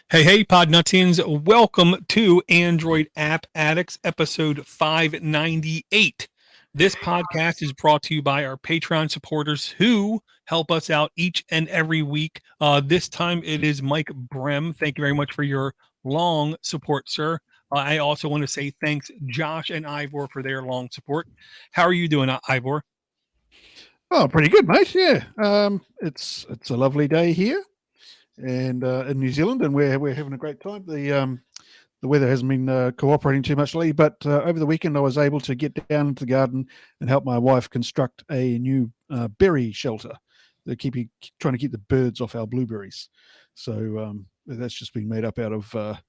Hey, Podnutzians. Welcome to Android App Addicts, episode 598. This podcast is brought to you by our Patreon supporters who help us out each and every week. This time it is Mike Brem. Thank you very much for your long support, sir. I also want to say thanks, Josh and Ivor, for their long support. How are you doing, Ivor? Oh, pretty good, mate. Yeah, it's a lovely day here, and in New Zealand, and we're having a great time. The weather hasn't been cooperating too much lately, but over the weekend I was able to get down into the garden and help my wife construct a new berry shelter. They're trying to keep the birds off our blueberries. So that's just been made up out of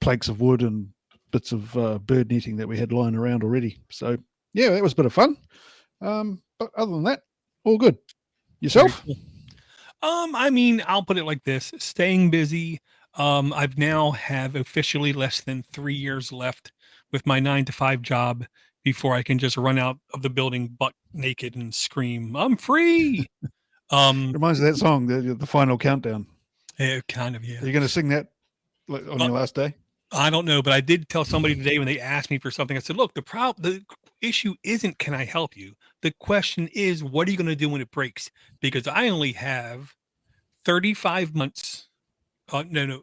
planks of wood and bits of bird netting that we had lying around already. So yeah, that was a bit of fun. But other than that, all good. Yourself? Cool. I'll put it like this: staying busy. I've now have officially less than 3 years left with my 9 to 5 job before I can just run out of the building butt naked and scream, "I'm free!" Reminds me of that song, the final countdown. Kind of, yeah. Are you going to sing that on your last day? I don't know, but I did tell somebody today when they asked me for something. I said, "Look, the issue isn't can I help you. The question is, what are you going to do when it breaks? Because I only have 35 months. No,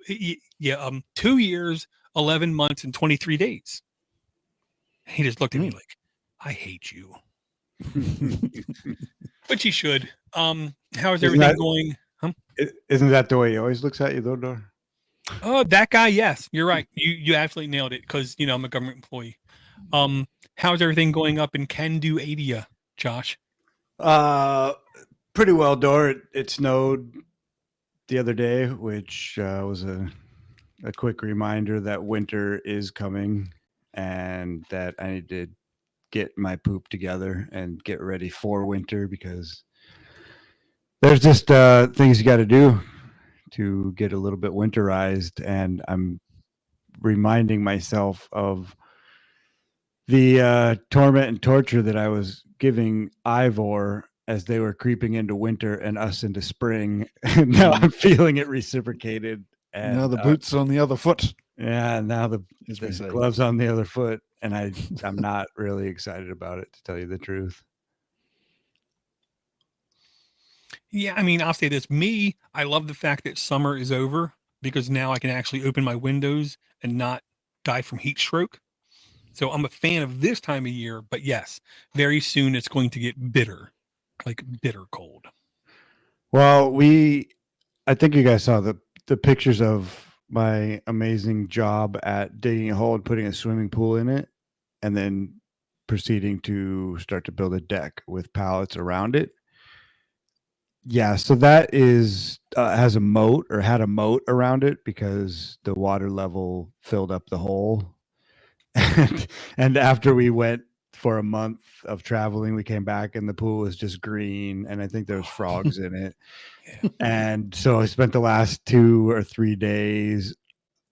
yeah, 2 years, 11 months, and 23 days." He just looked at me like, "I hate you," but you should. How's everything going? Isn't that the way he always looks at you, though, Dor? Oh, that guy. Yes, you're right. You absolutely nailed it because I'm a government employee. How's everything going up in Can-Do Adia, Josh? Pretty well, Dor. It snowed the other day, which was a quick reminder that winter is coming and that I need to get my poop together and get ready for winter because there's just things you got to do to get a little bit winterized. And I'm reminding myself of the torment and torture that I was giving Ivor as they were creeping into winter and us into spring. And now I'm feeling it reciprocated. And now the boots on the other foot. Yeah, now the gloves on the other foot. And I'm not really excited about it, to tell you the truth. Yeah, I'll say this. I love the fact that summer is over because now I can actually open my windows and not die from heat stroke. So I'm a fan of this time of year, but yes, very soon it's going to get bitter, like bitter cold. Well, I think you guys saw the pictures of my amazing job at digging a hole and putting a swimming pool in it, and then proceeding to start to build a deck with pallets around it. Yeah, so that is has a moat or had a moat around it because the water level filled up the hole. And after we went for a month of traveling, we came back and the pool was just green, and I think there was frogs in it. Yeah. And so I spent the last 2 or 3 days.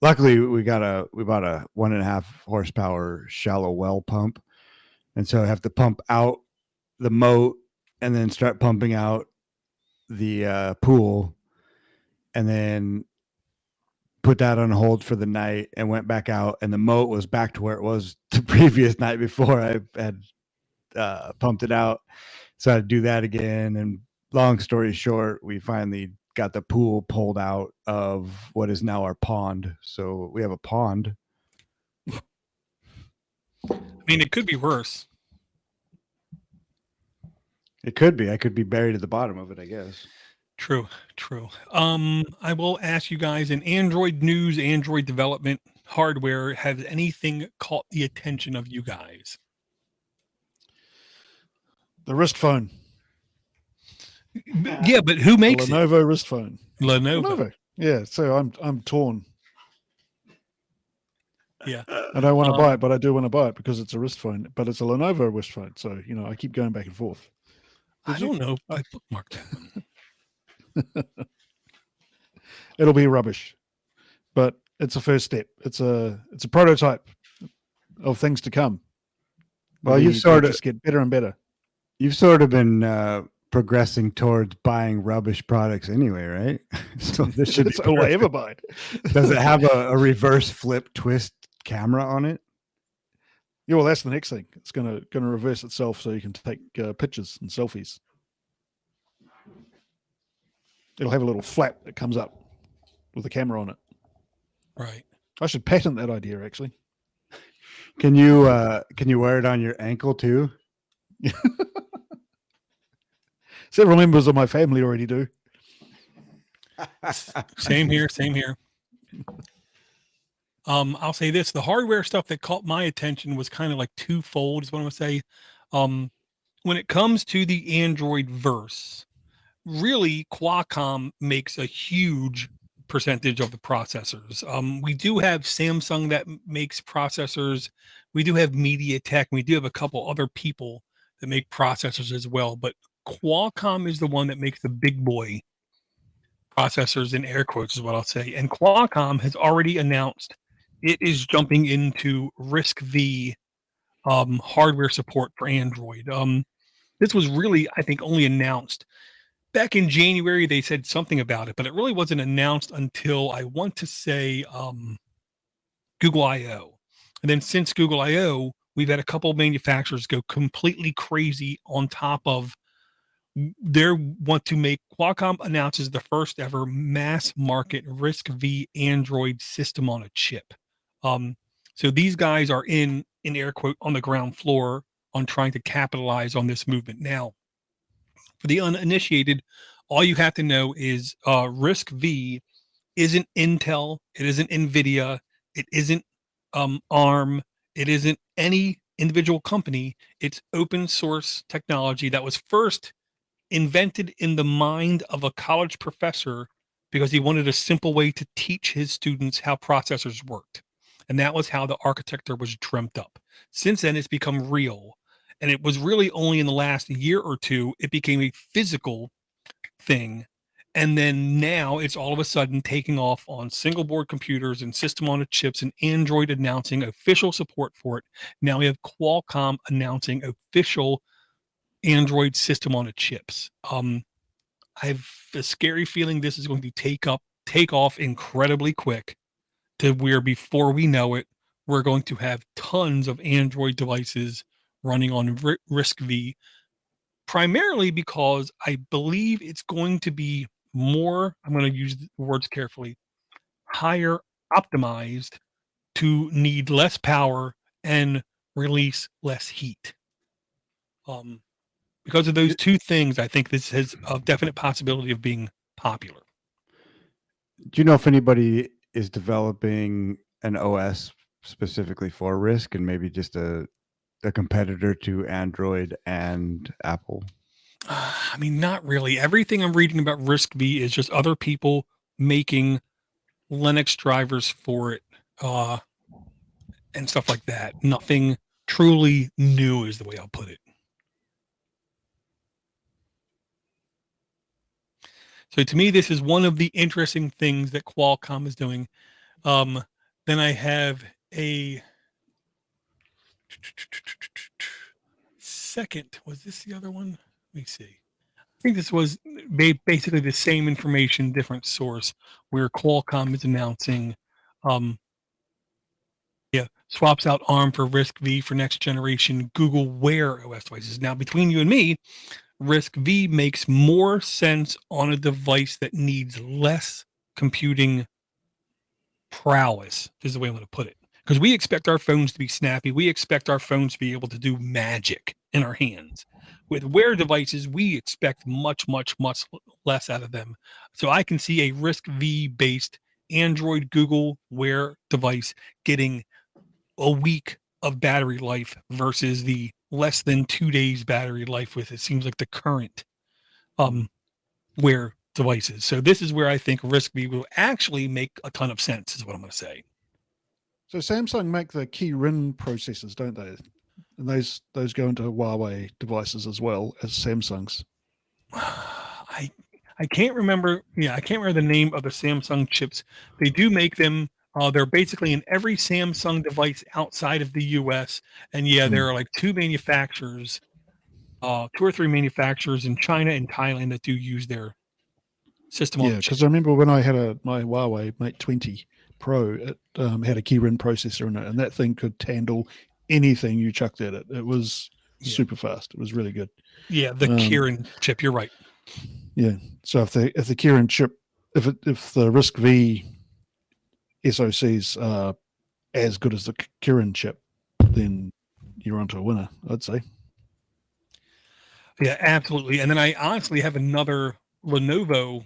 Luckily, we bought a 1.5 horsepower shallow well pump, and so I have to pump out the moat and then start pumping out the pool, and then put that on hold for the night and went back out, and the moat was back to where it was the previous night before I had pumped it out. So I had to do that again. And long story short, we finally got the pool pulled out of what is now our pond. So we have a pond. It could be worse. It could be. I could be buried at the bottom of it, I guess. True. I will ask you guys in Android news, Android development, hardware, has anything caught the attention of you guys? The wrist phone. Yeah, but who makes the Lenovo wrist phone? Lenovo. Yeah, so I'm torn. Yeah. I don't want to buy it, but I do want to buy it because it's a wrist phone, but it's a Lenovo wrist phone. So, I keep going back and forth. I don't know. I bookmarked that one. It'll be rubbish, but it's a first step. It's a prototype of things to come. Well, you've sort of just get better and better. You've sort of been progressing towards buying rubbish products anyway, right? So this should That's be all I ever perfect. buy. Does it have a reverse flip twist camera on it? Yeah, well, that's the next thing. It's gonna reverse itself so you can take pictures and selfies. It'll have a little flap that comes up with the camera on it. Right. I should patent that idea, actually. Can you wear it on your ankle too? Several members of my family already do. Same here. I'll say this: the hardware stuff that caught my attention was kind of like twofold. Is what I'm gonna say. When it comes to the Android verse, really Qualcomm makes a huge percentage of the processors. We do have Samsung that makes processors. We do have MediaTek. We do have a couple other people that make processors as well. But Qualcomm is the one that makes the big boy processors, in air quotes is what I'll say. And Qualcomm has already announced it is jumping into RISC-V hardware support for Android. This was really, I think, only announced back in January. They said something about it, but it really wasn't announced until I want to say Google I/O. And then since Google I/O, we've had a couple of manufacturers go completely crazy on top of Qualcomm announces the first ever mass market RISC-V Android system on a chip. So these guys are in air quote on the ground floor on trying to capitalize on this movement. Now, for the uninitiated, all you have to know is RISC-V isn't Intel, it isn't NVIDIA, it isn't ARM, it isn't any individual company. It's open source technology that was first invented in the mind of a college professor because he wanted a simple way to teach his students how processors worked. And that was how the architecture was dreamt up. Since then, it's become real. And it was really only in the last year or two, it became a physical thing. And then now it's all of a sudden taking off on single board computers and system on a chips, and Android announcing official support for it. Now we have Qualcomm announcing official Android system on a chips. I have a scary feeling this is going to take off incredibly quick to where before we know it, we're going to have tons of Android devices running on RISC-V, primarily because I believe it's going to be more, I'm going to use the words carefully, higher optimized to need less power and release less heat. Because of those two things, I think this has a definite possibility of being popular. Do you know if anybody is developing an OS specifically for RISC and maybe just a competitor to Android and Apple? I mean, not really. Everything I'm reading about RISC-V is just other people making Linux drivers for it and stuff like that. Nothing truly new is the way I'll put it. So to me, this is one of the interesting things that Qualcomm is doing. Then I have a second. Was this the other one? Let me see. I think this was basically the same information, different source, where Qualcomm is announcing, swaps out ARM for RISC-V for next generation Google Wear OS devices. Now, between you and me, RISC-V makes more sense on a device that needs less computing prowess, is the way I'm going to put it. Because we expect our phones to be snappy. We expect our phones to be able to do magic in our hands. With Wear devices, we expect much, much, much less out of them. So I can see a RISC-V based Android Google Wear device getting a week of battery life versus the less than 2 days battery life with, it seems like, the current Wear devices. So this is where I think RISC-V will actually make a ton of sense, is what I'm going to say. So Samsung make the key RIN processors, don't they? And those go into Huawei devices as well as Samsung's. I can't remember. Yeah, I can't remember the name of the Samsung chips. They do make them. They're basically in every Samsung device outside of the U.S. And yeah, there are like two manufacturers 2 or 3 manufacturers in China and Thailand that do use their system on Yeah, the chip. because I remember when I had my Huawei Mate 20 Pro, it had a keyring processor in it, and that thing could handle anything you chucked at it. It was super fast. It was really good. Yeah, the Kirin chip. You're right. Yeah. So if the Kirin chip, if the RISC V SoCs are as good as the Kirin chip, then you're onto a winner, I'd say. Yeah, absolutely. And then I honestly have another Lenovo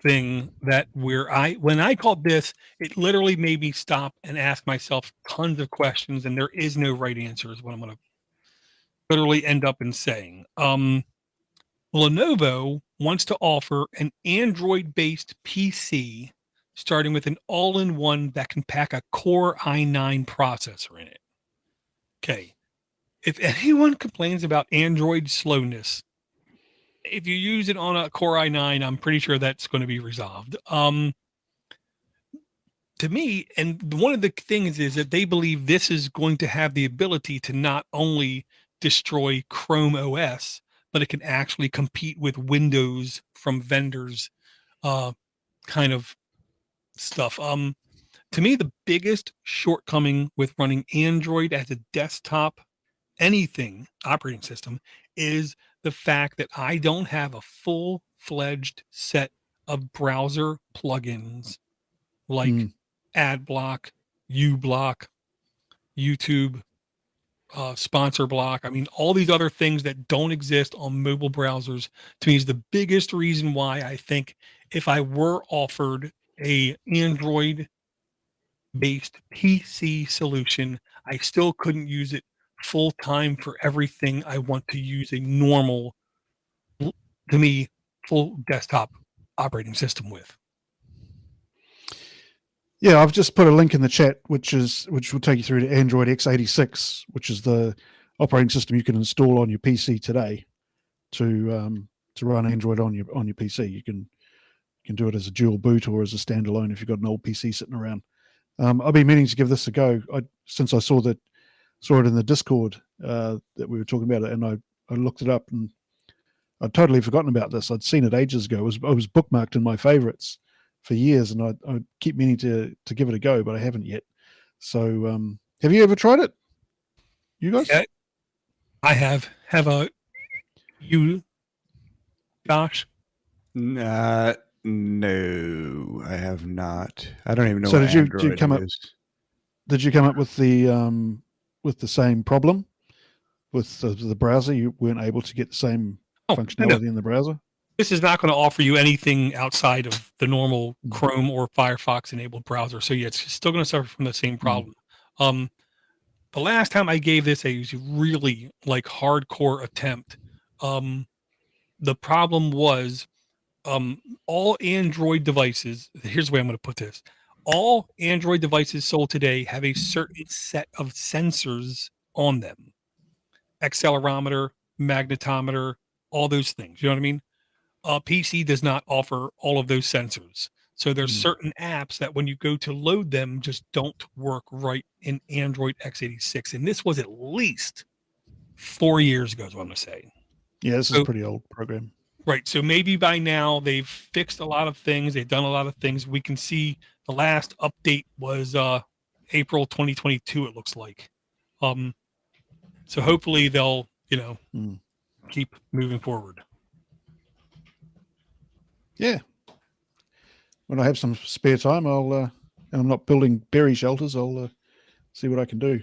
thing that when I called this, it literally made me stop and ask myself tons of questions, and there is no right answer is what I'm going to literally end up in saying. Lenovo wants to offer an Android-based PC starting with an all-in-one that can pack a Core i9 processor in it. Okay. If anyone complains about Android slowness, if you use it on a Core i9, I'm pretty sure that's going to be resolved. To me, and one of the things is that they believe this is going to have the ability to not only destroy Chrome OS, but it can actually compete with Windows from vendors, kind of stuff. To me, the biggest shortcoming with running Android as a desktop anything operating system is the fact that I don't have a full-fledged set of browser plugins like AdBlock, uBlock, YouTube, sponsor block. I mean, all these other things that don't exist on mobile browsers, to me, is the biggest reason why I think if I were offered a Android based PC solution, I still couldn't use it full time for everything I want to use a normal, to me, full desktop operating system with. Yeah, I've just put a link in the chat, which will take you through to Android x86, which is the operating system you can install on your PC today to run Android on your PC. You can do it as a dual boot or as a standalone if you've got an old PC sitting around. I've been meaning to give this a go since I saw it in the Discord that we were talking about it, and I looked it up, and I'd totally forgotten about this. I'd seen it ages ago. It was bookmarked in my favorites for years, and I keep meaning to give it a go, but I haven't yet. So, have you ever tried it? You guys? Yeah, I have. You, Josh? No, I have not. I don't even know. So what did you Android come up? is. Did you come up with the same problem with the browser? You weren't able to get the same functionality in the browser. This is not going to offer you anything outside of the normal Chrome or Firefox enabled browser. So yeah, it's still going to suffer from the same problem. The last time I gave this a really hardcore attempt, the problem was all Android devices. Here's the way I'm going to put this. All Android devices sold today have a certain set of sensors on them. Accelerometer, magnetometer, all those things. You know what I mean? PC does not offer all of those sensors. So there's certain apps that when you go to load them just don't work right in Android x86. And this was at least 4 years ago is what I'm going to say. Yeah, this is a pretty old program. Right. So maybe by now they've fixed a lot of things. They've done a lot of things. We can see the last update was April 2022, it looks like. So hopefully they'll, keep moving forward. Yeah. When I have some spare time, and I'm not building berry shelters, I'll see what I can do.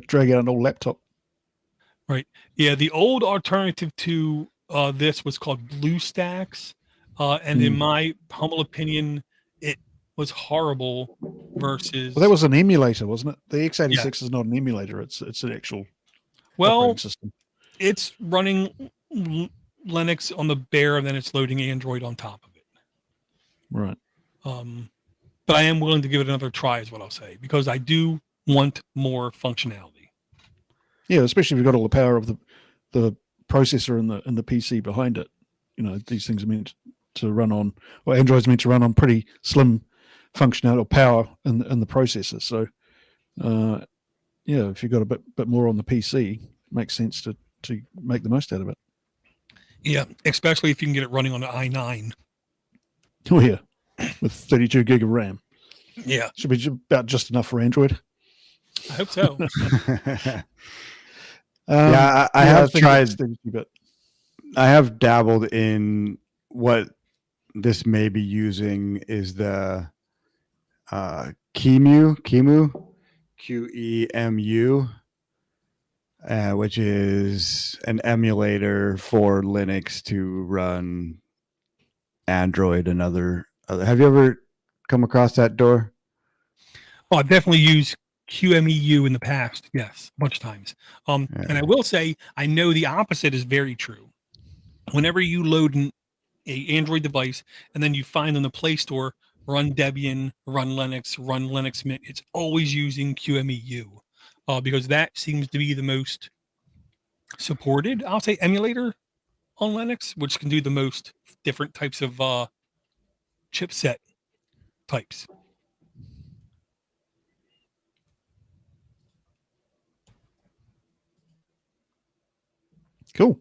Drag out an old laptop. Right. Yeah. The old alternative to this was called BlueStacks. And in my humble opinion, it was horrible versus... Well, that was an emulator, wasn't it? The x86 is not an emulator. It's an actual operating system. It's running Linux on the bare, and then it's loading Android on top of it. Right. But I am willing to give it another try, is what I'll say, because I do want more functionality. Yeah, especially if you've got all the power of the processor and the PC behind it. These things are meant to run on, or Android's meant to run on pretty slim functionality or power in the processor. So, if you've got a bit more on the PC, it makes sense to make the most out of it. Yeah, especially if you can get it running on an i9. Oh yeah, with 32 gig of RAM. Yeah, Should be about just enough for Android. I hope so. I have think tried. it's 32-bit. I have dabbled in what this may be using is the QEMU, QEMU, which is an emulator for Linux to run Android and other. Have you ever come across that door? Well, I've definitely used QMEU in the past. Yes, a bunch of times. And I will say, I know the opposite is very true. Whenever you load a Android device and then you find on the Play Store, run Debian, run Linux Mint, it's always using QMEU because that seems to be the most supported, I'll say, emulator on Linux, which can do the most different types of chipset types. Cool.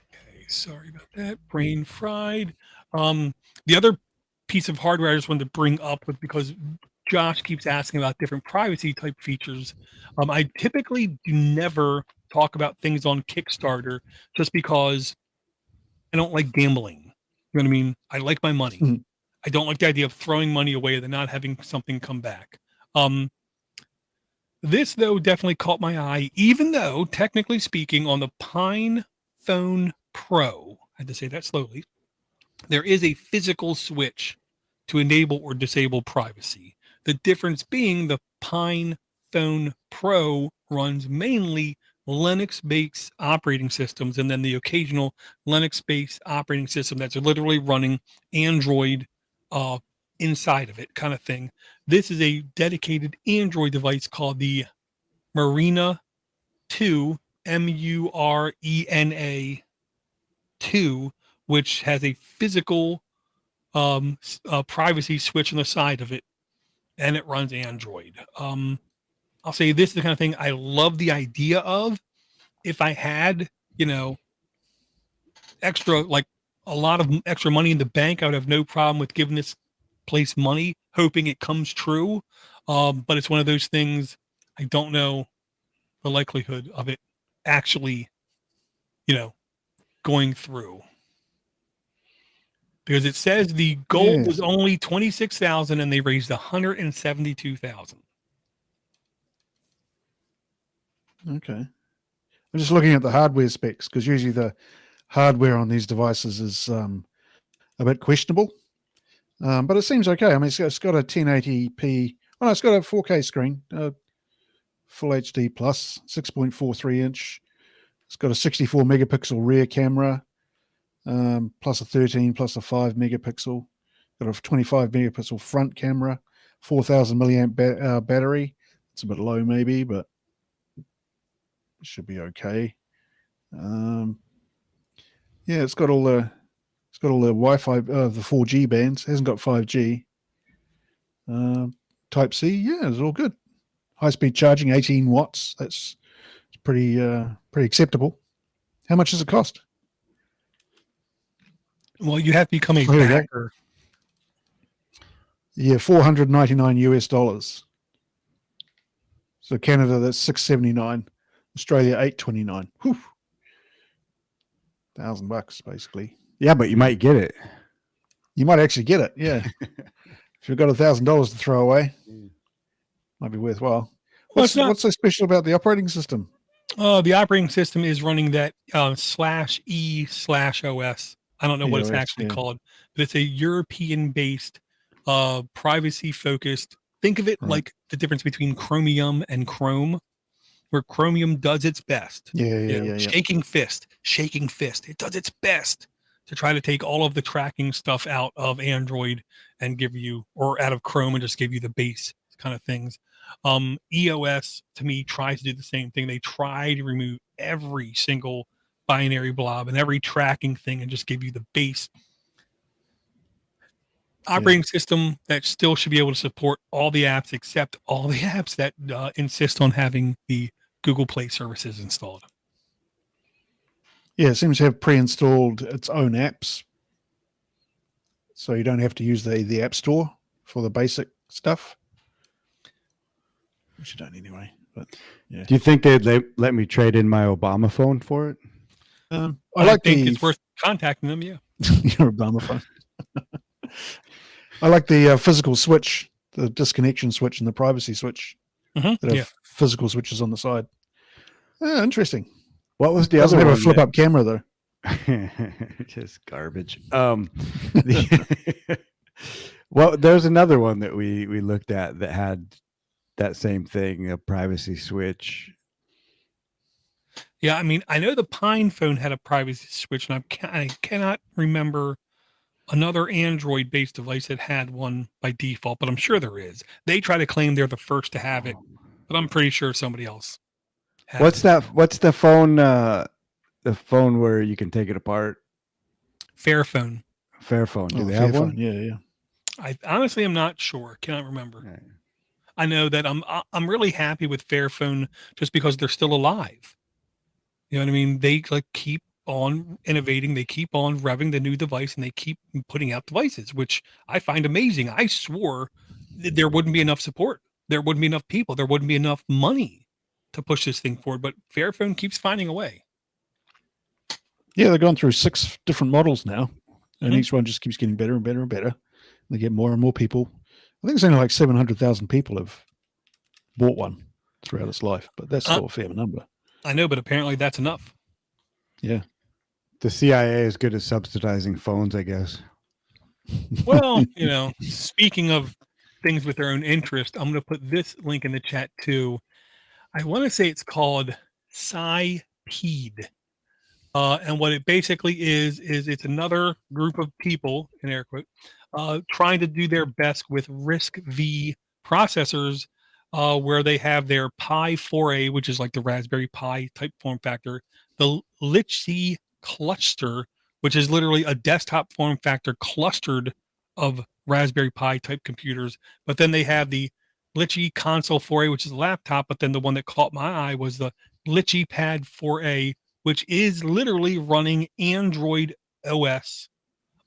Okay, sorry about that. Brain fried. The other piece of hardware I just wanted to bring up with because Josh keeps asking about different privacy type features. I typically do never talk about things on Kickstarter just because I don't like gambling. You know what I mean? I like my money. Mhm. I don't like the idea of throwing money away and not having something come back. This though definitely caught my eye, even though technically speaking, on the Pine Phone Pro, I had to say that slowly, there is a physical switch to enable or disable privacy. The difference being the Pine Phone Pro runs mainly Linux-based operating systems, and then the occasional Linux-based operating system that's literally running Android inside of it, kind of thing. This is a dedicated Android device called the Marina 2, Murena 2, which has a physical privacy switch on the side of it, and it runs Android. I'll say this is the kind of thing I love the idea of. If I had, extra, like a lot of extra money in the bank, I would have no problem with giving this place money, hoping it comes true. But it's one of those things I don't know the likelihood of it actually, going through. Because it says the goal Yeah. was only 26,000 and they raised 172,000. Okay. I'm just looking at the hardware specs because usually the hardware on these devices is a bit questionable. But it seems okay. I mean, it's got a 1080p. Oh, no, it's got a 4K screen, full HD plus, 6.43 inch. It's got a 64 megapixel rear camera, plus a 13, plus a 5 megapixel. Got a 25 megapixel front camera, 4,000 milliamp battery. It's a bit low, maybe, but it should be okay. Yeah, it's got all the Wi-Fi, the 4G bands. It hasn't got 5G. Type C, yeah, it's all good. High speed charging, 18 watts. That's pretty acceptable. How much does it cost? Well, you have to become a Oh, here we go. backer. Yeah, $499. So Canada, that's $679. Australia, $829. Whew. $1,000 basically. Yeah, but you might get it. You might actually get it. Yeah, if you've got $1,000 to throw away, might be worthwhile. What's so special about the operating system? The operating system is running that /E/OS. I don't know what it's actually called, but it's a European-based, privacy-focused. Think of it like the difference between Chromium and Chrome, where Chromium does its best. Yeah. Shaking fist. It does its best to try to take all of the tracking stuff out of Android and give you, or out of Chrome and just give you the base kind of things. EOS to me tries to do the same thing. They try to remove every single binary blob and every tracking thing and just give you the base operating system that still should be able to support all the apps except all the apps that insist on having the Google Play services installed. Yeah, it seems to have pre-installed its own apps, so you don't have to use the App Store for the basic stuff. Which you don't anyway. But yeah. Do you think they'd let me trade in my Obama phone for it? I think it's worth contacting them. Yeah, your Obama phone. I like the physical switch, the disconnection switch, and the privacy switch. That have physical switches on the side. Interesting. What was the Doesn't other have one? a flip-up camera though. Just garbage. Well, there's another one that we looked at that had that same thing, a privacy switch. Yeah, I mean, I know the Pine phone had a privacy switch, and I cannot remember another Android-based device that had one by default, but I'm sure there is. They try to claim they're the first to have it, but I'm pretty sure somebody else has What's it. that? What's the phone? The phone where you can take it apart? Fairphone. Fairphone. Do they have Fairphone. one? Yeah. I honestly am not sure. Cannot remember. Right. I know that I'm really happy with Fairphone just because they're still alive. You know what I mean? They keep on innovating, they keep on revving the new device, and they keep putting out devices, which I find amazing. I swore there wouldn't be enough support, there wouldn't be enough people, there wouldn't be enough money to push this thing forward, but Fairphone keeps finding a way. Yeah, they're going through 6 different models now, and each one just keeps getting better and better and better. They get more and more people. I think it's only like 700,000 people have bought one throughout its life, but that's still a fair number. I know, but apparently that's enough. Yeah. The CIA is good at subsidizing phones, I guess. Well, speaking of things with their own interest, I'm going to put this link in the chat too. I want to say it's called SciPede. And what it basically is it's another group of people, in air quote, trying to do their best with RISC-V processors, where they have their Pi 4A, which is like the Raspberry Pi type form factor, the Litchi cluster, which is literally a desktop form factor clustered of Raspberry Pi type computers. But then they have the Litchi console 4A, which is a laptop. But then the one that caught my eye was the Litchi Pad 4A, which is literally running Android OS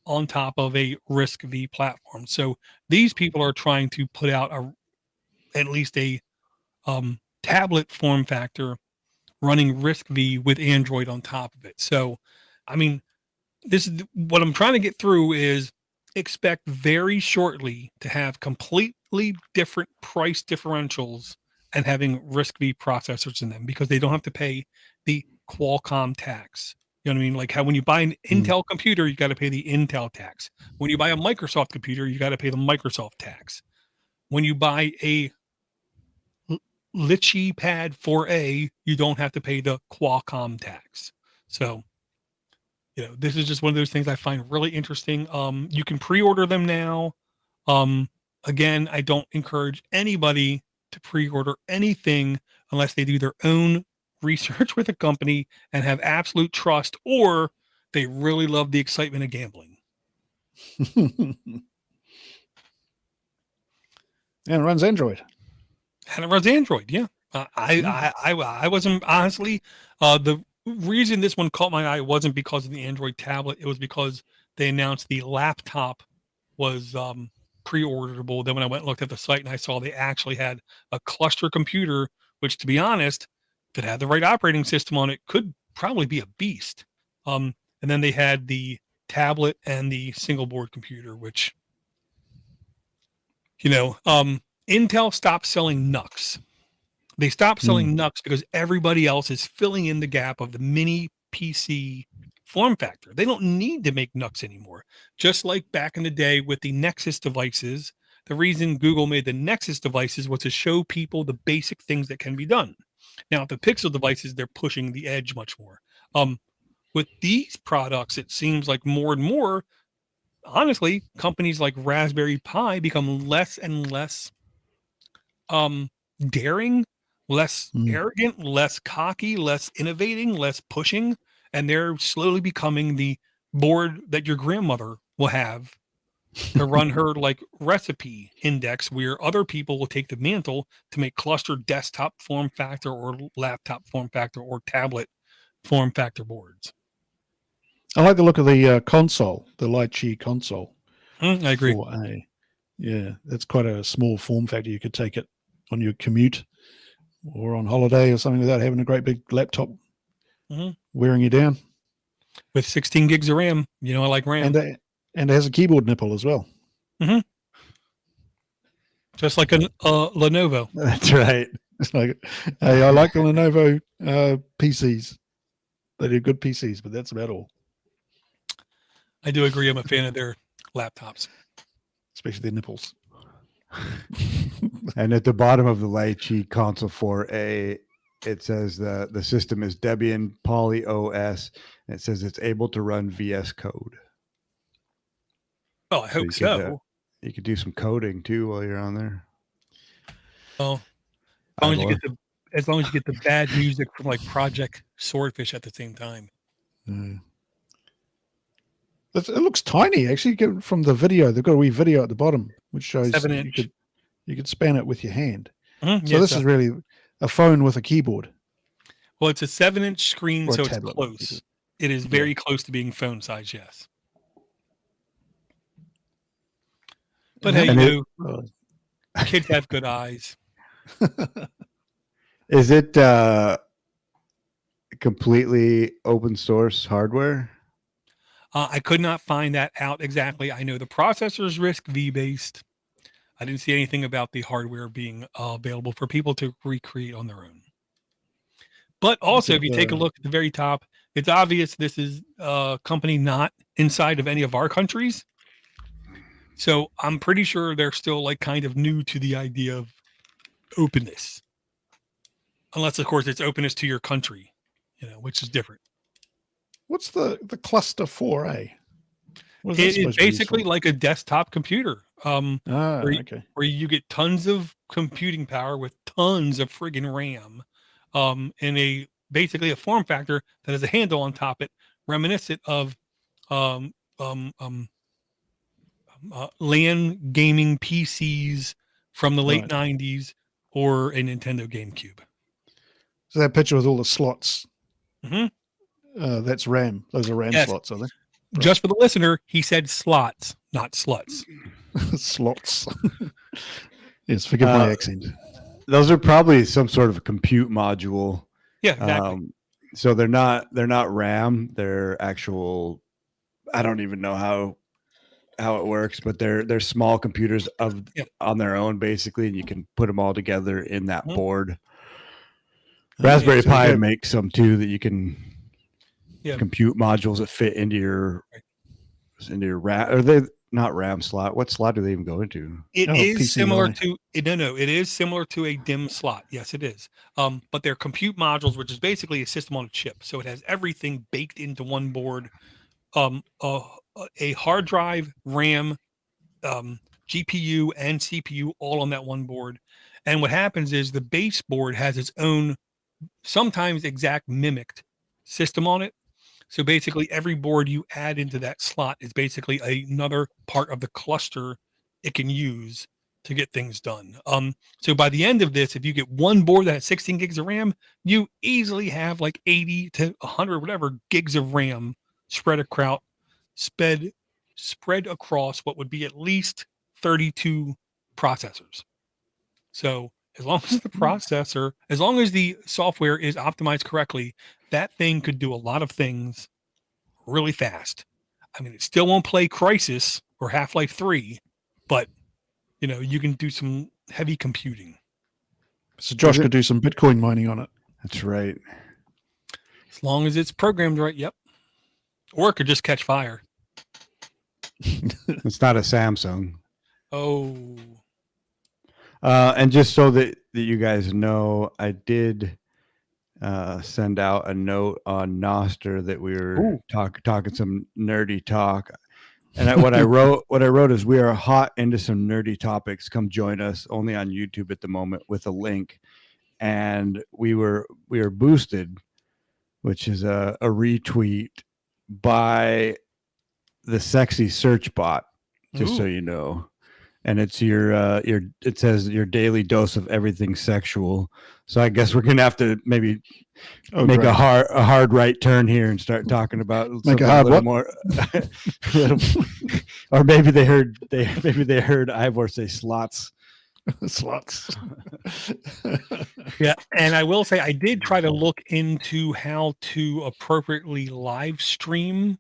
on top of a RISC-V platform. So these people are trying to put out at least a tablet form factor running RISC-V with Android on top of it. So, I mean, this is what I'm trying to get through is expect very shortly to have completely different price differentials and having RISC-V processors in them, because they don't have to pay the Qualcomm tax. You know what I mean? Like how when you buy an Intel computer, you got to pay the Intel tax. When you buy a Microsoft computer, you got to pay the Microsoft tax. When you buy a Litchi Pad 4A, you don't have to pay the Qualcomm tax. So, this is just one of those things I find really interesting. You can pre-order them now. Again, I don't encourage anybody to pre-order anything unless they do their own research with a company and have absolute trust, or they really love the excitement of gambling. And it runs Android. And it runs Android, yeah. I wasn't, honestly, the reason this one caught my eye wasn't because of the Android tablet. It was because they announced the laptop was pre-orderable. Then when I went and looked at the site and I saw they actually had a cluster computer, which, to be honest, if it had the right operating system on it, could probably be a beast. And then they had the tablet and the single board computer, which, Intel stopped selling NUCs. They stopped selling NUCs because everybody else is filling in the gap of the mini PC form factor. They don't need to make NUCs anymore. Just like back in the day with the Nexus devices, the reason Google made the Nexus devices was to show people the basic things that can be done. Now, the Pixel devices, they're pushing the edge much more. With these products, it seems like more and more, honestly, companies like Raspberry Pi become less and less daring, less arrogant, less cocky, less innovating, less pushing, and they're slowly becoming the board that your grandmother will have to run her like recipe index, where other people will take the mantle to make cluster desktop form factor or laptop form factor or tablet form factor boards. I like the look of the console, the Lychee console. I agree. 4A. Yeah, that's quite a small form factor. You could take it on your commute or on holiday or something without having a great big laptop wearing you down. With 16 gigs of RAM, I like RAM. And it has a keyboard nipple as well. Just like a Lenovo. That's right. It's like, hey, I like the Lenovo PCs. They do good PCs, but that's about all. I do agree. I'm a fan of their laptops. Especially their nipples. And at the bottom of the Lychee console 4A, it says the system is Debian Poly OS, and it says it's able to run VS Code. Well, I hope so. You could do some coding too while you're on there. Well, as long as you get the bad music from like Project Swordfish at the same time. It looks tiny, actually. From the video, they've got a wee video at the bottom which shows 7-inch. You could span it with your hand. Mm-hmm. So this is really a phone with a keyboard. Well, it's a 7-inch screen, so it's tablet. close. It is very close to being phone size, yes. But hey, kids have good eyes. Is it completely open source hardware? I could not find that out exactly. I know the processor is RISC-V based. I didn't see anything about the hardware being available for people to recreate on their own. But also, if you take a look at the very top, it's obvious this is a company not inside of any of our countries. So I'm pretty sure they're still like kind of new to the idea of openness. Unless, of course, it's openness to your country, which is different. What's the cluster 4A? It is basically like a desktop computer. Where you get tons of computing power with tons of friggin' RAM, and basically a form factor that has a handle on top it, reminiscent of LAN gaming PCs from the late 90s or a Nintendo GameCube. So that picture with all the slots. Mm-hmm. That's RAM. Those are RAM slots, are they? Right. Just for the listener, he said slots, not sluts. Slots. Yes, forgive my accent. Those are probably some sort of a compute module. Yeah, exactly. So they're not RAM. They're actual. I don't even know how it works, but they're small computers on their own, basically, and you can put them all together in that board. Raspberry Pi makes some too that you can compute modules that fit into your RAM. Are they not RAM slot? What slot do they even go into? It is similar to it is similar to a DIMM slot. Yes, it is. But they're compute modules, which is basically a system on a chip. So it has everything baked into one board. A hard drive, RAM, GPU, and CPU all on that one board. And what happens is the base board has its own, sometimes exact mimicked system on it. So basically every board you add into that slot is basically another part of the cluster it can use to get things done. So by the end of this, if you get one board that has 16 gigs of RAM, you easily have like 80 to 100, whatever gigs of RAM spread across what would be at least 32 processors. So as long as the software is optimized correctly, that thing could do a lot of things really fast. I mean, it still won't play Crysis or Half-Life 3, but you can do some heavy computing. So Josh could do some Bitcoin mining on it. That's right. As long as it's programmed right, yep. Or it could just catch fire. It's not a Samsung. Oh. And just so that you guys know, I did send out a note on Noster that we were talking some nerdy talk. And what I wrote is, we are hot into some nerdy topics. Come join us, only on YouTube at the moment, with a link. And we were boosted, which is a retweet by the sexy search bot. just so Ooh. you know. And it's your it says your daily dose of everything sexual. So I guess we're gonna have to maybe make great. a hard right turn here and start talking about Make something a hard little what? more little, or maybe they heard Ivor say slots. Slots. Yeah, and I will say I did try to look into how to appropriately live stream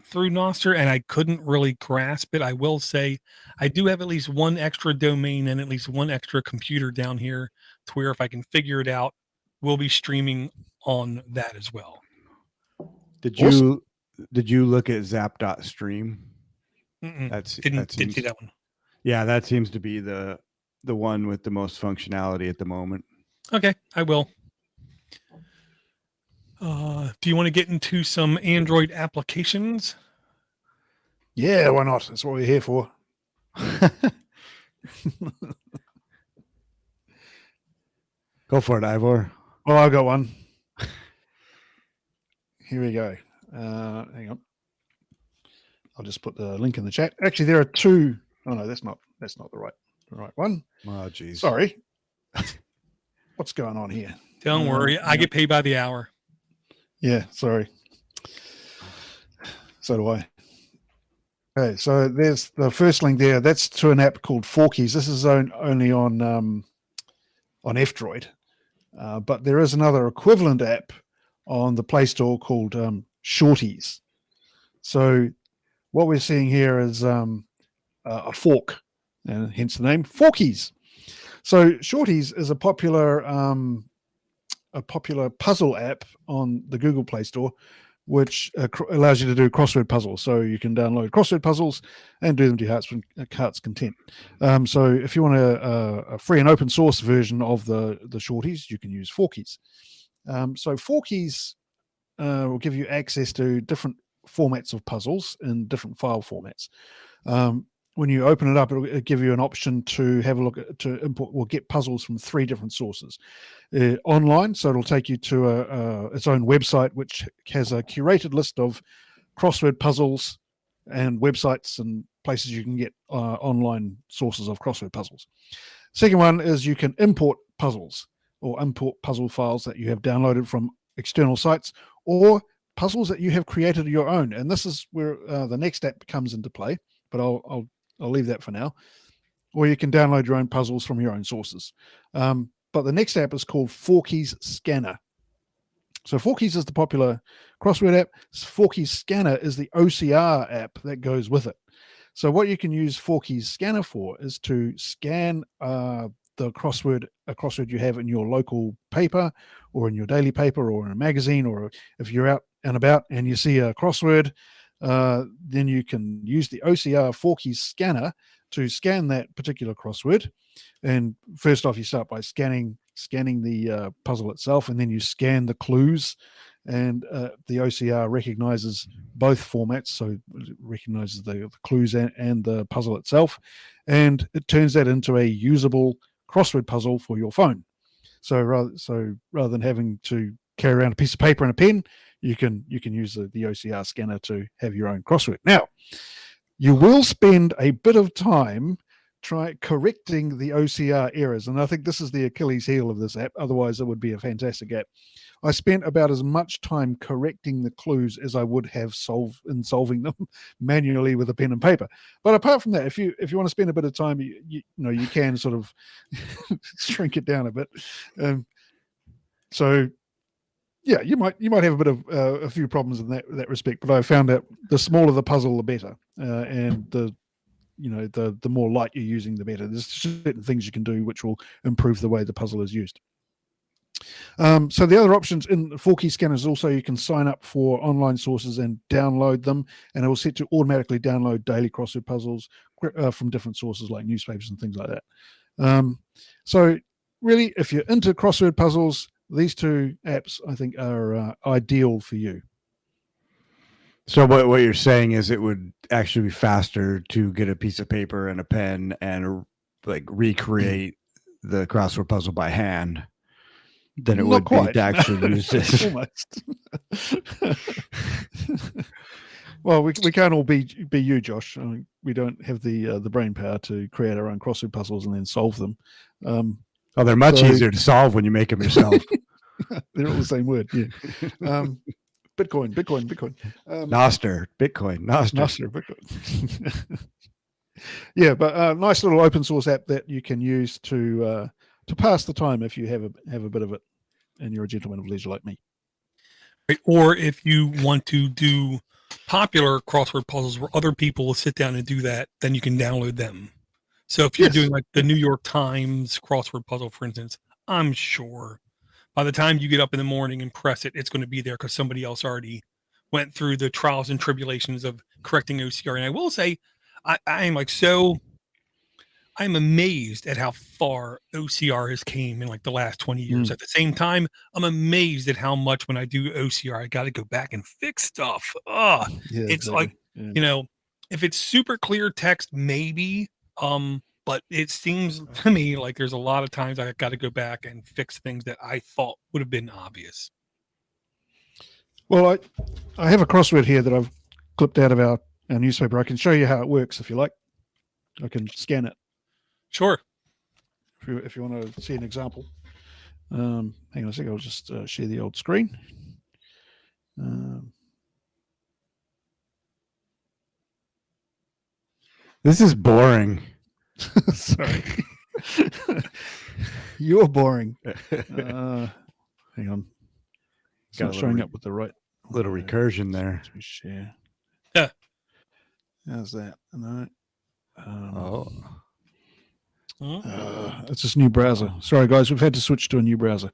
through Nostr, and I couldn't really grasp it. I will say I do have at least one extra domain and at least one extra computer down here to where if I can figure it out, we'll be streaming on that as well. Did Awesome. you look at zap.stream? Didn't see that one. Yeah, that seems to be the one with the most functionality at the moment. Okay, I will. Do you want to get into some Android applications? Yeah, why not? That's what we're here for. Go for it, Ivor. Oh, I got one. Here we go. Hang on. I'll just put the link in the chat. Actually, there are two. Oh no, that's not the right one. Oh, geez. Sorry. What's going on here? Don't worry, I get paid by the hour. Yeah, sorry. So do I. Okay, so there's the first link there. That's to an app called Forkies. This is only on F-Droid, but there is another equivalent app on the Play Store called Shorties. So what we're seeing here is a fork, and hence the name Forkies. So Shorties is a popular puzzle app on the Google Play Store, which allows you to do crossword puzzles. So you can download crossword puzzles and do them to your heart's content. So if you want a free and open source version of the Shorties, you can use Forkies. So Forkies will give you access to different formats of puzzles in different file formats. When you open it up, it'll give you an option to have a look at, to import or get puzzles from 3 different sources online. So it'll take you to its own website, which has a curated list of crossword puzzles and websites and places you can get online sources of crossword puzzles. Second one is you can import puzzles or import puzzle files that you have downloaded from external sites or puzzles that you have created your own. And this is where the next app comes into play, but I'll leave that for now. Or you can download your own puzzles from your own sources. But the next app is called Forkies Scanner. So Forkies is the popular crossword app. Forkies Scanner is the OCR app that goes with it. So what you can use Forkies Scanner for is to scan a crossword you have in your local paper or in your daily paper or in a magazine, or if you're out and about and you see a crossword, then you can use the OCR Forkies Scanner to scan that particular crossword. And first off, you start by scanning the puzzle itself, and then you scan the clues. And the OCR recognizes both formats, so it recognizes the clues and the puzzle itself, and it turns that into a usable crossword puzzle for your phone. So rather than having to carry around a piece of paper and a pen, you can use the OCR scanner to have your own crossword. Now, you will spend a bit of time correcting the OCR errors, and I think this is the Achilles heel of this app. Otherwise, it would be a fantastic app. I spent about as much time correcting the clues as I would have solving them manually with a pen and paper. But apart from that, if you want to spend a bit of time, you can sort of shrink it down a bit. So yeah, you might have a bit of a few problems in that respect. But I found that the smaller the puzzle, the better, and the more light you're using, the better. There's certain things you can do which will improve the way the puzzle is used. So the other options in the Forkies Scanner is also you can sign up for online sources and download them, and it will set to automatically download daily crossword puzzles from different sources like newspapers and things like that. So really, if you're into crossword puzzles, these 2 apps I think are ideal for you. So what you're saying is it would actually be faster to get a piece of paper and a pen and like recreate the crossword puzzle by hand than it would be to actually use this. Almost. Well, we can't all be you, Josh. I mean, we don't have the brain power to create our own crossword puzzles and then solve them. They're much easier to solve when you make them yourself. They're all the same word. Yeah. Bitcoin. Noster, Bitcoin, Noster, Bitcoin. Yeah, but nice little open source app that you can use to pass the time if you have a bit of it, and you're a gentleman of leisure like me. Right? Or if you want to do popular crossword puzzles where other people will sit down and do that, then you can download them. So if you're doing like the New York Times crossword puzzle, for instance, I'm sure by the time you get up in the morning and press it, it's going to be there because somebody else already went through the trials and tribulations of correcting OCR. And I will say, I'm amazed at how far OCR has came in like the last 20 years. At the same time, I'm amazed at how much when I do OCR, I got to go back and fix stuff. It's exactly. Like, if it's super clear text, maybe, but it seems to me like there's a lot of times I got to go back and fix things that I thought would have been obvious. Well, I have a crossword here that I've clipped out of our newspaper. I can show you how it works if you like. I can scan it. Sure. If you want to see an example. Hang on a second. I'll just share the old screen. This is boring. Sorry. You're boring. Hang on. It's not showing up with the right little recursion there. Let me share. Yeah. How's that? No. Oh. It's this new browser. Sorry, guys. We've had to switch to a new browser.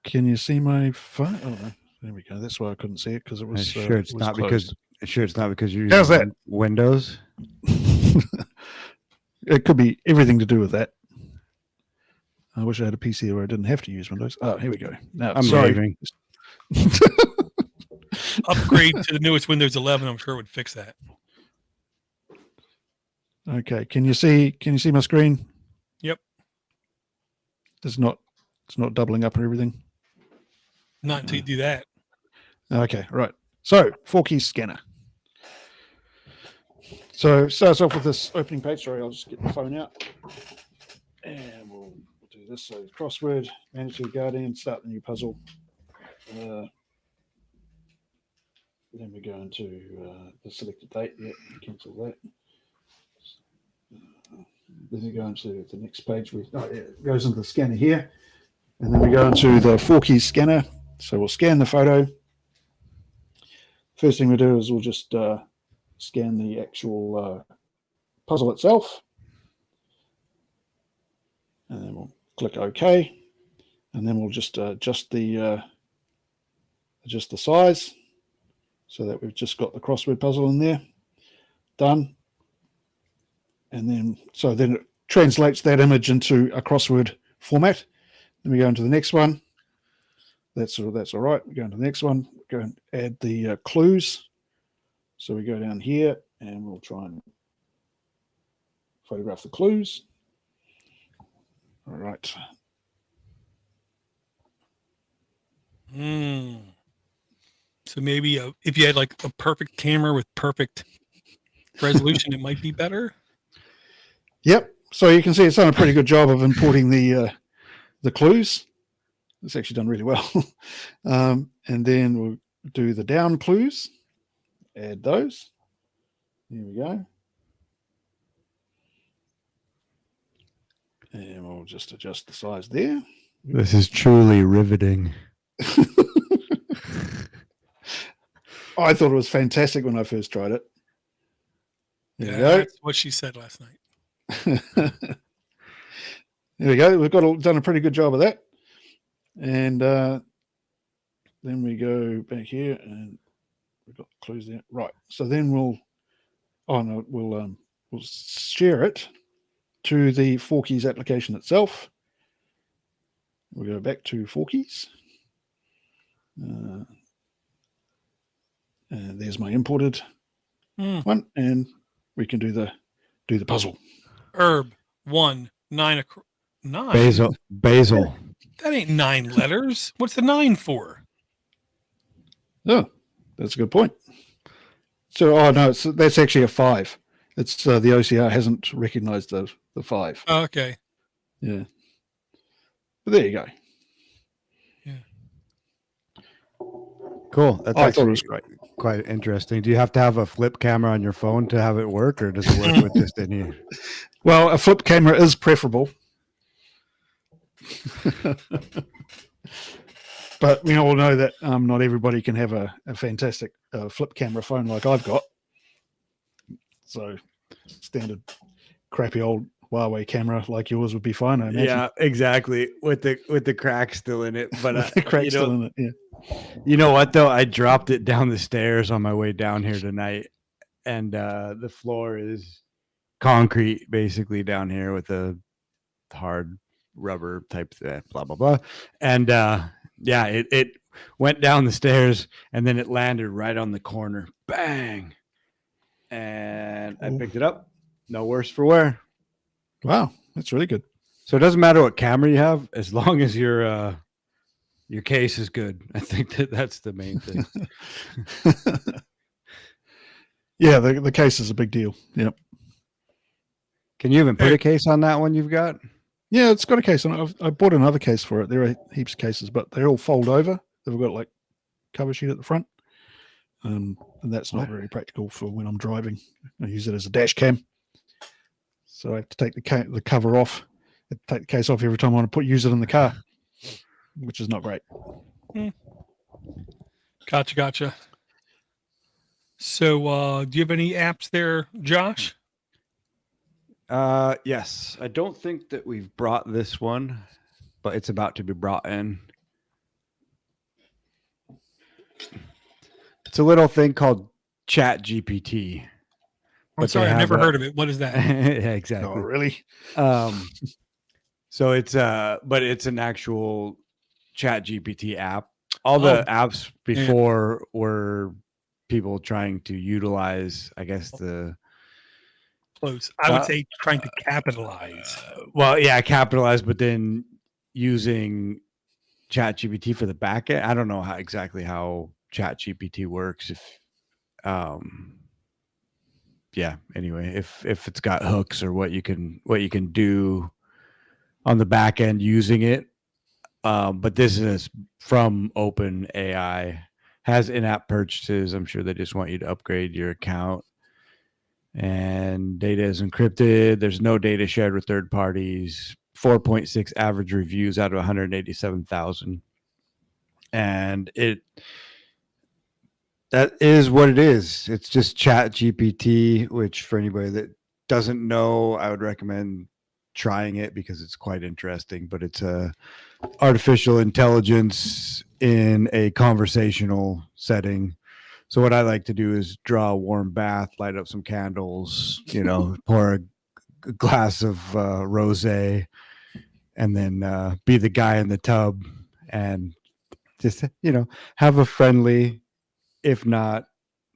Can you see my phone? Oh, no. There we go. That's why I couldn't see it because it was. Sure, it's not closed. because you're How's using that? Windows. It could be everything to do with that. I wish I had a PC where I didn't have to use Windows. Oh, here we go. Now, I'm sorry. leaving. Upgrade to the newest Windows 11. I'm sure it would fix that. Okay. Can you see my screen? Yep. It's not doubling up and everything. Not until you do that. Okay. Right. So 4-key scanner. So starts off with this opening page. Sorry, I'll just get the phone out. And we'll do this. So crossword, mandatory guardian, start the new puzzle. Then we go into the selected date. Yeah, cancel that. Then we go into the next page. It goes into the scanner here. And then we go into the 4-key scanner. So we'll scan the photo. First thing we do is we'll just scan the actual puzzle itself. And then we'll click OK. And then we'll just adjust the size so that we've just got the crossword puzzle in there. Done. And then it translates that image into a crossword format. Then we go into the next one. That's all right. We go into the next one. Go and add the clues. So we go down here and we'll try and photograph the clues. All right. So maybe if you had like a perfect camera with perfect resolution, it might be better. Yep. So you can see it's done a pretty good job of importing the clues. It's actually done really well. And then we'll do the down clues. Add those. Here we go. And we'll just adjust the size there. This is truly riveting. I thought it was fantastic when I first tried it. There we go. That's what she said last night. There we go. We've done a pretty good job of that. And then we go back here and we've got the clues there. Right. So then we'll share it to the 4-keys application itself. We'll go back to 4-keys. And there's my imported one, and we can do the puzzle. Herb 1 9 9. Basil. That ain't 9 letters. What's the 9 for? Oh, that's a good point. So, oh no, that's actually a 5. It's the OCR hasn't recognised the 5. Okay. Yeah. But there you go. Cool. That's I thought it actually was great. quite interesting. Do you have to have a flip camera on your phone to have it work, or does it work with just any? Well, a flip camera is preferable. But we all know that not everybody can have a fantastic flip camera phone like I've got. So standard crappy old Huawei camera like yours would be fine, I imagine. Yeah, exactly. With the crack still in it, but the crack still in it. Yeah. You know what though? I dropped it down the stairs on my way down here tonight, and the floor is concrete basically down here with a hard rubber type thing, blah blah blah. And yeah, it went down the stairs and then it landed right on the corner. Bang. And I picked it up. No worse for wear. Wow, that's really good. So it doesn't matter what camera you have, as long as your case is good. I think that's the main thing. Yeah, the case is a big deal. Yep. Can you even put a case on that one you've got? Yeah, it's got a case on it. I bought another case for it. There are heaps of cases, but they all fold over. They've got like cover sheet at the front. And that's not very practical for when I'm driving. I use it as a dash cam. So I have to take the cover off. I take the case off every time I want to use it in the car, which is not great. Gotcha. So do you have any apps there, Josh? Yes. I don't think that we've brought this one, but it's about to be brought in. It's a little thing called Chat GPT. I'm sorry, I've never heard of it. What is that? Yeah, exactly. Oh, really? So it's but it's an actual Chat GPT app. All the apps before were people trying to utilize, I guess, the close. I would say trying to capitalize. Well, yeah, capitalize, but then using Chat GPT for the back end. I don't know exactly how Chat GPT works. Anyway, if it's got hooks or what you can do on the back end using it. But this is from OpenAI, has in-app purchases. I'm sure they just want you to upgrade your account, and data is encrypted. There's no data shared with third parties. 4.6 average reviews out of 187,000. And that is what it is. It's just Chat GPT, which for anybody that doesn't know, I would recommend trying it because it's quite interesting. But it's a artificial intelligence in a conversational setting. So what I like to do is draw a warm bath, light up some candles, pour a glass of rosé, and then be the guy in the tub and just, have a friendly, if not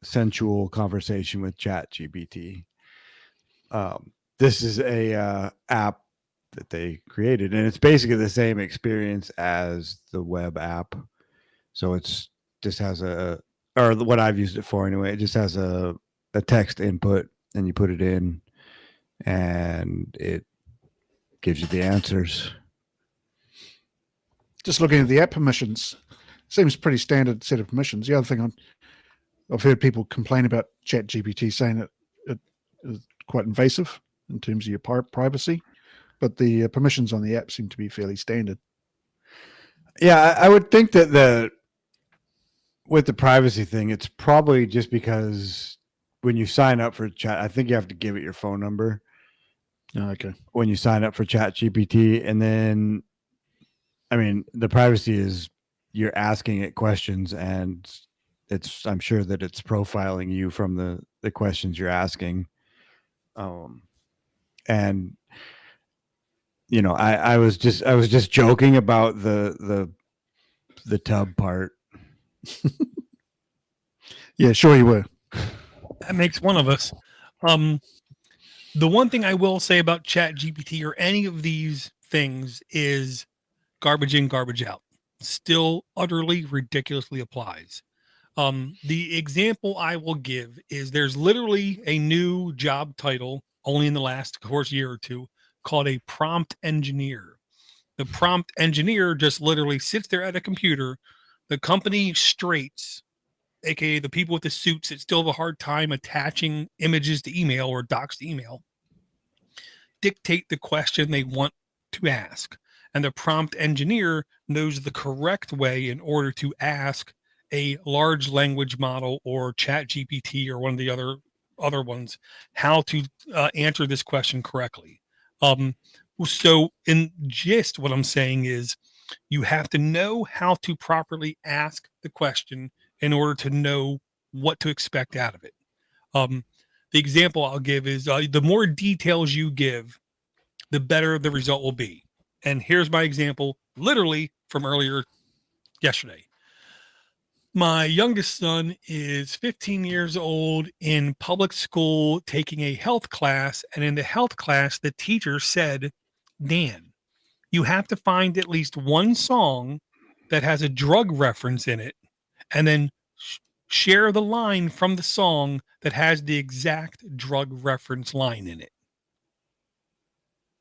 sensual, conversation with Chat GPT. This is a app that they created, and it's basically the same experience as the web app. So it's just has or what I've used it for anyway, it just has a text input, and you put it in, and it gives you the answers. Just looking at the app permissions, seems pretty standard set of permissions. The other thing I've heard people complain about Chat GPT, saying that it is quite invasive in terms of your privacy, but the permissions on the app seem to be fairly standard. Yeah, I would think that with the privacy thing, it's probably just because when you sign up for Chat, I think you have to give it your phone number. Okay. When you sign up for Chat GPT, and then, I mean, the privacy is you're asking it questions, and I'm sure that it's profiling you from the questions you're asking. And I was just joking about the tub part. Yeah, sure you were. That makes one of us. The one thing I will say about Chat GPT or any of these things is garbage in, garbage out. Still utterly ridiculously applies. The example I will give is there's literally a new job title only in the last, of course, year or two called a prompt engineer. The prompt engineer just literally sits there at a computer. The company straights, aka the people with the suits that still have a hard time attaching images to email or docs to email, dictate the question they want to ask. And the prompt engineer knows the correct way in order to ask a large language model or chat GPT or one of the other ones how to answer this question correctly. So in gist, what I'm saying is you have to know how to properly ask the question in order to know what to expect out of it. The example I'll give is the more details you give, the better the result will be. And here's my example, literally from earlier yesterday. My youngest son is 15 years old in public school taking a health class. And in the health class, the teacher said, Dan, you have to find at least one song that has a drug reference in it and then share the line from the song that has the exact drug reference line in it.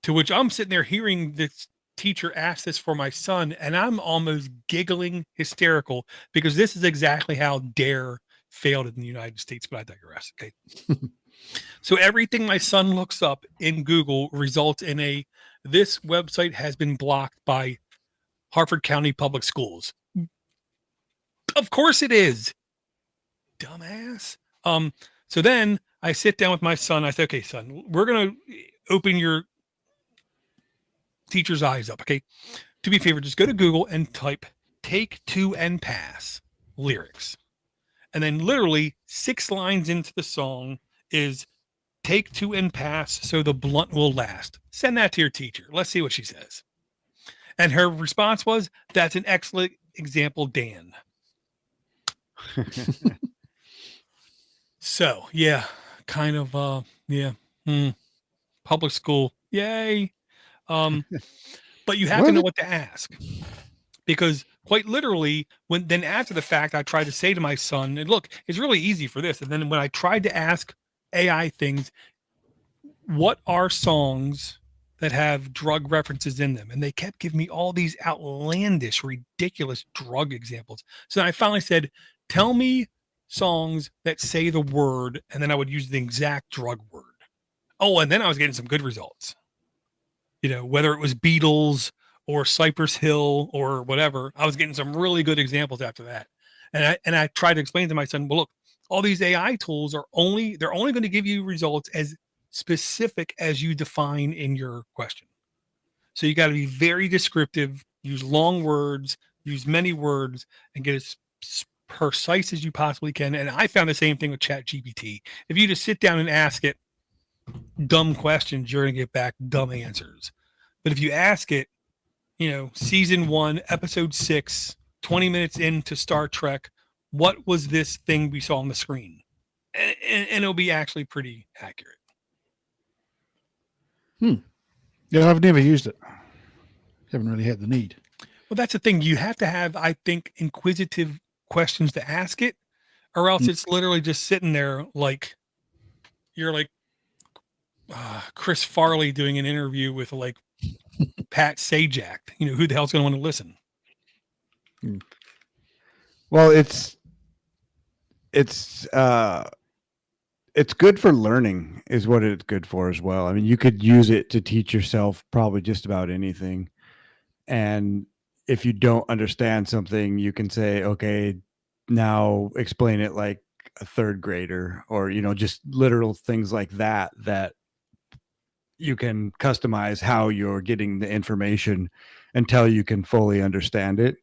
To which I'm sitting there hearing this teacher ask this for my son, and I'm almost giggling hysterical because this is exactly how DARE failed in the United States, but I digress. Okay. So everything my son looks up in Google results in this website has been blocked by Harford County Public Schools. Of course it is. Dumbass. So then I sit down with my son. I say, okay, son, we're going to open your teacher's eyes up. Okay. Do me a favor, just go to Google and type "Take Two and Pass" lyrics. And then literally 6 lines into the song is "Take two and pass so the blunt will last." Send that to your teacher. Let's see what she says. And her response was, "That's an excellent example, Dan." So, yeah, kind of, public school. Yay. But you have to know what to ask, because quite literally, then after the fact, I tried to say to my son, and look, it's really easy for this. And then when I tried to ask AI things, what are songs that have drug references in them? And they kept giving me all these outlandish, ridiculous drug examples. So I finally said, tell me songs that say the word, and then I would use the exact drug word. Oh, and then I was getting some good results. You know, whether it was Beatles or Cypress Hill or whatever, I was getting some really good examples after that. And I tried to explain to my son, well, look, all these AI tools they're only going to give you results as specific as you define in your question. So you got to be very descriptive, use long words, use many words, and get as precise as you possibly can. And I found the same thing with ChatGPT. If you just sit down and ask it dumb questions, you're going to get back dumb answers. But if you ask it, season 1, episode 6, 20 minutes into Star Trek, what was this thing we saw on the screen? And it'll be actually pretty accurate. Yeah, I've never used it. Haven't really had the need. Well, that's the thing. You have to have, I think, inquisitive questions to ask it, or else it's literally just sitting there like you're like Chris Farley doing an interview with like Pat Sajak. Who the hell's going to want to listen? Well, it's good for learning is what it's good for as well. I mean, you could use it to teach yourself probably just about anything. And if you don't understand something, you can say, okay, now explain it like a 3rd grader, or, just literal things like that you can customize how you're getting the information until you can fully understand it.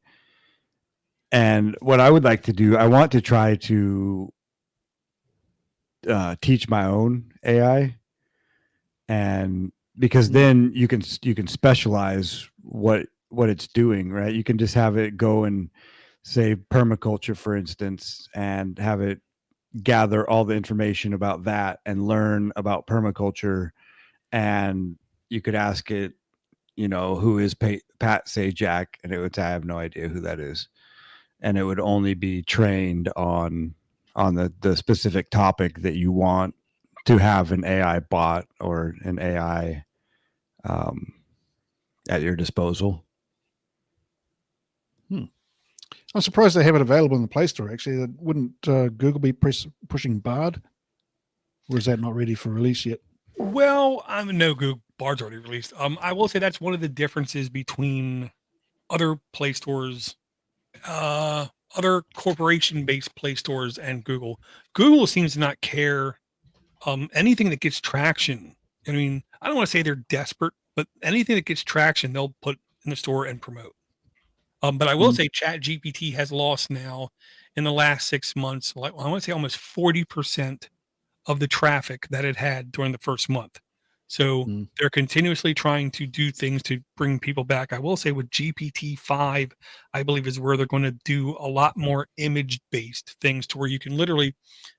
And what I would like to do, I want to try to teach my own AI, and because then you can specialize what it's doing, right? You can just have it go and say permaculture, for instance, and have it gather all the information about that and learn about permaculture. And you could ask it, who is Pat Sajak, and it would say, I have no idea who that is. and it would only be trained on the specific topic that you want to have an AI bot or an AI at your disposal. I'm surprised they have it available in the Play Store. Actually, wouldn't Google be pushing Bard, or is that not ready for release yet? Well, no, Google Bard's already released. I will say that's one of the differences between other Play stores, other corporation-based Play stores, and Google. Google seems to not care anything that gets traction. I mean, I don't want to say they're desperate, but anything that gets traction, they'll put in the store and promote. But I will say ChatGPT has lost now in the last 6 months, like I want to say almost 40% of the traffic that it had during the first month. So they're continuously trying to do things to bring people back. I will say with GPT-5, I believe is where they're going to do a lot more image-based things to where you can literally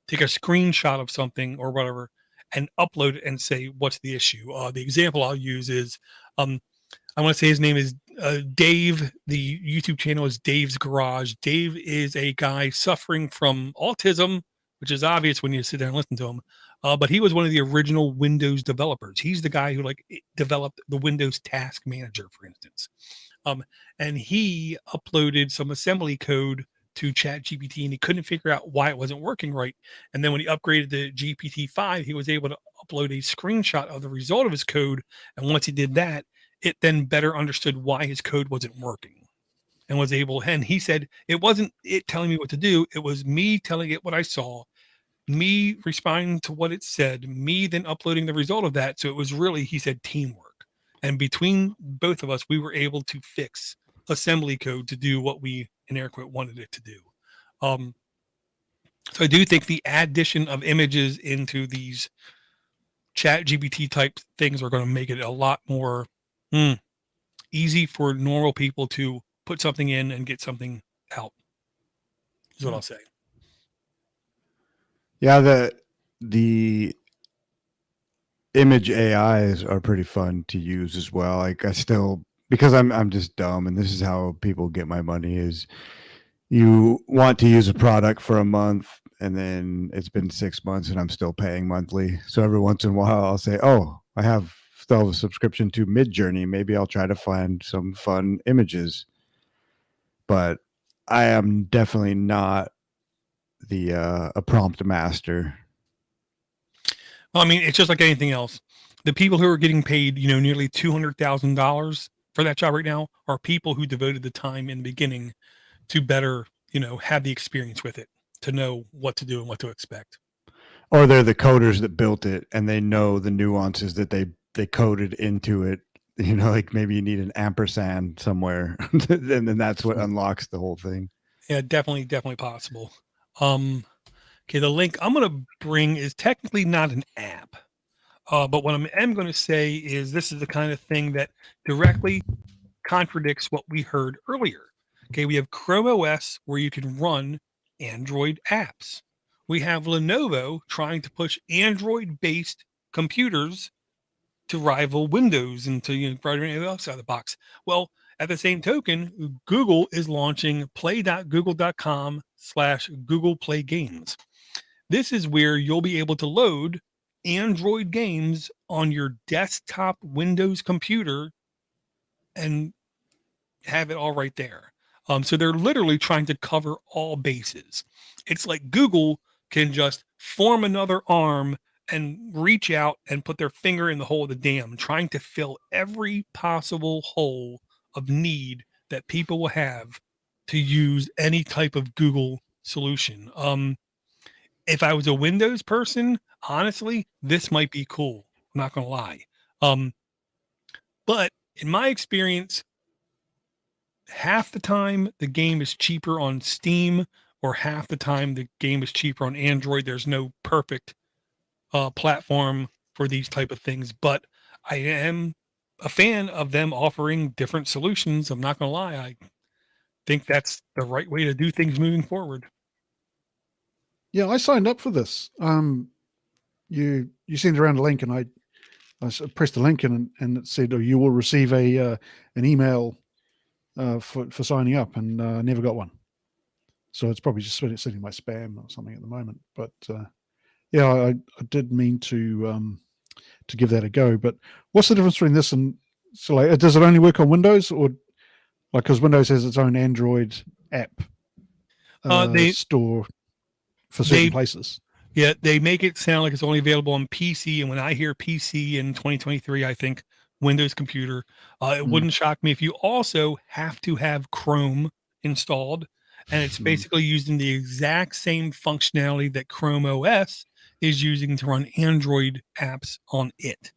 take a screenshot of something or whatever and upload it and say, what's the issue? The example I'll use is, I want to say his name is Dave. The YouTube channel is Dave's Garage. Dave is a guy suffering from autism, which is obvious when you sit there and listen to him. But he was one of the original Windows developers. He's the guy who developed the Windows Task Manager, for instance. And he uploaded some assembly code to ChatGPT, and he couldn't figure out why it wasn't working right. And then when he upgraded to GPT-5, he was able to upload a screenshot of the result of his code. And once he did that, it then better understood why his code wasn't working and was able, and he said, it wasn't it telling me what to do. It was me telling it what I saw, me responding to what it said, me then uploading the result of that. So it was really, he said, teamwork. And between both of us, we were able to fix assembly code to do what we in air quote wanted it to do. So I do think the addition of images into these ChatGPT type things are going to make it a lot more easy for normal people to put something in and get something out, is what I'll say. Yeah, the image AIs are pretty fun to use as well. Like I still, because I'm just dumb, and this is how people get my money, is you want to use a product for a month and then it's been 6 months and I'm still paying monthly. So every once in a while I'll say, oh, I still have a subscription to Midjourney. Maybe I'll try to find some fun images. But I am definitely not a prompt master. Well, I mean, it's just like anything else. The people who are getting paid, nearly $200,000 for that job right now are people who devoted the time in the beginning to better, have the experience with it, to know what to do and what to expect. Or they're the coders that built it and they know the nuances that they coded into it. Like maybe you need an ampersand somewhere, and then that's what unlocks the whole thing. Yeah, definitely possible. Okay, the link I'm going to bring is technically not an app, but what I am going to say is this is the kind of thing that directly contradicts what we heard earlier. Okay, we have Chrome OS where you can run Android apps. We have Lenovo trying to push Android-based computers to rival Windows and to provide anything else out of the box. Well, at the same token, Google is launching play.google.com/Google Play Games. This is where you'll be able to load Android games on your desktop Windows computer and have it all right there. So they're literally trying to cover all bases. It's like Google can just form another arm and reach out and put their finger in the hole of the dam, trying to fill every possible hole of need that people will have to use any type of Google solution. If I was a Windows person, honestly, this might be cool. I'm not going to lie. But in my experience, half the time the game is cheaper on Steam, or half the time the game is cheaper on Android. There's no perfect platform for these type of things, but I am a fan of them offering different solutions. I'm not going to lie. I think that's the right way to do things moving forward. Yeah, I signed up for this. You sent around a link, and I pressed the link, and it said, "Oh, you will receive an email for signing up," and never got one. So it's probably just sitting in my spam or something at the moment. But yeah, I did mean to give that a go. But what's the difference between this and so like, does it only work on Windows or like because Windows has its own Android app store for certain places? Yeah, they make it sound like it's only available on PC. And when I hear PC in 2023, I think Windows computer. It wouldn't shock me if you also have to have Chrome installed. And it's basically using the exact same functionality that Chrome OS is using to run Android apps on it.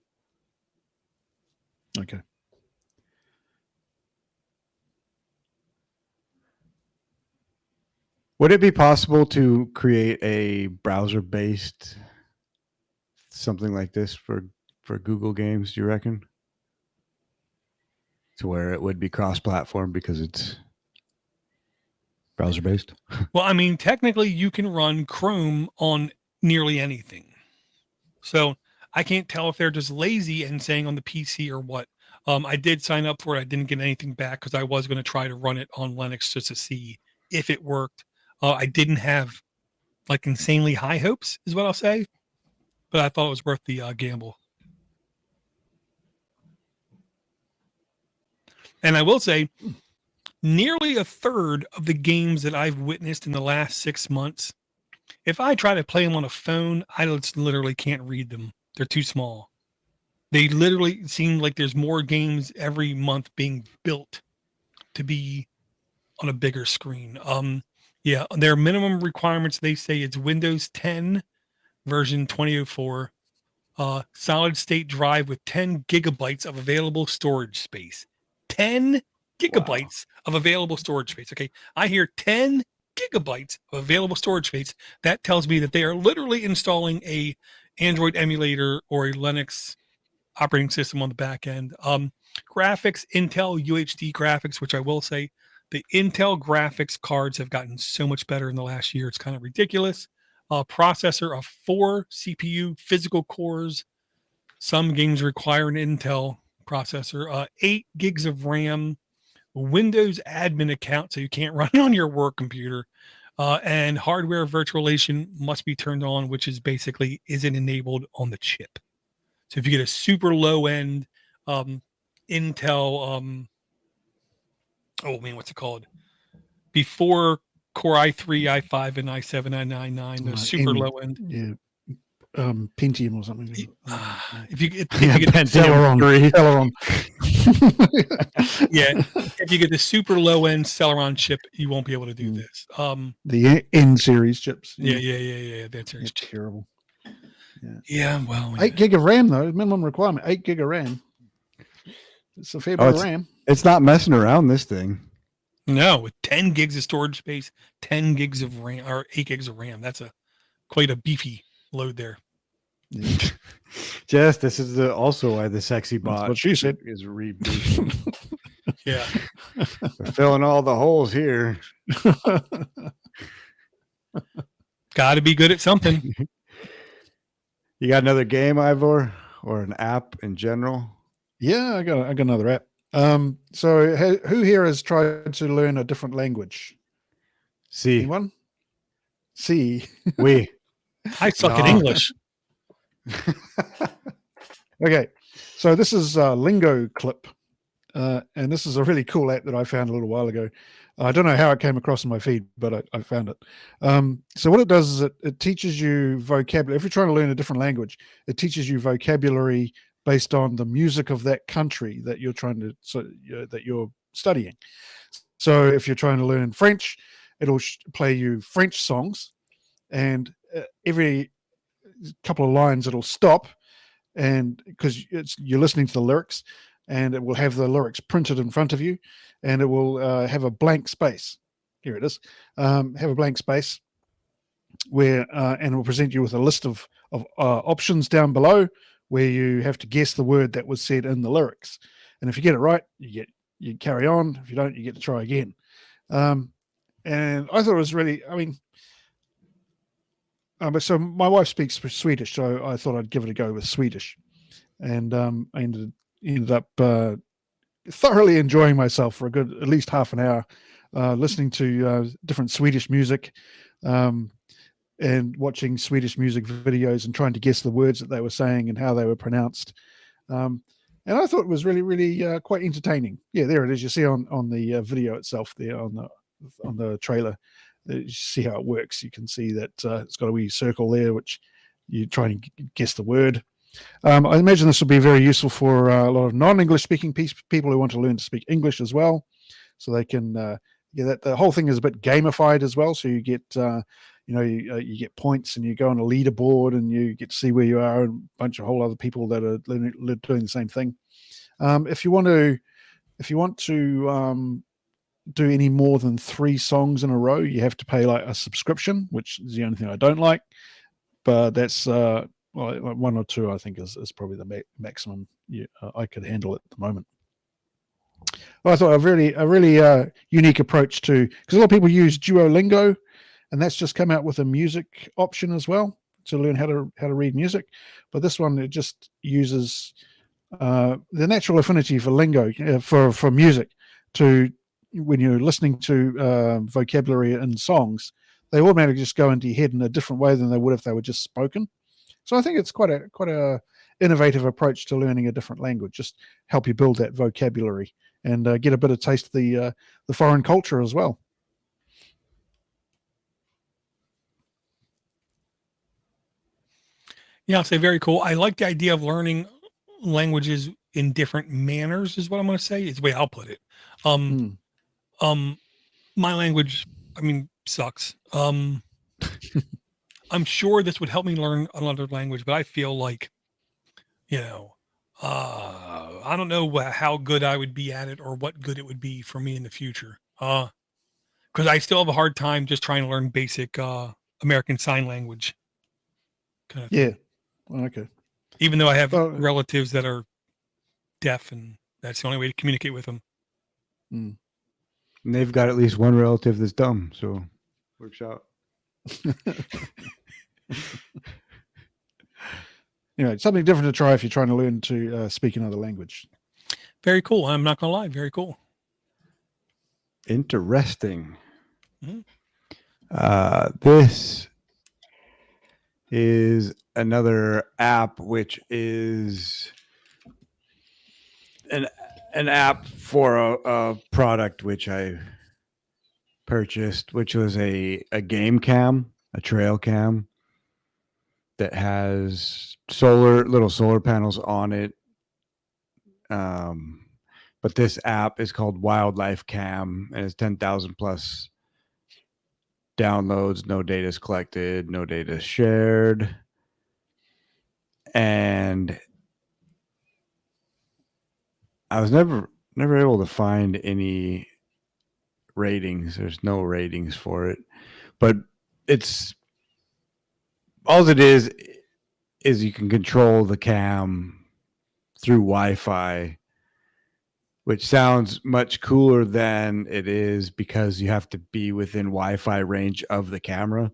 Okay. Would it be possible to create a browser-based something like this for Google Games, do you reckon? To where it would be cross-platform because it's browser-based? Well, I mean, technically you can run Chrome on nearly anything. So I can't tell if they're just lazy and saying on the PC or what. I did sign up for it. I didn't get anything back because I was going to try to run it on Linux just to see if it worked. I didn't have like insanely high hopes is what I'll say, but I thought it was worth the gamble. And I will say nearly a third of the games that I've witnessed in the last 6 months, if I try to play them on a phone, I just literally can't read them. They're too small. They literally seem like there's more games every month being built to be on a bigger screen. Yeah, their minimum requirements, they say it's Windows 10 version 2004, solid state drive with 10 gigabytes of available storage space. 10 gigabytes of available storage space. Okay, I hear 10 gigabytes of available storage space. That tells me that they are literally installing a Android emulator or a Linux operating system on the back end. Graphics, Intel UHD graphics, which I will say the Intel graphics cards have gotten so much better in the last year. It's kind of ridiculous. Processor of 4 CPU physical cores. Some games require an Intel processor. 8 gigs of RAM. Windows admin account, so you can't run it on your work computer. And hardware virtualization must be turned on, which is basically isn't enabled on the chip. So if you get a super low end Intel, what's it called? Before Core i3, i5, and i7, i9, the super low end. Yeah. Pentium or something. If you get Celeron. Yeah, if you get the super low end Celeron chip, you won't be able to do this. The N series chips. Yeah. That series chip. Terrible. Yeah, well, 8 gig of RAM though, minimum requirement. 8 gig of RAM. It's a fair bit of RAM. It's not messing around, this thing. No, with 10 gigs of storage space, 10 gigs of RAM, or 8 gigs of RAM. That's quite a beefy load there. Yeah. Jess, this is also why the sexy bot. That's what she said is rebooting. Yeah, we're filling all the holes here. Got to be good at something. You got another game, Ivor, or an app in general? Yeah, I got another app. So who here has tried to learn a different language? C. Anyone? C. We. I suck at English. Okay, so this is a Lingo Clip, and this is a really cool app that I found a little while ago. I don't know how it came across in my feed, but I found it. So what it does is it teaches you vocabulary. If you're trying to learn a different language, it teaches you vocabulary based on the music of that country that you're that you're studying. So if you're trying to learn French, it'll play you French songs, and every couple of lines it'll stop, and because you're listening to the lyrics, and it will have the lyrics printed in front of you, and it will have a blank space. Here it is. Have a blank space where, and it will present you with a list of options down below where you have to guess the word that was said in the lyrics. And if you get it right, you carry on. If you don't, you get to try again. And I thought it was really, so my wife speaks Swedish, so I thought I'd give it a go with Swedish. And I ended up thoroughly enjoying myself for at least half an hour listening to different Swedish music, and watching Swedish music videos and trying to guess the words that they were saying and how they were pronounced. And I thought it was really, really quite entertaining. Yeah, there it is. You see on the video itself there on the trailer. You see how it works. You can see that it's got a wee circle there, which you try and guess the word. I imagine this will be very useful for a lot of non-English speaking people who want to learn to speak English as well. So they can, that the whole thing is a bit gamified as well. So you get, you get points and you go on a leaderboard and you get to see where you are and a bunch of whole other people that are doing the same thing. If you want to do any more than 3 songs in a row, you have to pay like a subscription, which is the only thing I don't like. But that's well, 1 or 2, I think, is probably the maximum I could handle at the moment. Well, I thought a really unique approach to, because a lot of people use Duolingo, and that's just come out with a music option as well to learn how to read music. But this one, it just uses the natural affinity for lingo for music to, when you're listening to vocabulary in songs, they automatically just go into your head in a different way than they would if they were just spoken. So I think it's quite a innovative approach to learning a different language. Just help you build that vocabulary and get a bit of taste of the foreign culture as well. Yeah, I'll say very cool. I like the idea of learning languages in different manners, is what I'm going to say. Is the way I'll put it. My language, I mean, sucks. I'm sure this would help me learn another language, but I feel like, I don't know how good I would be at it or what good it would be for me in the future. Because I still have a hard time just trying to learn basic American Sign Language. Kind of thing. Yeah. Okay. Even though I have relatives that are deaf, and that's the only way to communicate with them. And they've got at least one relative that's dumb, so works out. Anyway, something different to try if you're trying to learn to speak another language. Very cool. I'm not going to lie. Very cool. Interesting. This is another app, which is an app for a product which I purchased, which was a game cam, a trail cam that has little solar panels on it. But this app is called Wildlife Cam, and it's 10,000 plus downloads. No data is collected, no data is shared. And I was never able to find any ratings. There's no ratings for it, but it's all it is you can control the cam through Wi-Fi, which sounds much cooler than it is because you have to be within Wi-Fi range of the camera.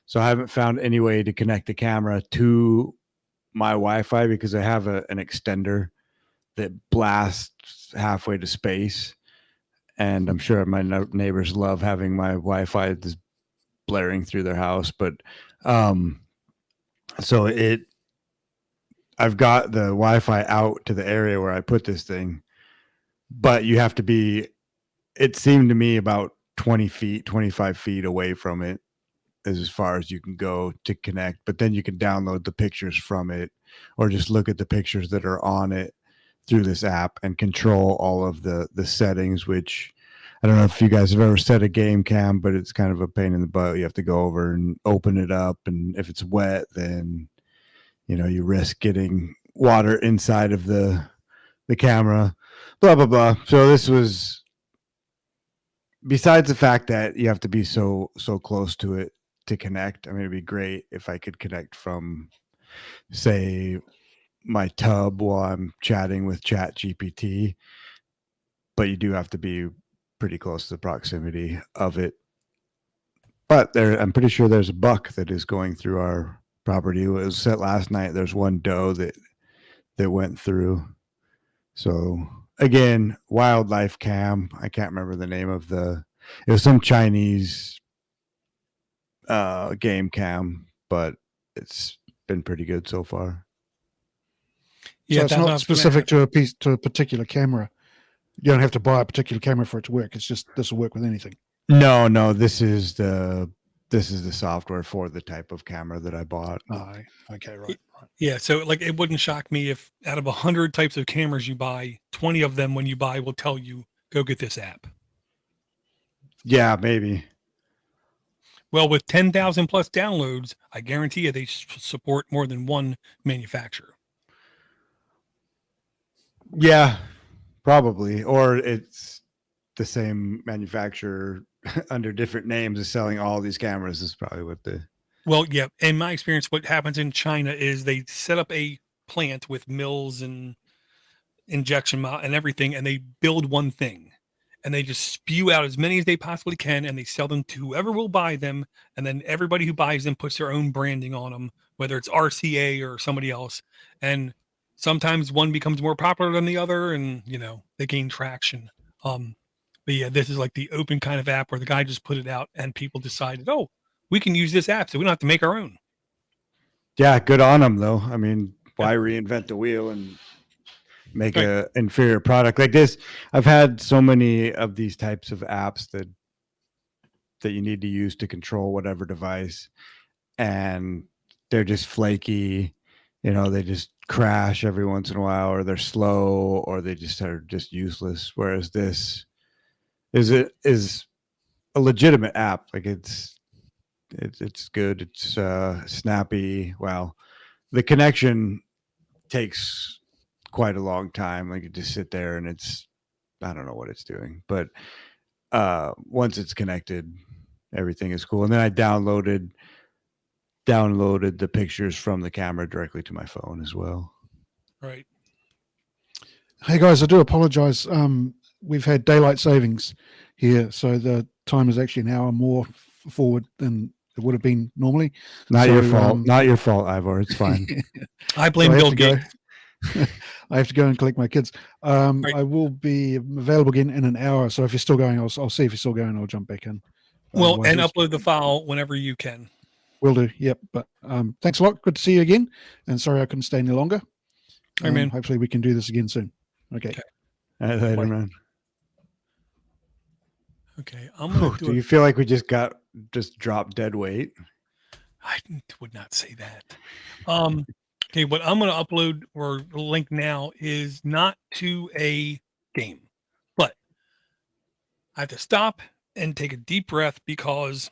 So I haven't found any way to connect the camera to my Wi-Fi because I have an extender that blasts halfway to space. And I'm sure my neighbors love having my Wi-Fi just blaring through their house. But so I've got the Wi-Fi out to the area where I put this thing, but you have to be, it seemed to me, about 20 feet, 25 feet away from it is as far as you can go to connect. But then you can download the pictures from it or just look at the pictures that are on it through this app and control all of the settings, which I don't know if you guys have ever set a game cam, but it's kind of a pain in the butt. You have to go over and open it up. And if it's wet, then, you risk getting water inside of the camera, blah, blah, blah. So this was, besides the fact that you have to be so close to it to connect. I mean, it'd be great if I could connect from, say, my tub while I'm chatting with ChatGPT, but you do have to be pretty close to the proximity of it. But I'm pretty sure there's a buck that is going through our property. It was set last night. There's one doe that went through. So again, Wildlife Cam. I can't remember the name of the It was some Chinese game cam, but it's been pretty good so far. Yeah, So it's that's what I not was gonna specific ask. to a particular camera. You don't have to buy a particular camera for it to work. It's just this will work with anything. No, this is the software for the type of camera that I bought. Oh, okay, right. Yeah, so like it wouldn't shock me if out of 100 types of cameras you buy, 20 of them when you buy will tell you go get this app. Yeah, maybe. Well, with 10,000 plus downloads, I guarantee you they support more than one manufacturer. Yeah, probably. Or it's the same manufacturer under different names is selling all these cameras is probably what the... Well, yeah. In my experience, what happens in China is they set up a plant with mills and injection and everything, and they build one thing. And they just spew out as many as they possibly can, and they sell them to whoever will buy them. And then everybody who buys them puts their own branding on them, whether it's RCA or somebody else. And sometimes one becomes more popular than the other, and they gain traction. But yeah, this is like the open kind of app where the guy just put it out, and people decided, oh, we can use this app, so we don't have to make our own. Yeah, good on them though. I mean, why reinvent the wheel and make a inferior product like this? I've had so many of these types of apps that you need to use to control whatever device, and they're just flaky. They just crash every once in a while, or they're slow, or they just are just useless. Whereas this is a legitimate app. Like it's good. It's snappy. Well, the connection takes quite a long time. Like you just sit there and I don't know what it's doing, but once it's connected, everything is cool. And then I downloaded the pictures from the camera directly to my phone as well. Right. Hey guys, I do apologize. We've had daylight savings here, so the time is actually an hour more forward than it would have been normally. Not your fault. Not your fault, Ivor. It's fine. I blame Bill Gates. I have to go and collect my kids. Right. I will be available again in an hour. So if you're still going, I'll see if you're still going. I'll jump back in. Well, and upload the file whenever you can. Will do. Yep. But thanks a lot. Good to see you again. And sorry I couldn't stay any longer. Hopefully we can do this again soon. Okay. Later, man. Okay. I'm gonna do you feel like we just dropped dead weight? I would not say that. Okay, what I'm going to upload or link now is not to a game, but I have to stop and take a deep breath because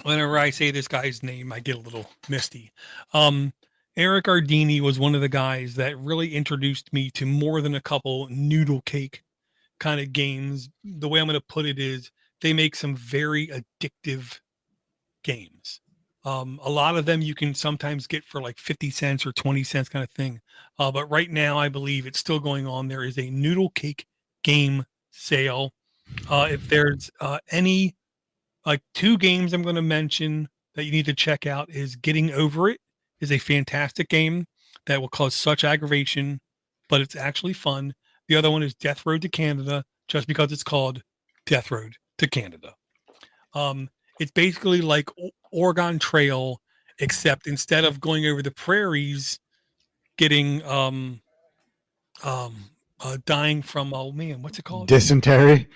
whenever I say this guy's name, I get a little misty. Eric Arduini was one of the guys that really introduced me to more than a couple noodle cake kind of games. The way I'm going to put it is they make some very addictive games. A lot of them you can sometimes get for like 50 cents or 20 cents kind of thing. But right now, I believe it's still going on. There is a noodle cake game sale. If there's any, like 2 games I'm going to mention that you need to check out is Getting Over It is a fantastic game that will cause such aggravation, but it's actually fun. The other one is Death Road to Canada, just because it's called Death Road to Canada. It's basically like Oregon Trail, except instead of going over the prairies, getting dying from what's it called? Dysentery.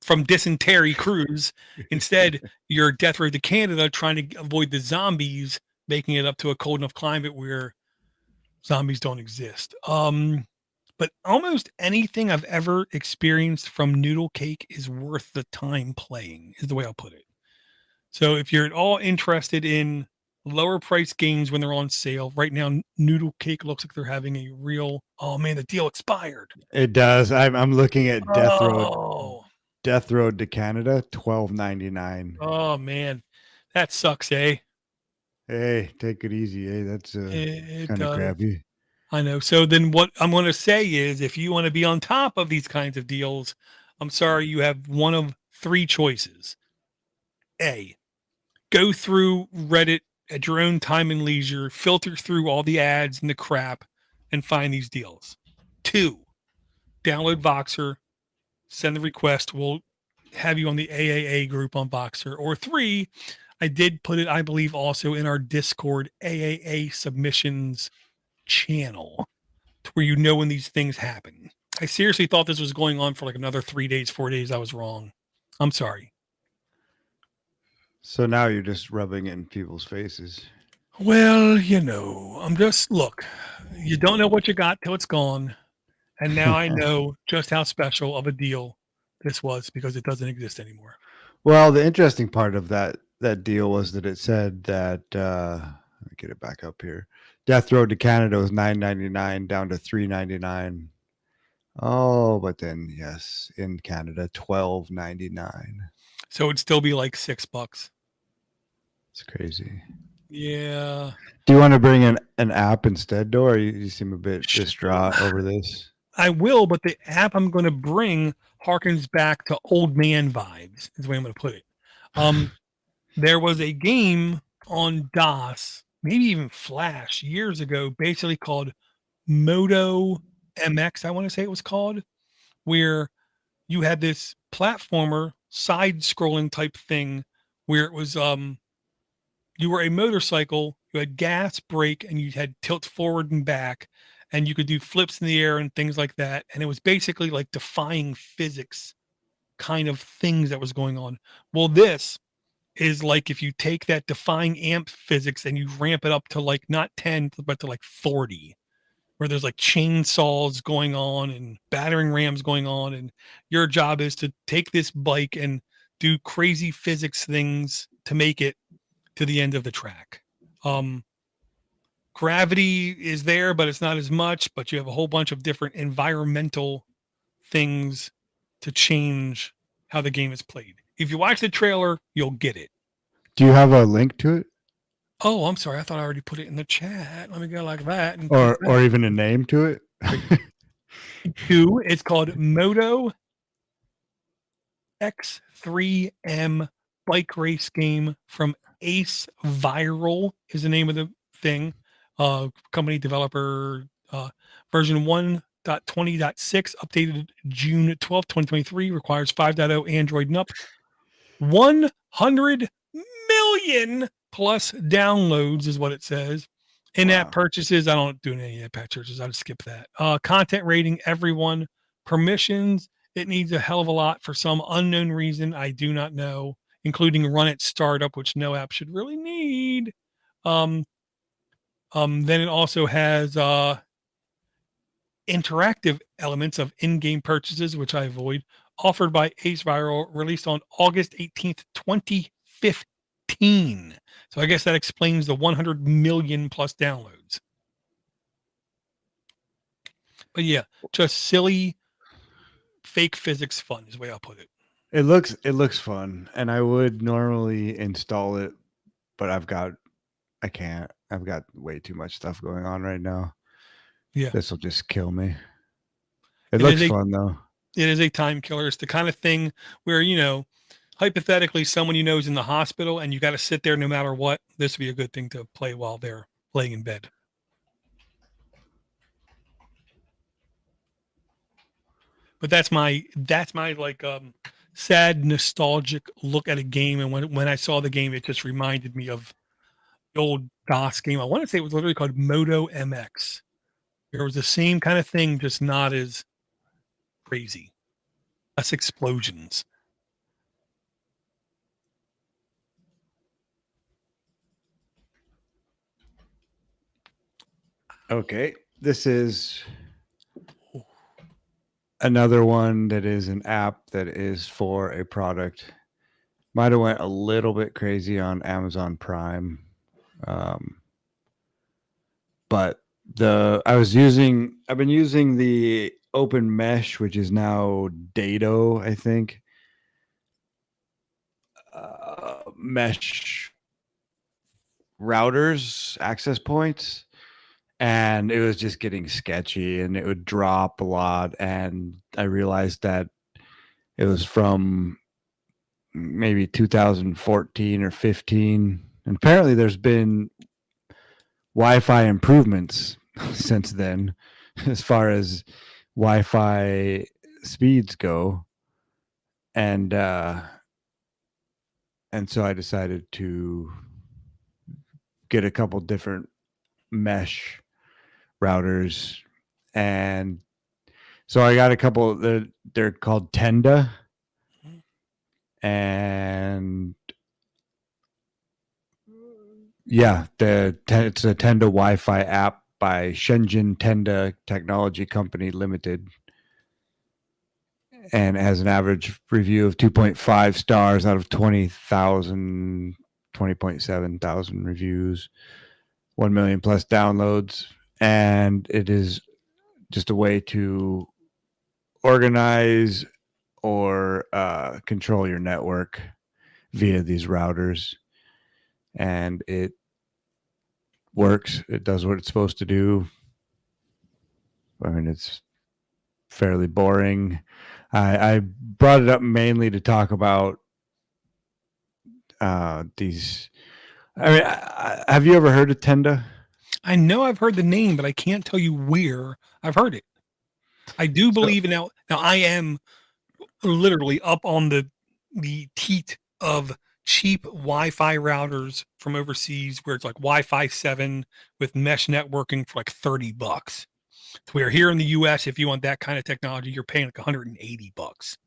From dysentery cruise. Instead, you're Death Road to Canada, trying to avoid the zombies, making it up to a cold enough climate where zombies don't exist. But almost anything I've ever experienced from Noodle Cake is worth the time playing, is the way I'll put it. So if you're at all interested in lower price games when they're on sale, right now Noodle Cake looks like they're having a real, oh man, the deal expired. It does. I'm looking at Death Road to Canada, $12.99. Oh man, that sucks, eh? Hey, take it easy, eh? That's kind of crappy. I know. So then what I'm going to say is, if you want to be on top of these kinds of deals, I'm sorry, you have one of 3 choices. A, go through Reddit at your own time and leisure, filter through all the ads and the crap, and find these deals. 2, download Voxer, send the request. We'll have you on the AAA group on Boxer, or 3, I did put it, I believe, also in our Discord AAA submissions channel, to where you know when these things happen. I seriously thought this was going on for like another 3 days, 4 days. I was wrong. I'm sorry. So now you're just rubbing it in people's faces. Well, I'm just, look, you don't know what you got till it's gone. And now I know just how special of a deal this was, because it doesn't exist anymore. Well, the interesting part of that deal was that it said that let me get it back up here. Death Road to Canada was $9.99 down to $3.99. Oh, but then yes, in Canada, $12.99. So it'd still be like $6. It's crazy. Yeah. Do you want to bring an app instead, though, or you seem a bit distraught over this? I will, but the app I'm going to bring harkens back to old man vibes, is the way I'm going to put it. There was a game on DOS, maybe even Flash, years ago, basically called Moto MX, I want to say it was called, where you had this platformer side-scrolling type thing where it was you were a motorcycle, you had gas, brake, and you had tilt forward and back, and you could do flips in the air and things like that. And it was basically like defying physics kind of things that was going on. Well, this is like if you take that defying amp physics and you ramp it up to like not 10, but to like 40, where there's like chainsaws going on and battering rams going on. And your job is to take this bike and do crazy physics things to make it to the end of the track. Gravity is there, but it's not as much, but you have a whole bunch of different environmental things to change how the game is played. If you watch the trailer, you'll get it. Do you have a link to it? Oh, I'm sorry. I thought I already put it in the chat. Let me go like that. And Or even a name to it? It's called Moto X3M bike race game from Ace Viral is the name of the thing. Company developer, version 1.20.6, updated June 12th, 2023, requires 5.0 Android and up. 100 million plus downloads is what it says. In-app purchases, I don't do any in-app purchases. I'll just skip that. Content rating, everyone. Permissions, it needs a hell of a lot for some unknown reason I do not know, including run at startup, which no app should really need. Then it also has interactive elements of in-game purchases, which I avoid, offered by Ace Viral, released on August 18th, 2015. So I guess that explains the 100 million plus downloads. But yeah, just silly fake physics fun is the way I'll put it. It looks fun, and I would normally install it, but I can't. I've got way too much stuff going on right now. Yeah. This will just kill me. It looks fun though. It is a time killer. It's the kind of thing where, hypothetically someone you know is in the hospital and you got to sit there no matter what. This would be a good thing to play while they're laying in bed. But that's my like sad nostalgic look at a game, and when I saw the game, it just reminded me of the old DOS game. I want to say it was literally called Moto MX. There was the same kind of thing, just not as crazy. Less explosions. Okay. This is another one that is an app that is for a product. Might have went a little bit crazy on Amazon Prime. But I've been using the Open Mesh, which is now Dado, I think. Mesh routers, access points, and it was just getting sketchy, and it would drop a lot. And I realized that it was from maybe 2014 or 15, and apparently there's been Wi-Fi improvements since then, as far as Wi-Fi speeds go. and so I decided to get a couple different mesh routers, and so I got a couple. They're called Tenda, and yeah, it's a Tenda Wi-Fi app by Shenzhen Tenda Technology Company Limited, and it has an average review of 2.5 stars out of 20,000, 20.7 thousand reviews, 1 million plus downloads, and it is just a way to organize or control your network via these routers, and it works. It does what it's supposed to do. I mean, it's fairly boring. I brought it up mainly to talk about these. I mean, have you ever heard of Tenda? I know I've heard the name, but I can't tell you where I've heard it. I do believe now I am literally up on the teat of cheap Wi-Fi routers from overseas where it's like Wi-Fi 7 with mesh networking for like $30. Where here in the US, if you want that kind of technology, you're paying like $180.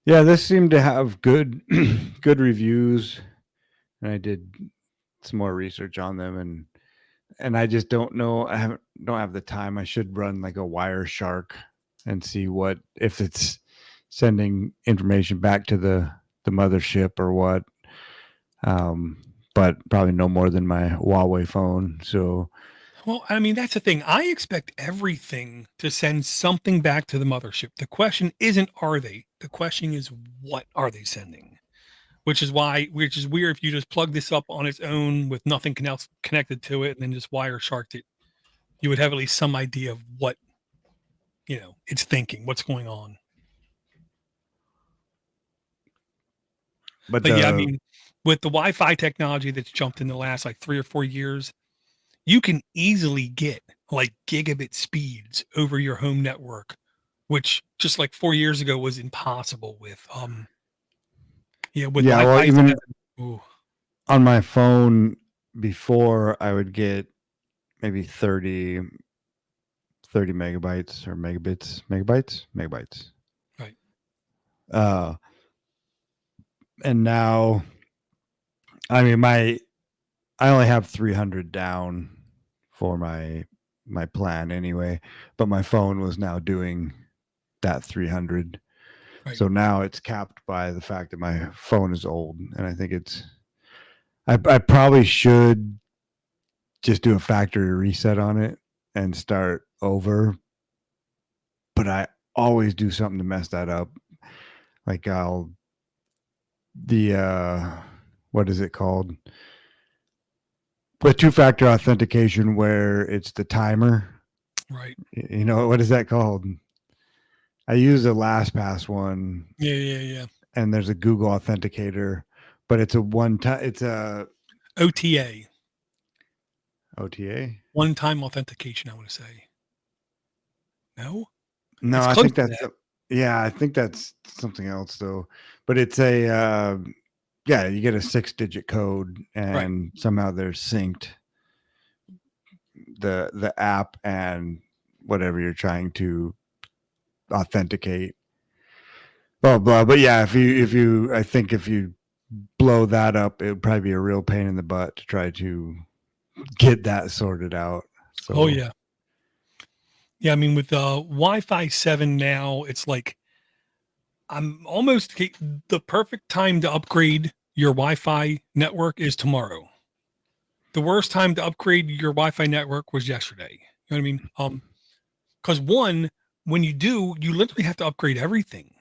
Yeah, this seemed to have good good reviews, and I did some more research on them, and I just don't know. Don't have the time. I should run like a Wireshark and see what if it's sending information back to the mothership or what. But probably no more than my Huawei phone. So, well, I mean, that's the thing. I expect everything to send something back to the mothership. The question isn't are they? The question is what are they sending? Which is weird if you just plug this up on its own with nothing else connected to it and then just Wiresharked it. You would have at least some idea of what it's thinking, what's going on. But yeah, I mean, with the Wi-Fi technology that's jumped in the last like 3 or 4 years, you can easily get like gigabit speeds over your home network, which just like 4 years ago was impossible with Wi-Fi. Well, even on my phone before, I would get maybe 30 megabytes or megabytes. Right. And now, I mean, I only have 300 down for my plan anyway, but my phone was now doing that 300. Right. So now it's capped by the fact that my phone is old, and I think I probably should just do a factory reset on it and start over, but I always do something to mess that up. Like what is it called? The two-factor authentication where it's the timer. Right. What is that called? I use a LastPass one. Yeah. And there's a Google Authenticator, but it's a it's a OTA. OTA? One-time authentication, I want to say. No, I think that's I think that's something else though. But it's a you get a 6-digit code, and somehow they're synced, the app and whatever you're trying to authenticate. Blah blah. But yeah, if you blow that up, it would probably be a real pain in the butt to try to get that sorted out. So. Oh yeah. Yeah, I mean, with Wi-Fi 7 now, it's like I'm almost the perfect time to upgrade your Wi-Fi network is tomorrow. The worst time to upgrade your Wi-Fi network was yesterday. You know what I mean? Because when you do, you literally have to upgrade everything,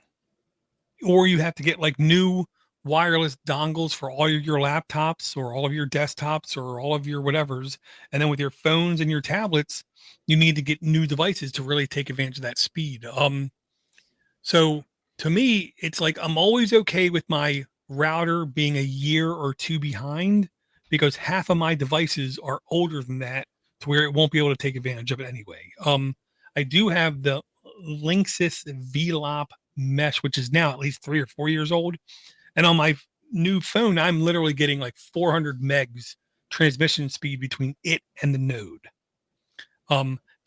or you have to get like new wireless dongles for all of your laptops or all of your desktops or all of your whatevers. And then with your phones and your tablets, you need to get new devices to really take advantage of that speed. So to me, it's like I'm always okay with my router being a year or two behind because half of my devices are older than that to where it won't be able to take advantage of it anyway. I do have the Linksys VLOP mesh, which is now at least 3 or 4 years old. And on my new phone, I'm literally getting like 400 megs transmission speed between it and the node.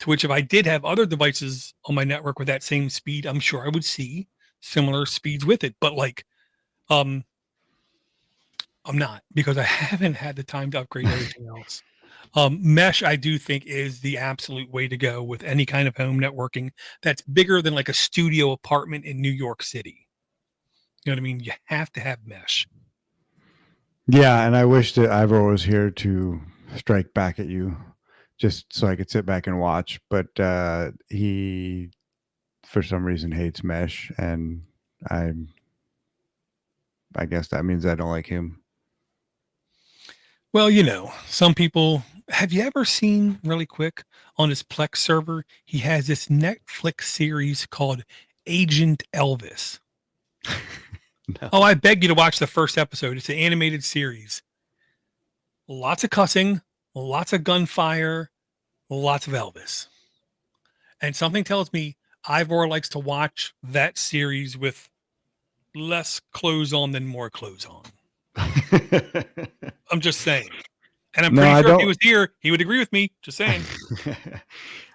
To which if I did have other devices on my network with that same speed, I'm sure I would see similar speeds with it. But like, I'm not, because I haven't had the time to upgrade everything else. Mesh, I do think, is the absolute way to go with any kind of home networking that's bigger than like a studio apartment in New York City. You know what I mean? You have to have mesh. Yeah, and I wish that Ivor was here to strike back at you, just so I could sit back and watch. But he, for some reason, hates mesh, and I guess that means I don't like him. Well, you know, some people. Have you ever seen, really quick, on his Plex server, he has this Netflix series called Agent Elvis. No. Oh, I beg you to watch the first episode. It's an animated series. Lots of cussing, lots of gunfire, lots of Elvis. And something tells me Ivor likes to watch that series with less clothes on than more clothes on. I'm just saying. And I'm No, pretty I sure if he don't- was here, he would agree with me. Just saying.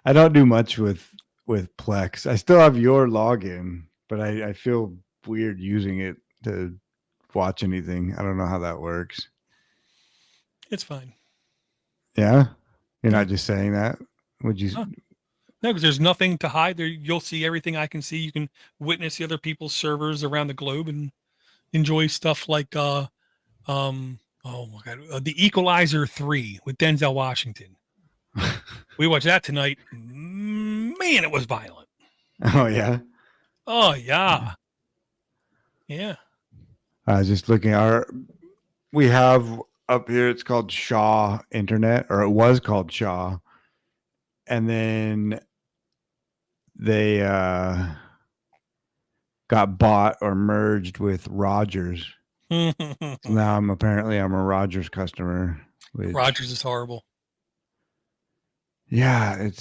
I don't do much with Plex. I still have your login, but I feel weird using it to watch anything. I don't know how that works. It's fine. Yeah, you're not just saying that. Would you? Huh. No, because there's nothing to hide there. You'll see everything I can see. You can witness the other people's servers around the globe and enjoy stuff like oh my god, The Equalizer 3 with Denzel Washington. We watched that tonight. Man, it was violent. Oh yeah. Oh yeah. Yeah. I was just looking at we have up here, it's called Shaw Internet, or it was called Shaw. And then they got bought or merged with Rogers. So now I'm a Rogers customer. Which, Rogers is horrible. Yeah, I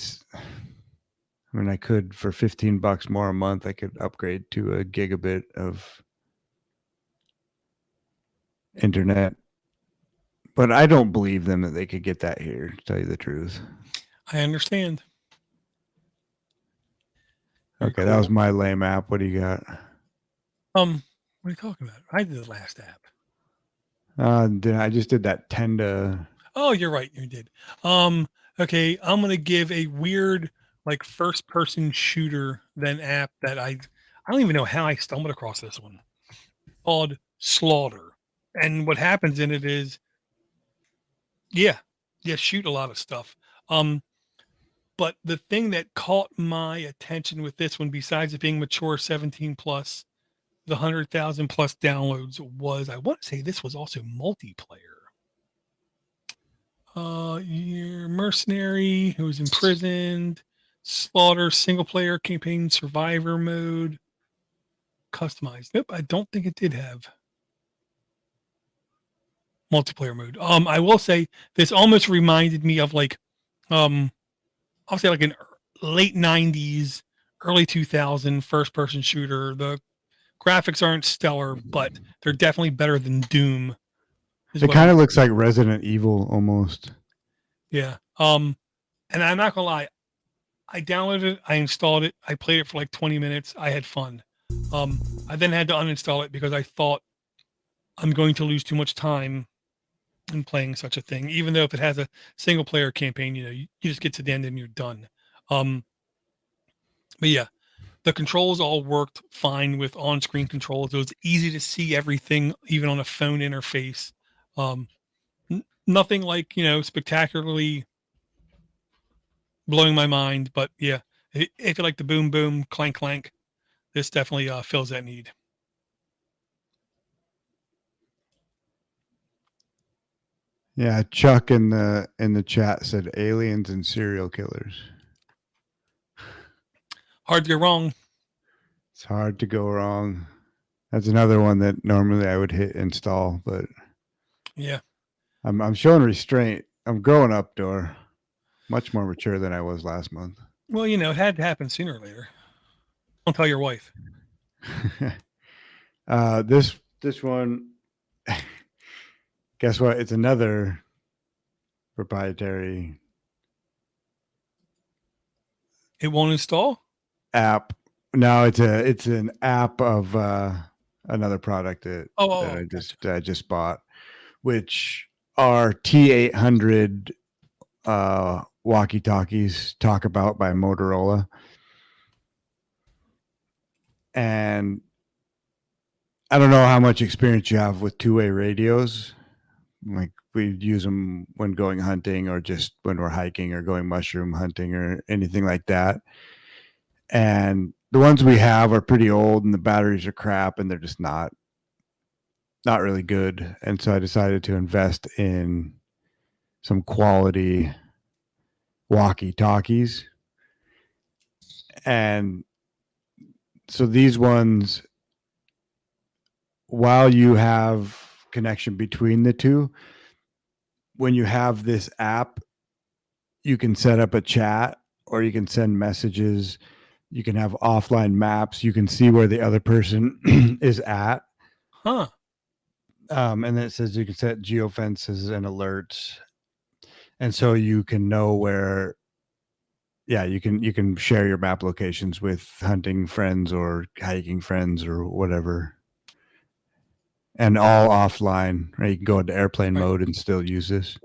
mean, I could, for $15 more a month, I could upgrade to a gigabit of internet. But I don't believe them that they could get that here, to tell you the truth. I understand. Very Okay, that was my lame app. What do you got? What are you talking about? I did the last app. I just did that 10 to... Oh, you're right. You did. Okay, I'm gonna give a weird, like, first-person shooter then app that I don't even know how I stumbled across this one, called Slaughter. And what happens in it is, shoot a lot of stuff. But the thing that caught my attention with this one, besides it being mature 17 plus, the 100,000 plus downloads, was, I want to say this was also multiplayer. Your mercenary who was imprisoned, Slaughter, single player campaign, survivor mode, customized. Nope, I don't think it did have multiplayer mode. I will say this almost reminded me of like, I'll say like an late 90s, early 2000 first person shooter. The graphics aren't stellar, but they're definitely better than Doom. It kind of looks like Resident Evil almost. Yeah. And I'm not gonna lie, I downloaded it, I installed it, I played it for like 20 minutes, I had fun. I then had to uninstall it because I thought I'm going to lose too much time in playing such a thing, even though if it has a single player campaign, you just get to the end and you're done. But yeah, the controls all worked fine with on-screen controls. It was easy to see everything, even on a phone interface. Nothing like, spectacularly blowing my mind, but yeah, if you like the boom, boom, clank, clank, this definitely fills that need. Yeah, Chuck in the chat said aliens and serial killers. Hard to go wrong. It's hard to go wrong. That's another one that normally I would hit install, but Yeah, I'm showing restraint. I'm growing up, Door. Much more mature than I was last month. well, it had to happen sooner or later. Don't tell your wife. This one, guess what? It's another proprietary It won't install? app. No, it's an app of another product that I just bought, which are T800 walkie-talkies Talk About by Motorola. And I don't know how much experience you have with two-way radios. Like we use them when going hunting or just when we're hiking or going mushroom hunting or anything like that. And the ones we have are pretty old and the batteries are crap and they're just not really good. And so I decided to invest in some quality walkie-talkies. And so these ones, while you have connection between the two, when you have this app, you can set up a chat or you can send messages. You can have offline maps. You can see where the other person is at. Huh. And then it says you can set geofences and alerts. And so you can know where, you can share your map locations with hunting friends or hiking friends or whatever. And all offline, right? You can go into airplane mode and still use this.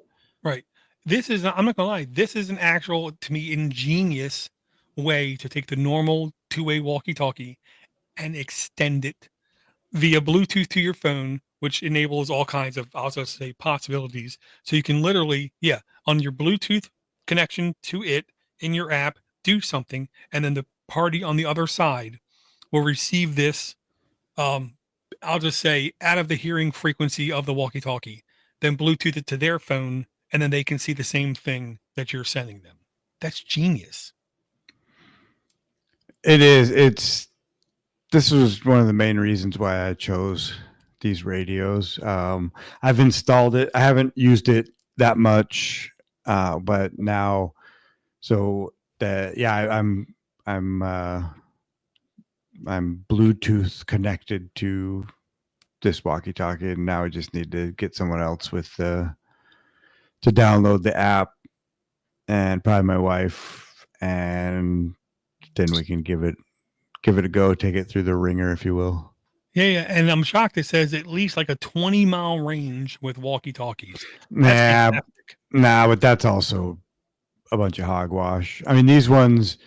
Right. This is, I'm not gonna lie, this is an actual, to me, ingenious way to take the normal two-way walkie-talkie and extend it via Bluetooth to your phone, which enables all kinds of, I'll just say, possibilities. So you can literally, on your Bluetooth connection to it in your app, do something, and then the party on the other side will receive this, I'll just say, out of the hearing frequency of the walkie-talkie, then Bluetooth it to their phone, and then they can see the same thing that you're sending them. That's genius. It is. This was one of the main reasons why I chose these radios. I've installed it. I haven't used it that much, but now, so that I'm Bluetooth connected to this walkie-talkie, and now I just need to get someone else to download the app, and probably my wife, and then we can give it a go, take it through the ringer, if you will. Yeah, and I'm shocked it says at least like a 20-mile range with walkie-talkies. Nah, but that's also a bunch of hogwash. I mean, these ones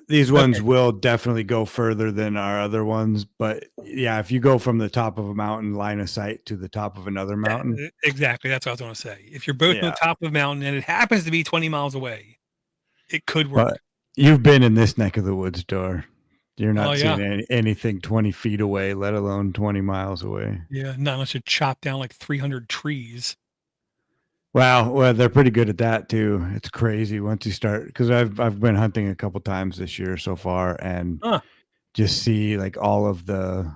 will definitely go further than our other ones, but yeah, if you go from the top of a mountain line of sight to the top of another mountain. Exactly. That's what I was going to say. If you're both on the top of a mountain and it happens to be 20 miles away, it could work. But you've been in this neck of the woods, Dor. You're not seeing anything 20 feet away, let alone 20 miles away. Yeah, not unless you chop down like 300 trees. Well, they're pretty good at that too. It's crazy once you start, because I've been hunting a couple times this year so far, and just see like all of the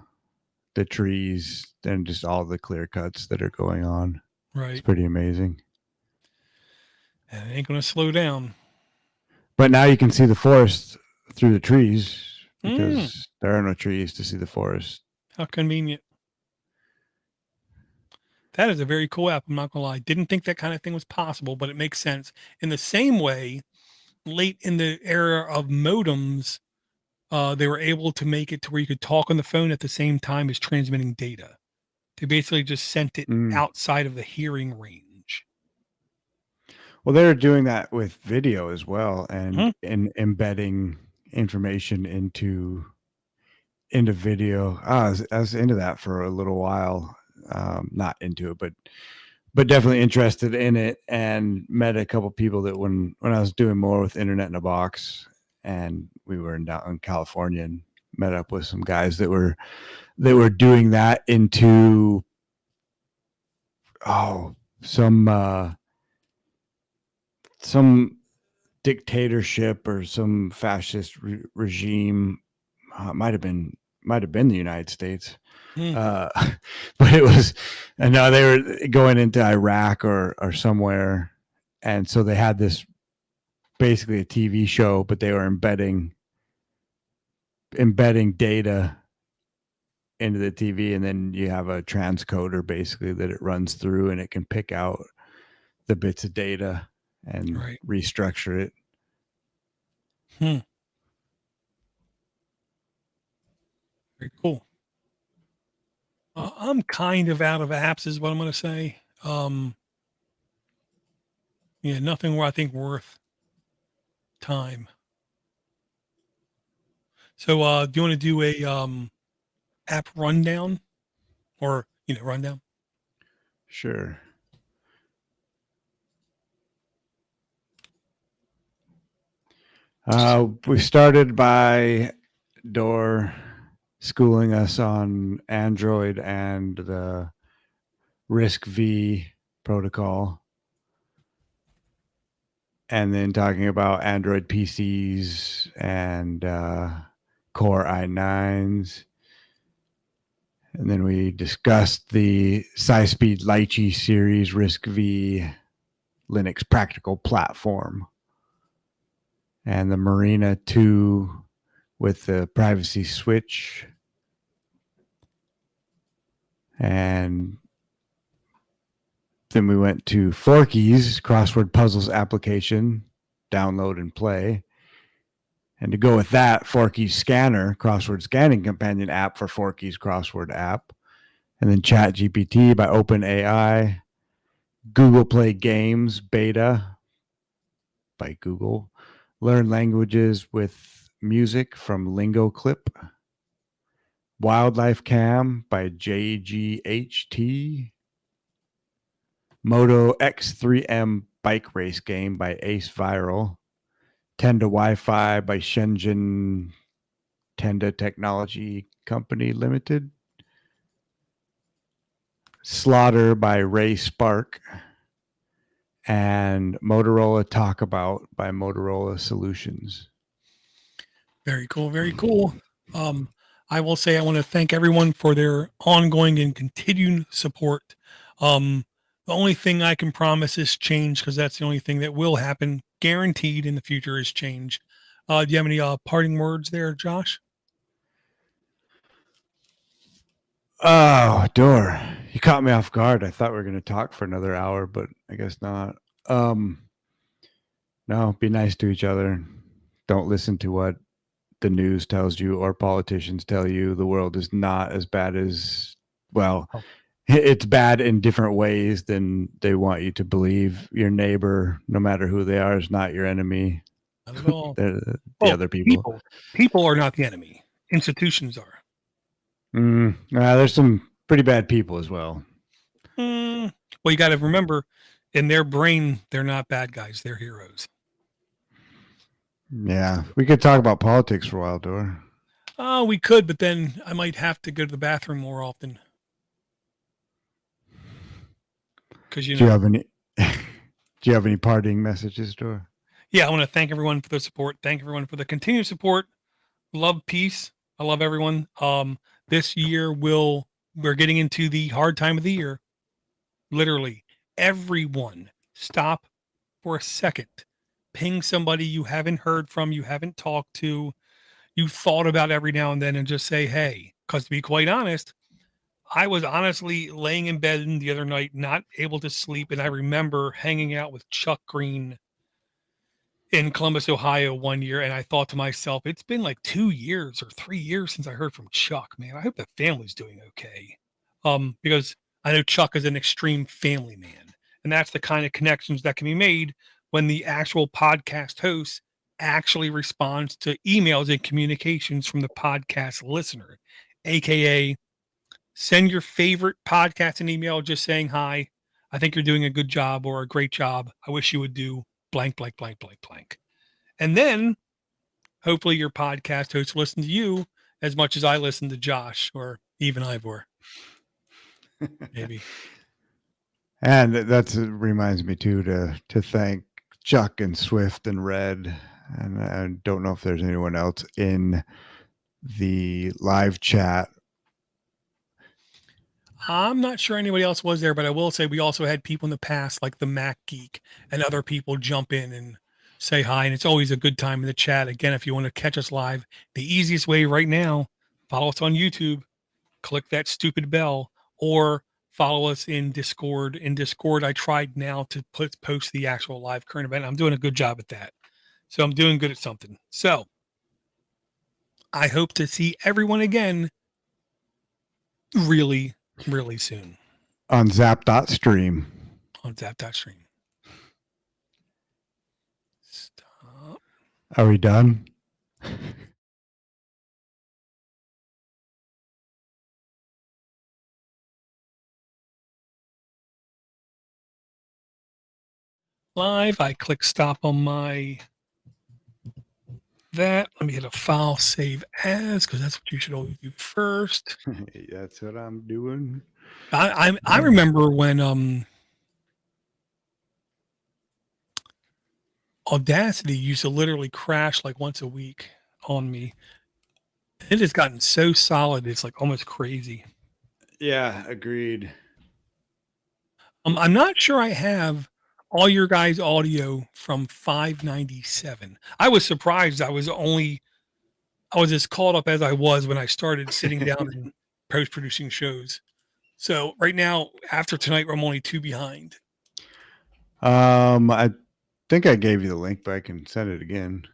trees and just all the clear cuts that are going on. Right, it's pretty amazing. And it ain't gonna slow down. But now you can see the forest through the trees because there are no trees to see the forest. How convenient. That is a very cool app. I'm not going to lie. Didn't think that kind of thing was possible, but it makes sense. In the same way, late in the era of modems, they were able to make it to where you could talk on the phone at the same time as transmitting data. They basically just sent it outside of the hearing range. Well, they're doing that with video as well, and embedding information into video. I was into that for a little while. Not into it, but definitely interested in it, and met a couple people that when I was doing more with Internet in a Box, and we were down in California, and met up with some guys that were doing that into some dictatorship or some fascist regime. Might have been the United States. But it was, and now they were going into Iraq or somewhere, and so they had this basically a TV show, but they were embedding embedding data into the TV, and then you have a transcoder basically that it runs through, and it can pick out the bits of data and restructure it. Very cool. I'm kind of out of apps is what I'm going to say. Yeah, nothing where I think worth time. So, do you want to do a app rundown, or rundown? Sure. We started by Door schooling us on Android and the RISC-V protocol, and then talking about Android PCs and Core i9s. And then we discussed the SciSpeed Lychee series RISC-V Linux practical platform, and the Marina 2 with the privacy switch. And then we went to Forky's crossword puzzles application, download and play. And to go with that, Forky's Scanner, crossword scanning companion app for Forky's crossword app. And then ChatGPT by OpenAI, Google Play Games beta by Google, learn languages with music from Lingo Clip, Wildlife Cam by JGHT, Moto X3M bike race game by Ace Viral, Tenda Wi-Fi by Shenzhen Tenda Technology Company Limited, Slaughter by Ray Spark, and Motorola Talk About by Motorola Solutions. Very cool. Very cool. I will say I want to thank everyone for their ongoing and continued support. The only thing I can promise is change, because that's the only thing that will happen, guaranteed in the future, is change. Do you have any parting words there, Josh? Oh, Door, you caught me off guard. I thought we were going to talk for another hour, but I guess not. No, be nice to each other. Don't listen to what the news tells you or politicians tell you. The world is not as bad as, well, it's bad in different ways than they want you to believe. Your neighbor, no matter who they are, is not your enemy. Not at all. They're the other people. People are not the enemy. Institutions are. There's some pretty bad people as well. Well, you got to remember, in their brain, they're not bad guys. They're heroes. Yeah, we could talk about politics for a while, Door. Oh, we could, but then I might have to go to the bathroom more often. Because do you have any parting messages, Door? Yeah, I want to thank everyone for the support. Thank everyone for the continued support. Love, peace. I love everyone. This year we're getting into the hard time of the year. Literally, everyone stop for a second. Ping somebody you haven't heard from, you haven't talked to, you thought about every now and then, and just say, hey, because to be quite honest, I was honestly laying in bed the other night, not able to sleep. And I remember hanging out with Chuck Green in Columbus, Ohio one year. And I thought to myself, it's been like 2 years or 3 years since I heard from Chuck, man. I hope the family's doing okay. Because I know Chuck is an extreme family man. And that's the kind of connections that can be made when the actual podcast host actually responds to emails and communications from the podcast listener, AKA send your favorite podcast an email just saying, hi, I think you're doing a good job or a great job. I wish you would do blank, blank, blank, blank, blank. And then hopefully your podcast host listen to you as much as I listen to Josh or even Ivor. Maybe. And that reminds me too to thank Chuck and Swift and Red. And I don't know if there's anyone else in the live chat. I'm not sure anybody else was there, but I will say we also had people in the past like the Mac Geek and other people jump in and say hi. And it's always a good time in the chat. Again, if you want to catch us live, the easiest way right now, follow us on YouTube, click that stupid bell, or follow us in Discord. In Discord, I tried now to post the actual live current event. I'm doing a good job at that. So I'm doing good at something. So I hope to see everyone again really, really soon On Zap.stream. on Zap.stream. Stop. Are we done? Live. I click stop on that. Let me hit a file save as, because that's what you should always do first. That's what I'm doing. I remember when Audacity used to literally crash like once a week on me. It has gotten so solid, it's like almost crazy. Yeah, agreed. I'm not sure I have all your guys' audio from 597. I was surprised I was as caught up as I was when I started sitting down and post-producing shows. So right now, after tonight, I'm only 2 behind. I think I gave you the link, but I can send it again.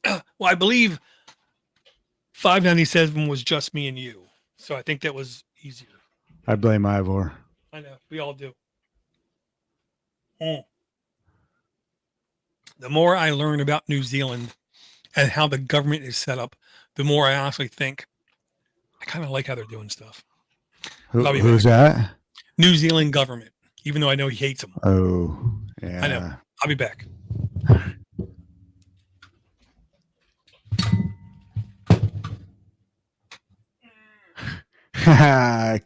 Well, I believe 597 was just me and you. So I think that was easier. I blame Ivor. I know. We all do. The more I learn about New Zealand and how the government is set up, the more I honestly think I kind of like how they're doing stuff. Who's that? New Zealand government, even though I know he hates them. Oh, yeah. I know. I'll be back.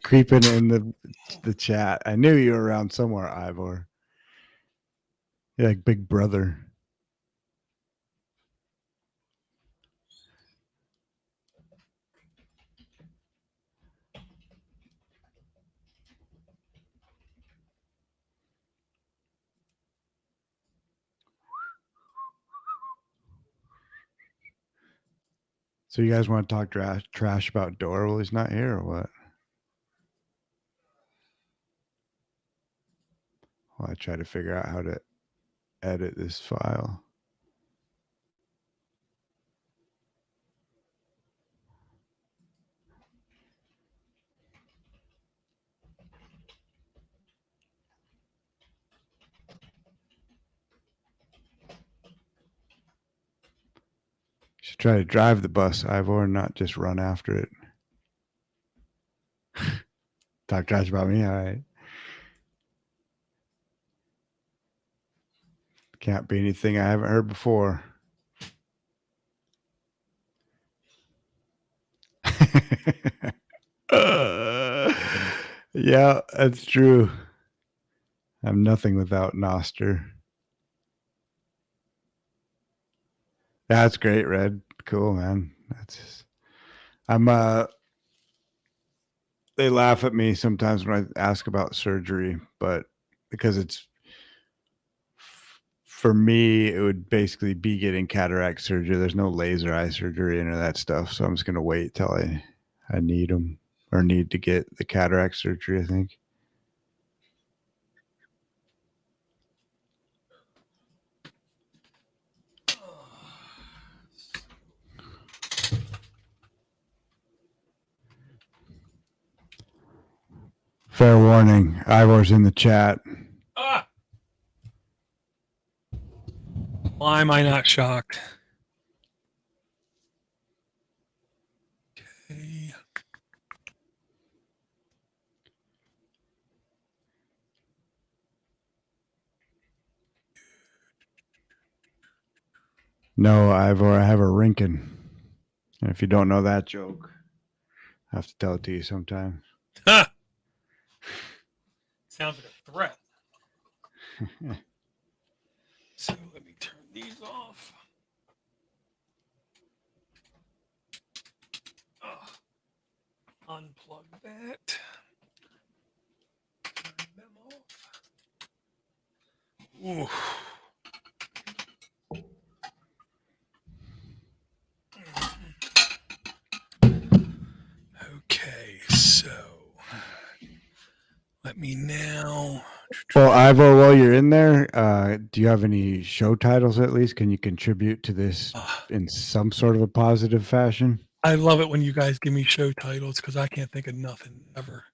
Creeping in the chat. I knew you were around somewhere, Ivor. You're like Big Brother. So you guys want to talk trash about Dora while he's not here, or what? Well, I try to figure out how to edit this file. Should try to drive the bus, Ivor, and not just run after it. Talk trash about me, all right. Can't be anything I haven't heard before. Yeah, that's true. I'm nothing without Noster. That's great, Red. Cool, man. They laugh at me sometimes when I ask about surgery, but because for me, it would basically be getting cataract surgery. There's no laser eye surgery and that stuff. So I'm just going to wait till I need them or need to get the cataract surgery, I think. Fair warning. Ivor's in the chat. Why am I not shocked? Okay. No, Ivor, I have a Rinkin. And if you don't know that joke, I have to tell it to you sometime. Sounds like a threat. So let me turn these off. Unplug that. Turn them off. Ooh. at me now. Well, Ivo, while you're in there, do you have any show titles at least? Can you contribute to this in some sort of a positive fashion? I love it when you guys give me show titles because I can't think of nothing ever.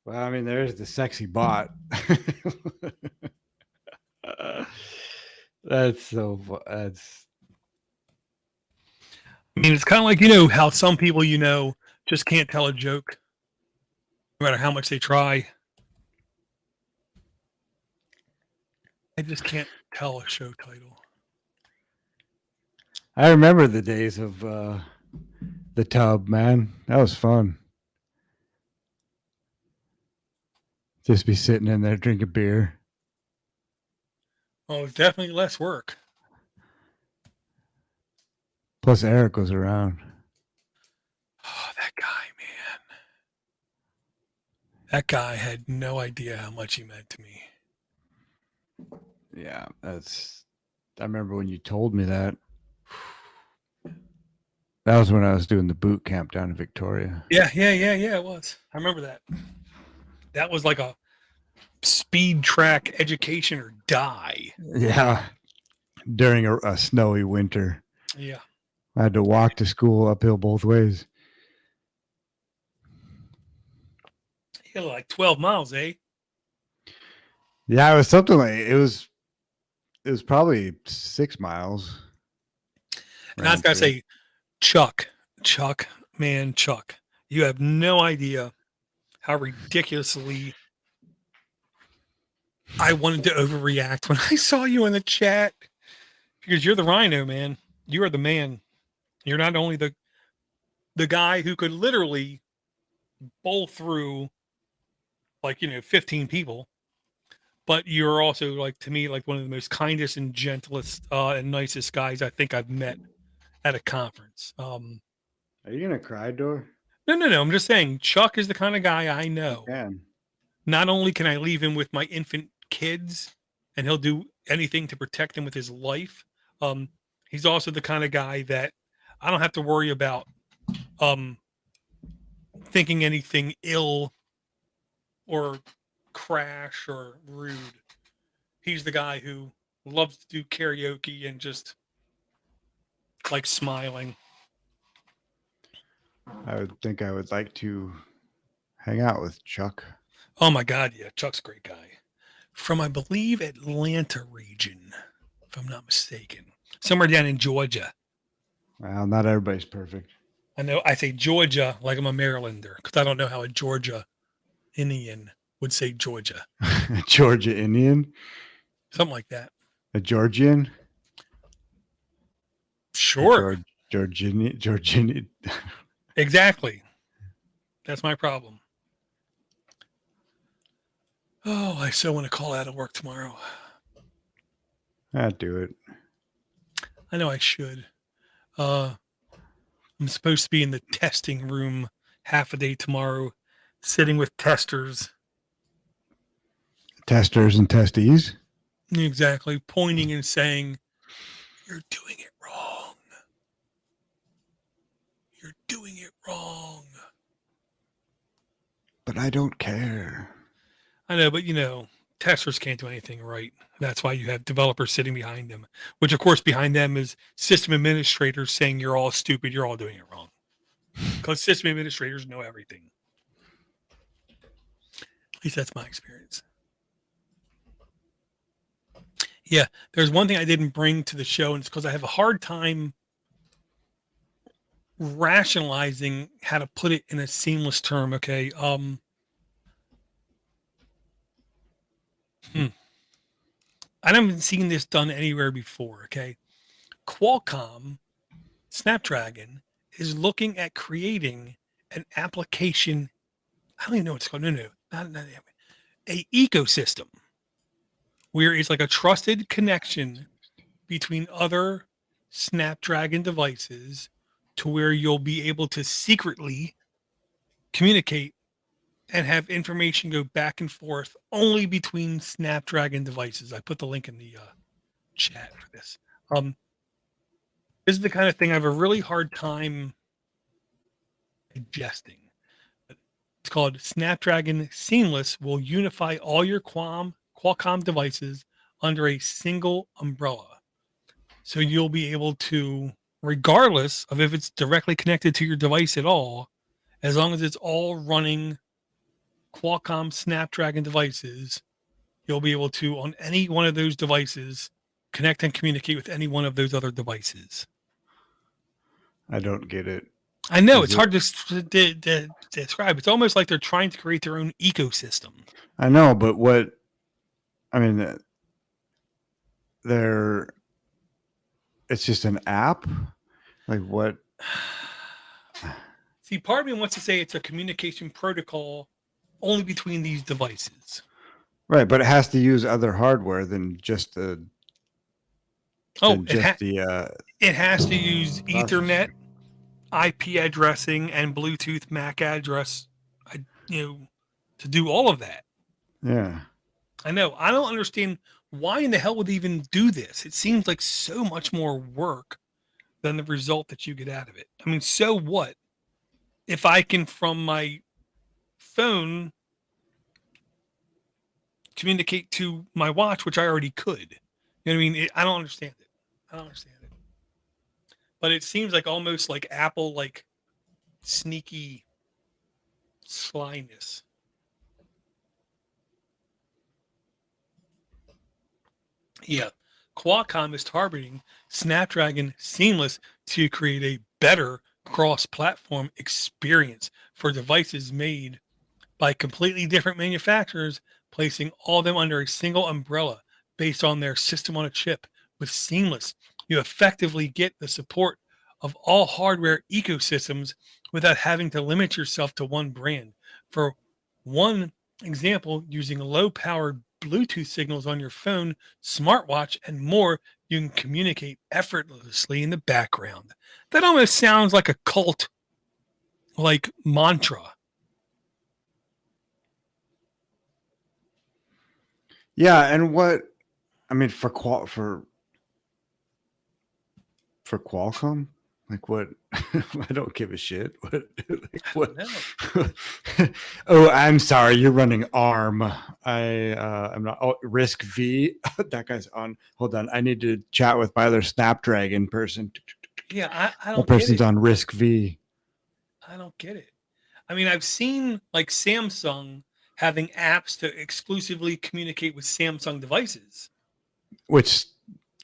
Well, I mean, there's the sexy bot. That's so. That's. I mean, it's kind of like, how some people, just can't tell a joke no matter how much they try. I just can't tell a show title. I remember the days of the tub, man. That was fun. Just be sitting in there drinking beer. Oh, it's definitely less work. Plus, Eric was around. Oh, that guy, man. That guy had no idea how much he meant to me. Yeah, that's. I remember when you told me that. That was when I was doing the boot camp down in Victoria. Yeah, it was. I remember that. That was like a speed track education or die. Yeah. During a snowy winter. Yeah. I had to walk to school uphill both ways. Yeah, like 12 miles, eh? Yeah, it was something like it was probably 6 miles. And I was gotta say, Chuck, you have no idea how ridiculously I wanted to overreact when I saw you in the chat, because you're the rhino, man. You are the man. You're not only the guy who could literally bowl through 15 people, but you're also, like, to me, like one of the most kindest and gentlest and nicest guys I think I've met at a conference. Are you gonna cry, Door? No. I'm just saying, Chuck is the kind of guy I know. Not only can I leave him with my infant kids, and he'll do anything to protect them with his life. He's also the kind of guy that I don't have to worry about thinking anything ill or crash or rude. He's the guy who loves to do karaoke and just like smiling. I would think I would like to hang out with Chuck. Oh my God, yeah, Chuck's a great guy. From, I believe, Atlanta region, if I'm not mistaken. Somewhere down in Georgia. Well, not everybody's perfect. I know I say Georgia like I'm a Marylander, because I don't know how a Georgia Indian would say Georgia. A Georgia Indian? Something like that. A Georgian? Sure. Georgian. Exactly. That's my problem. Oh, I so want to call out of work tomorrow. I'd do it. I know I should. I'm supposed to be in the testing room half a day tomorrow, sitting with testers. Testers and testes? Exactly. Pointing and saying, "You're doing it wrong. You're doing it wrong." But I don't care. I know, but testers can't do anything right. That's why you have developers sitting behind them, which of course behind them is system administrators saying you're all stupid, you're all doing it wrong. Because system administrators know everything. At least that's my experience. Yeah, there's one thing I didn't bring to the show, and it's because I have a hard time rationalizing how to put it in a seamless term, okay? I haven't seen this done anywhere before, okay? Qualcomm Snapdragon is looking at creating an application. I don't even know what it's called. No, not a ecosystem where it's like a trusted connection between other Snapdragon devices to where you'll be able to secretly communicate and have information go back and forth only between Snapdragon devices. I put the link in the chat for this. This is the kind of thing I have a really hard time digesting. But It's called Snapdragon Seamless. Will unify all your Qualcomm devices under a single umbrella. So you'll be able to, regardless of if it's directly connected to your device at all, as long as it's all running Qualcomm Snapdragon devices, you'll be able to, on any one of those devices, connect and communicate with any one of those other devices. I don't get it. I know it's hard to describe. It's almost like they're trying to create their own ecosystem. I know, but what? I mean, it's just an app. Like what? See, part of me wants to say it's a communication protocol only between these devices. Right, but it has to use other hardware than just the. It has to use Ethernet, processor. IP addressing, and Bluetooth MAC address. To do all of that. Yeah, I know. I don't understand why in the hell would they even do this. It seems like so much more work than the result that you get out of it. I mean, so what? If I can, from my phone, communicate to my watch, which I already could. You know what I mean? I don't understand it. But it seems like almost like Apple, like sneaky slyness. Yeah. Qualcomm is targeting Snapdragon Seamless to create a better cross-platform experience for devices made by completely different manufacturers, placing all of them under a single umbrella based on their system on a chip. With Seamless, you effectively get the support of all hardware ecosystems without having to limit yourself to one brand. For one example, using low-powered Bluetooth signals on your phone, smartwatch, and more, you can communicate effortlessly in the background. That almost sounds like a cult, like mantra. Yeah, and what I mean for Qualcomm, like what? I don't give a shit. What? Oh, I'm sorry. You're running ARM. I'm not. Oh, Risk V. That guy's on. Hold on. I need to chat with my other Snapdragon person. Yeah, I don't. That person's on Risk V. I don't get it. I mean, I've seen like Samsung having apps to exclusively communicate with Samsung devices, which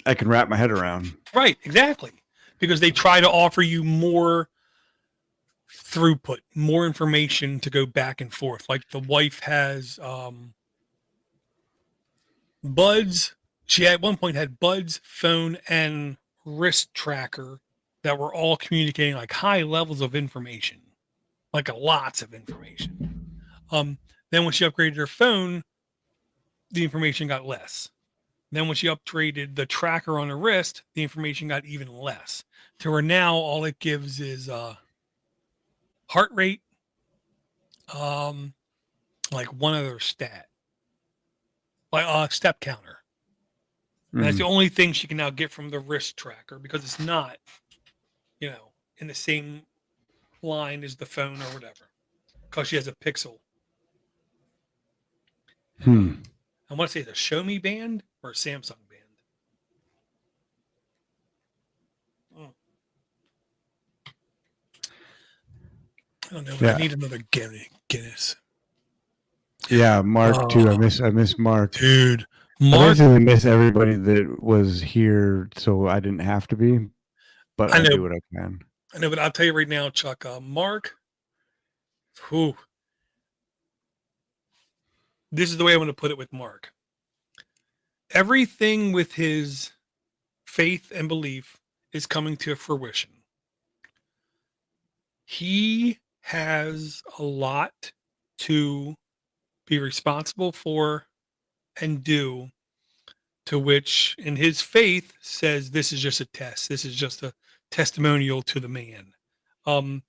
I can wrap my head around. Right, exactly. Because they try to offer you more throughput, more information to go back and forth. Like the wife has Buds. She at one point had Buds, phone, and wrist tracker that were all communicating like high levels of information, like lots of information. Then when she upgraded her phone, the information got less. Then when she upgraded the tracker on her wrist, the information got even less. To where now all it gives is heart rate, like one other stat, like step counter. And that's the only thing she can now get from the wrist tracker because it's not, in the same line as the phone or whatever. Because she has a Pixel. I want to say it's a Xiaomi band or a Samsung band. I don't know. Yeah. I need another Guinness. Yeah, Mark too. I miss Mark. Dude, Mark. I basically miss everybody that was here, so I didn't have to be. But I do what I can. I know, but I'll tell you right now, Chuck. Mark. Whew. This is the way I'm going to put it with Mark. Everything with his faith and belief is coming to fruition. He has a lot to be responsible for and do, to which in his faith says this is just a test. This is just a testimonial to the man. The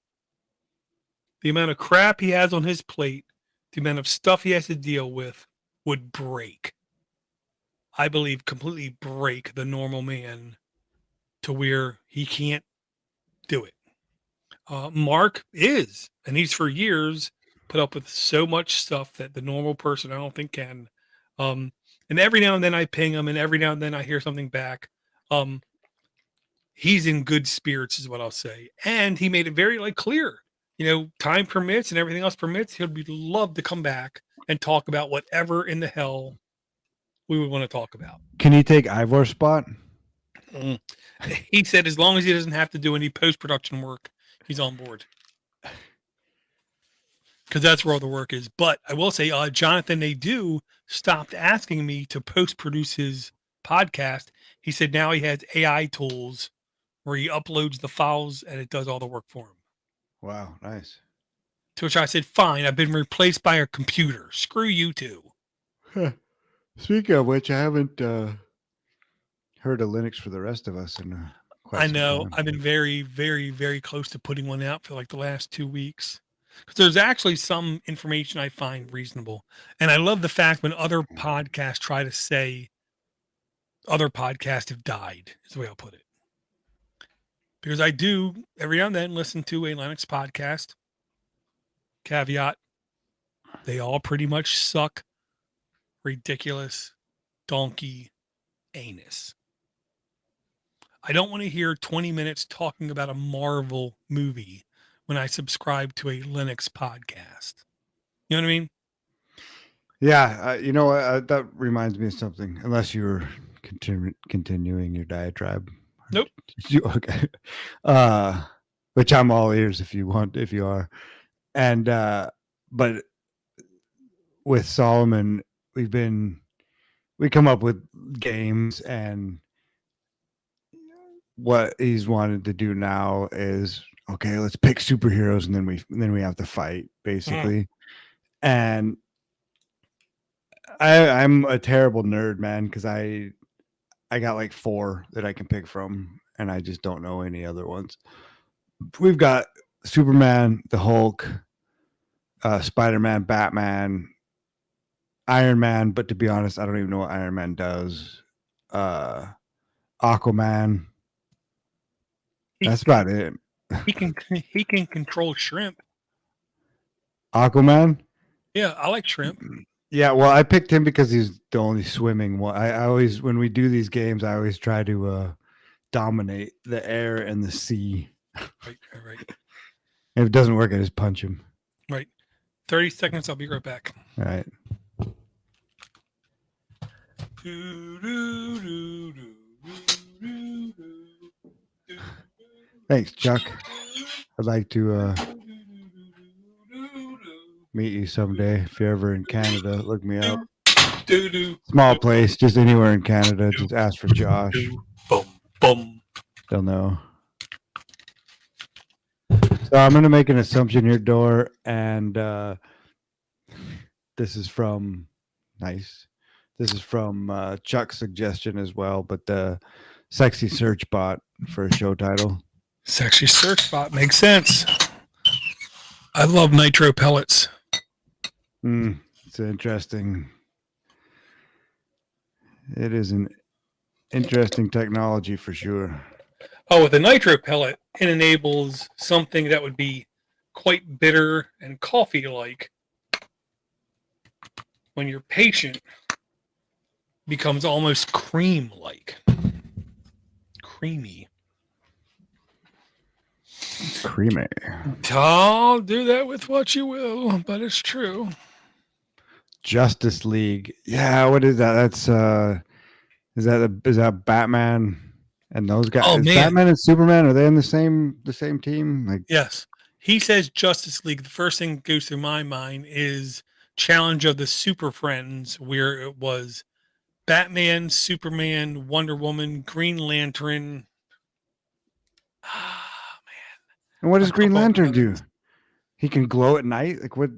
amount of crap he has on his plate, the amount of stuff he has to deal with would break. I believe completely break the normal man to where he can't do it. Mark is, and he's for years put up with so much stuff that the normal person I don't think can. And every now and then I ping him, and every now and then I hear something back. He's in good spirits, is what I'll say. And he made it very clear, time permits and everything else permits. He'll be love to come back and talk about whatever in the hell we would want to talk about. Can he take Ivor's spot? He said as long as he doesn't have to do any post-production work, he's on board. Because that's where all the work is. But I will say, Jonathan Nadeau stopped asking me to post-produce his podcast. He said now he has AI tools where he uploads the files and it does all the work for him. Wow, nice. To which I said, fine, I've been replaced by a computer. Screw you too. Speaking of which, I haven't heard of Linux for the rest of us. I know. I've been very, very, very close to putting one out for the last 2 weeks. Because there's actually some information I find reasonable. And I love the fact when other podcasts try to say other podcasts have died, is the way I'll put it. Because I do, every now and then, listen to a Linux podcast. Caveat, they all pretty much suck. Ridiculous. Donkey. Anus. I don't want to hear 20 minutes talking about a Marvel movie when I subscribe to a Linux podcast. You know what I mean? Yeah. That reminds me of something, unless you were continuing your diatribe. Nope. Okay. Which I'm all ears if you are. And, but with Solomon, we come up with games, and what he's wanted to do now is, okay, let's pick superheroes, and then we have to fight, basically. And I'm a terrible nerd, man, because I got 4 that I can pick from, and I just don't know any other ones. We've got Superman, the Hulk, Spider-Man, Batman, Iron Man, but to be honest, I don't even know what Iron Man does. Aquaman. That's about it. He can control shrimp. Aquaman? Yeah, I like shrimp. Yeah, well, I picked him because he's the only swimming one. I always, when we do these games, I always try to dominate the air and the sea. Right. If it doesn't work, I just punch him. Right. 30 seconds. I'll be right back. All right. Thanks, Chuck. I'd like to meet you someday. If you're ever in Canada, look me up. Small place, just anywhere in Canada. Just ask for Josh. They'll know. So I'm going to make an assumption here, Door, and this is from Chuck's suggestion as well, but the sexy search bot for a show title. Sexy search bot makes sense. I love nitro pellets. It's interesting. It is an interesting technology for sure. Oh, with a nitro pellet, it enables something that would be quite bitter and coffee-like when your patient becomes almost cream-like. Creamy. Creamy. I'll do that with what you will, but it's true. Justice League. Yeah, what is that? That's is that Batman and those guys? Oh, man. Batman and Superman, are they in the same team? Yes. He says Justice League. The first thing that goes through my mind is Challenge of the Super Friends, where it was Batman, Superman, Wonder Woman, Green Lantern. And what does Green Lantern do? He can glow at night? What?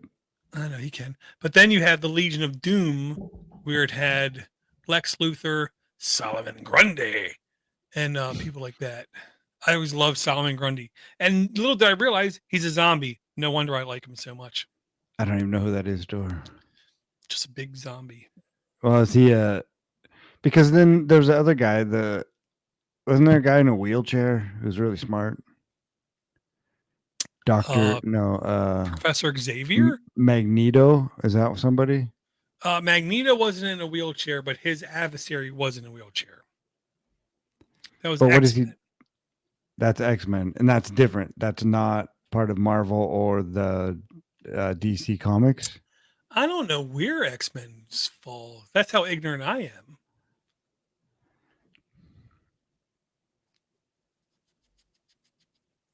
I know he can. But then you have the Legion of Doom, where it had Lex Luthor, Solomon Grundy, and people like that. I always loved Solomon Grundy. And little did I realize he's a zombie. No wonder I like him so much. I don't even know who that is, Dor. Just a big zombie. Well, is he because then there's the other guy, wasn't there a guy in a wheelchair who's really smart? Doctor, Professor Xavier. Magneto. Is that somebody? Magneto wasn't in a wheelchair, but his adversary was in a wheelchair. That was But what is X-Men. he? That's X-Men, and that's different. That's not part of Marvel or the DC Comics. I don't know where X-Men fall. That's how ignorant I am.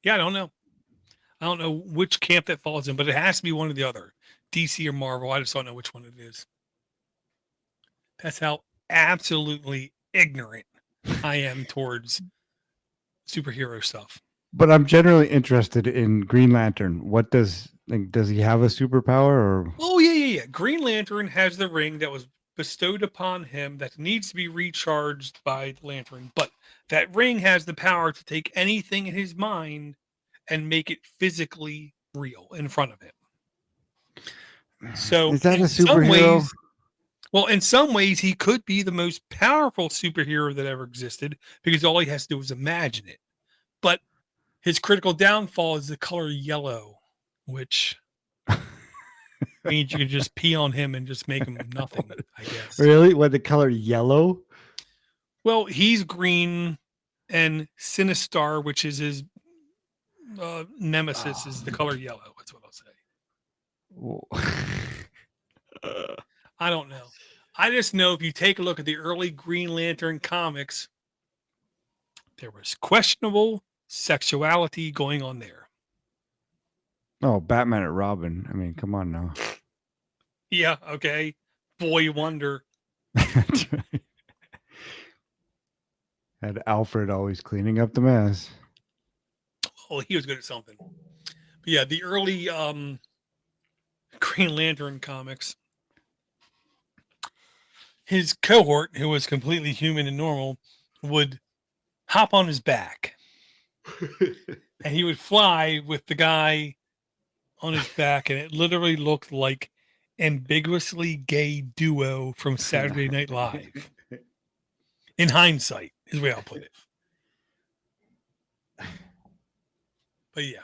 Yeah, I don't know. I don't know which camp that falls in, but it has to be one or the other. DC or Marvel. I just don't know which one it is. That's how absolutely ignorant I am towards superhero stuff. But I'm generally interested in Green Lantern. What does he have a superpower or? Oh yeah. Green Lantern has the ring that was bestowed upon him that needs to be recharged by the Lantern, but that ring has the power to take anything in his mind and make it physically real in front of him. So is that a superhero? In some ways, he could be the most powerful superhero that ever existed because all he has to do is imagine it. But his critical downfall is the color yellow, which means you can just pee on him and just make him nothing, I guess. Really? What, the color yellow? Well, he's green, and Sinistar, which is his nemesis, is the color yellow. That's what I'll say. I don't know. I just know if you take a look at the early Green Lantern comics, there was questionable sexuality going on there. Oh, Batman and Robin. I mean, come on now. Yeah, okay. Boy Wonder. That's right. Had Alfred always cleaning up the mess. Oh, he was good at something. But yeah, the early Green Lantern comics, his cohort, who was completely human and normal, would hop on his back. And he would fly with the guy on his back, and it literally looked like ambiguously gay duo from Saturday Night Live. In hindsight, is the way I'll put it. But yeah,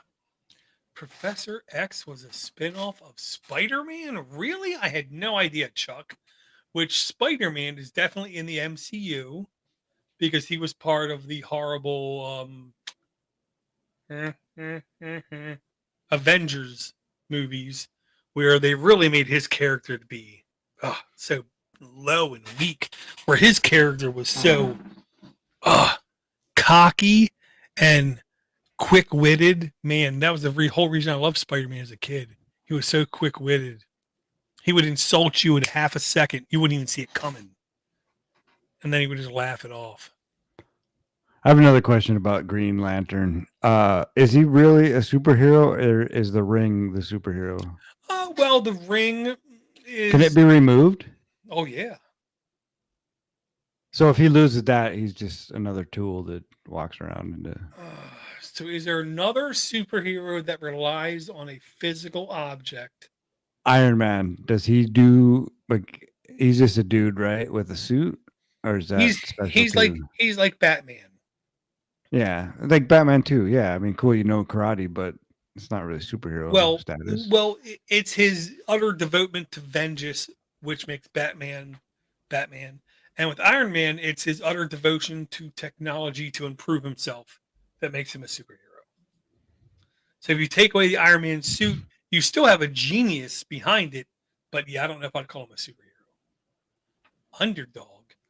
Professor X was a spinoff of Spider-Man? Really? I had no idea, Chuck. Which Spider-Man is definitely in the MCU because he was part of the horrible Avengers movies where they really made his character to be so low and weak, where his character was so cocky and quick-witted. Man, that was the whole reason I loved Spider-Man as a kid. He was so quick-witted. He would insult you in half a second. You wouldn't even see it coming. And then he would just laugh it off. I have another question about Green Lantern. Is he really a superhero, or is the ring the superhero? Well, the ring is... Can it be removed? Oh, yeah. So if he loses that, he's just another tool that walks around into... So is there another superhero that relies on a physical object? Iron Man. Does he do... like? He's just a dude, right? With a suit? Or is that he's like Batman. Yeah, like Batman too. Yeah, I mean, cool. You know karate, but it's not really superhero status. Well, it's his utter devotement to vengeance, which makes Batman, Batman. And with Iron Man, it's his utter devotion to technology to improve himself that makes him a superhero. So if you take away the Iron Man suit, you still have a genius behind it. But yeah, I don't know if I'd call him a superhero. Underdog.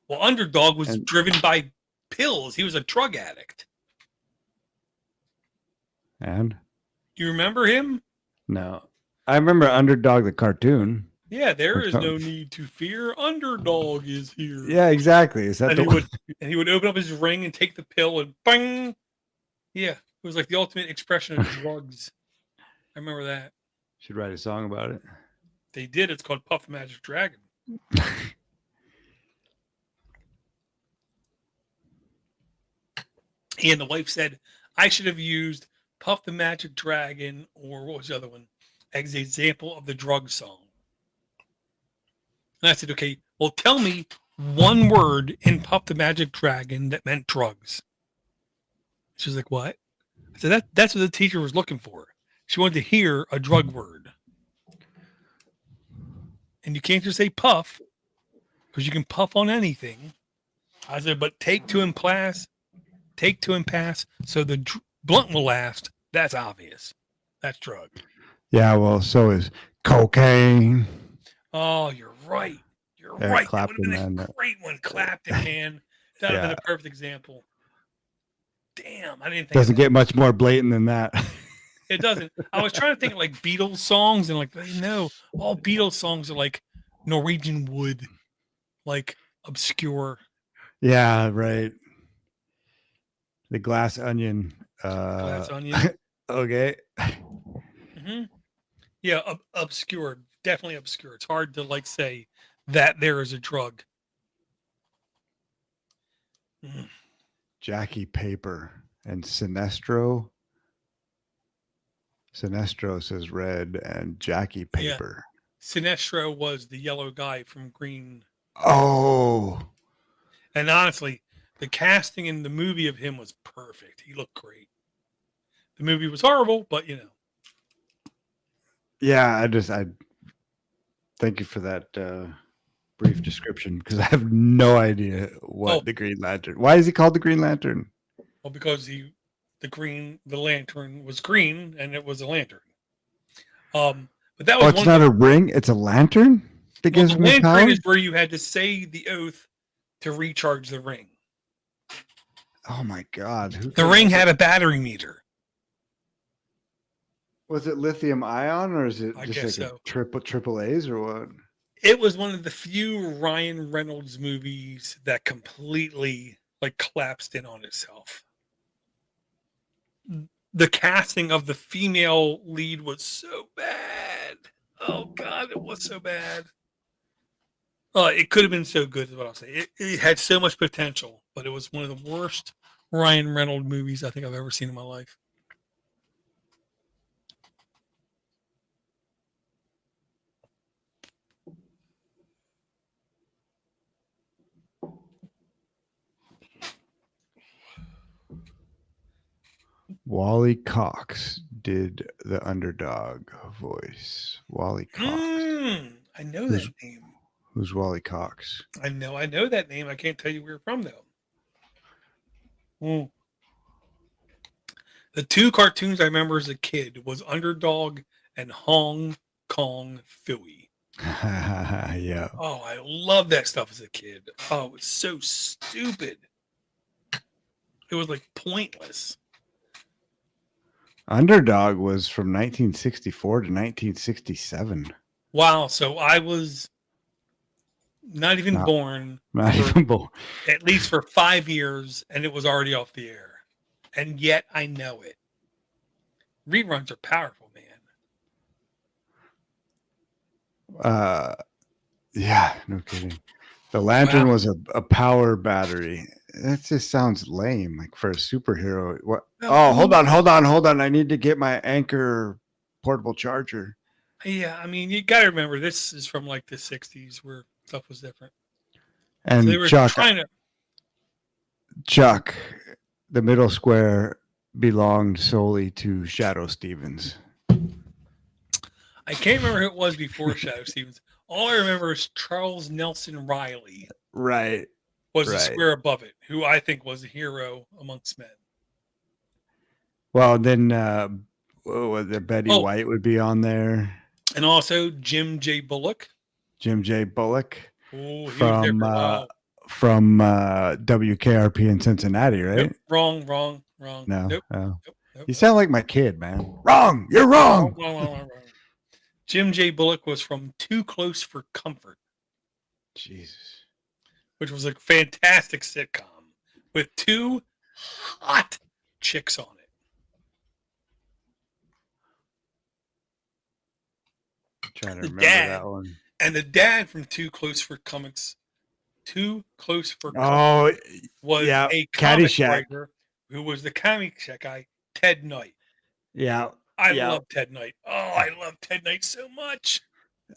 Well, Underdog was driven by pills. He was a drug addict. And? You remember him? No. I remember Underdog, the cartoon. Yeah, there is no need to fear. Underdog is here. Yeah, exactly. Is that he would open up his ring and take the pill and bang. Yeah, it was like the ultimate expression of drugs. I remember that. Should write a song about it. They did. It's called Puff the Magic Dragon. And the wife said, I should have used Puff the Magic Dragon, or what was the other one, as an example of the drug song. And I said, okay, well, tell me one word in Puff the Magic Dragon that meant drugs. She was like, what? I said, that's what the teacher was looking for. She wanted to hear a drug word. And you can't just say puff, because you can puff on anything. I said, but take two and pass, so the blunt will last. That's obvious. That's drug. Yeah, well, so is cocaine. Oh, you're right. You're Eric right. That Clapton, would have been man. a great one. Clapton, man. That would have been a perfect example. Damn, I didn't think Doesn't get much more blatant than that. It doesn't. I was trying to think of like Beatles songs, and like, no, all Beatles songs are like Norwegian Wood, like obscure. Yeah, right. The Glass Onion. Glass Onion. Okay. Mm-hmm. Yeah, obscure. Definitely obscure. It's hard to like say that there is a drug. Mm. Jackie Paper and Sinestro. Sinestro says red and Jackie Paper. Yeah. Sinestro was the yellow guy from Green. Oh. And honestly, the casting in the movie of him was perfect. He looked great. The movie was horrible, but you know. Yeah, I thank you for that brief description, because I have no idea what the Green Lantern. Why is he called the Green Lantern? Well, because the lantern was green and it was a lantern. But that was it's not a ring, it's a lantern that gives me lantern power? is where you had to say the oath to recharge the ring. Oh my god. The ring had a battery meter. Was it lithium ion, or is it I just guess like so. triple A's, or what? It was one of the few Ryan Reynolds movies that completely like collapsed in on itself. The casting of the female lead was so bad. Oh God, it was so bad. It could have been so good, is what I'll say. It had so much potential, but it was one of the worst Ryan Reynolds movies I think I've ever seen in my life. Wally Cox did the underdog voice. Wally Cox. I know that name. Who's Wally Cox? I know that name. I can't tell you where you're from though. The two cartoons I remember as a kid was Underdog and Hong Kong Philly. Yeah. Oh, I love that stuff as a kid. Oh, it was so stupid. It was like pointless. Underdog was from 1964 to 1967. Wow. So I was not even born. Not even born. At least for 5 years, and it was already off the air. And yet I know it. Reruns are powerful, man. Yeah, no kidding. The lantern was a power battery. That just sounds lame, like for a superhero. What? Oh, hold on. I need to get my Anchor portable charger. Yeah, I mean, you got to remember, this is from like the 60s where stuff was different. And so they were Chuck, the middle square belonged solely to Shadow Stevens. I can't remember who it was before Shadow Stevens. All I remember is Charles Nelson Riley. Right. Was the square above it, who I think was a hero amongst men. Well, then Betty White would be on there. And also Jim J. Bullock. Ooh, from WKRP in Cincinnati, right? Nope, wrong. No. Nope. You sound like my kid, man. Wrong. You're wrong. Wrong. Jim J. Bullock was from Too Close for Comfort. Jesus. Which was a fantastic sitcom with two hot chicks on it. I'm trying to remember that one. And the dad from Too Close for Comfort was a comic writer who was the Caddyshack guy, Ted Knight. Yeah. I love Ted Knight. Oh, I love Ted Knight so much.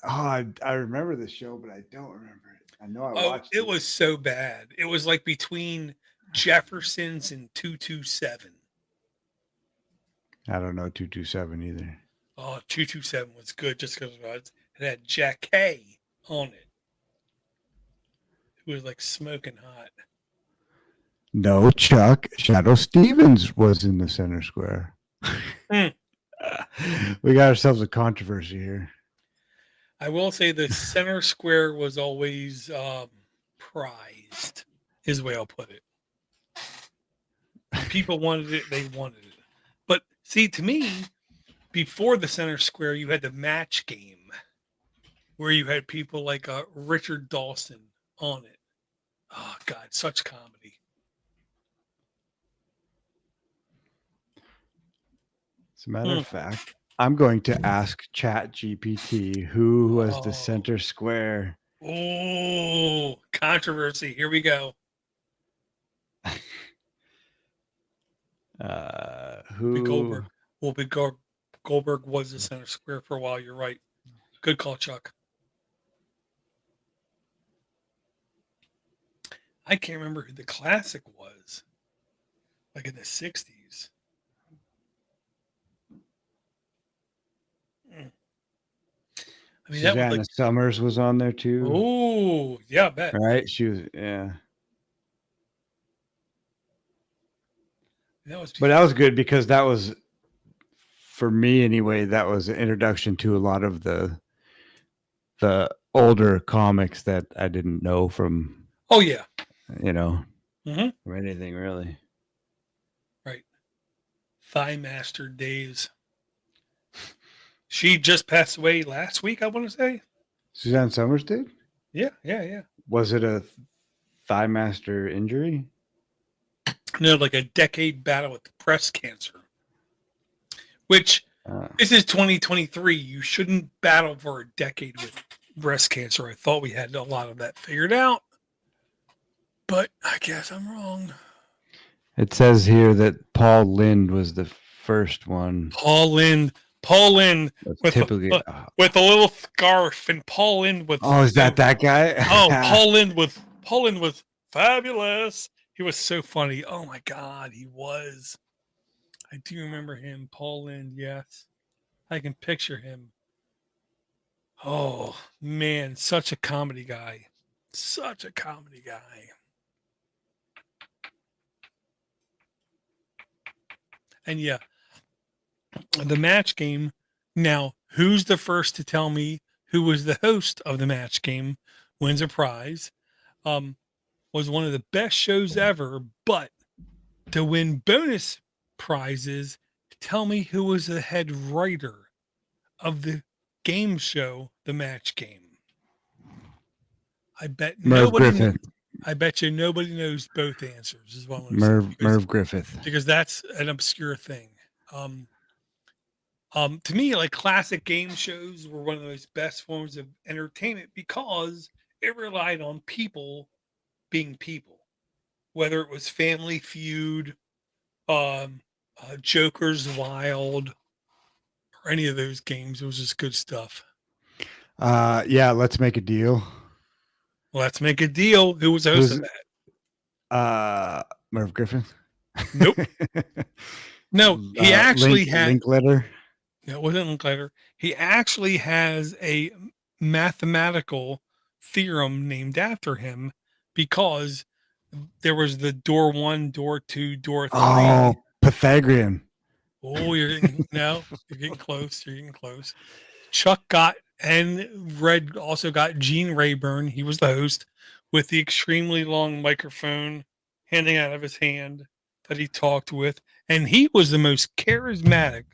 Oh, I remember the show, but I don't remember it. I know I watched it. It was so bad. It was like between Jefferson's and 227. I don't know 227 either. Oh, 227 was good just because it had Jack K on it. It was like smoking hot. No, Chuck. Shadow Stevens was in the center square. Hmm. We got ourselves a controversy here. I will say the center square was always prized, is the way I'll put it. When people wanted it, they wanted it. But see, to me, before the center square, you had the match game where you had people like Richard Dawson on it. Oh, God, such comedy. As a matter of fact, I'm going to ask Chat GPT who was the Oh. center square. Oh, controversy. Here we go. Who? Goldberg. Well, Goldberg was the center square for a while. You're right. Good call, Chuck. I can't remember who the classic was. Like in the 60s. I mean, that was Susanna like, Summers was on there too. oh, yeah, I bet. Right? She was, yeah. But that was good because that was, for me anyway, that was an introduction to a lot of the older comics that I didn't know from. Oh, yeah. From anything really. Right. Thigh Master days. She just passed away last week, I want to say. Suzanne Summers did? Yeah. Was it a thigh master injury? No, like a decade battle with breast cancer. Which, this is 2023. You shouldn't battle for a decade with breast cancer. I thought we had a lot of that figured out. But I guess I'm wrong. It says here that Paul Lynde was the first one. Paul Lynde with a little scarf, and Paul Lynde with. Oh, is that guy? Paul Lynde was fabulous. He was so funny. Oh my God, he was. I do remember him, Paul Lynde. Yes, I can picture him. Oh man, such a comedy guy. Such a comedy guy. And yeah, the match game. Now, who's the first to tell me who was the host of the match game wins a prize? Was one of the best shows ever, but to win bonus prizes, tell me who was the head writer of the game show, The Match Game. I bet Merv Griffith. I bet you nobody knows both answers. Is what I'm saying. Merv Griffith. Because that's an obscure thing. To me, like classic game shows were one of the most best forms of entertainment because it relied on people being people, whether it was Family Feud, Joker's Wild, or any of those games. It was just good stuff. Yeah, Let's Make a Deal. Let's Make a Deal. Who was the host of that? Merv Griffith. Nope. No, he actually had Linkletter. No, it wasn't Linkletter. He actually has a mathematical theorem named after him because there was the door 1, door 2, door 3. Oh, Pythagorean. Oh, you're getting close. You're getting close. Chuck got and Red also got Gene Rayburn. He was the host with the extremely long microphone handing out of his hand that he talked with. And he was the most charismatic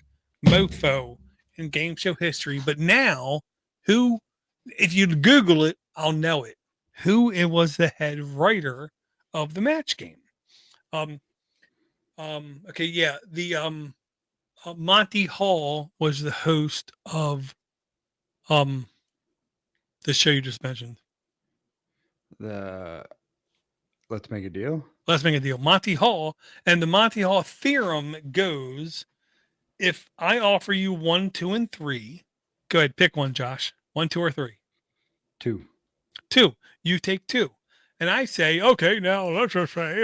mofo in game show history. But now, if you Google it, I'll know it. Who it was the head writer of the match game. Okay, yeah. The Monty Hall was the host of the show you just mentioned. Let's Make a Deal. Let's Make a Deal. Monty Hall. And the Monty Hall theorem goes, if I offer you 1, 2, and 3, go ahead, pick one, Josh. 1, 2, or 3. 2. 2. You take 2. And I say, okay, now let's just say,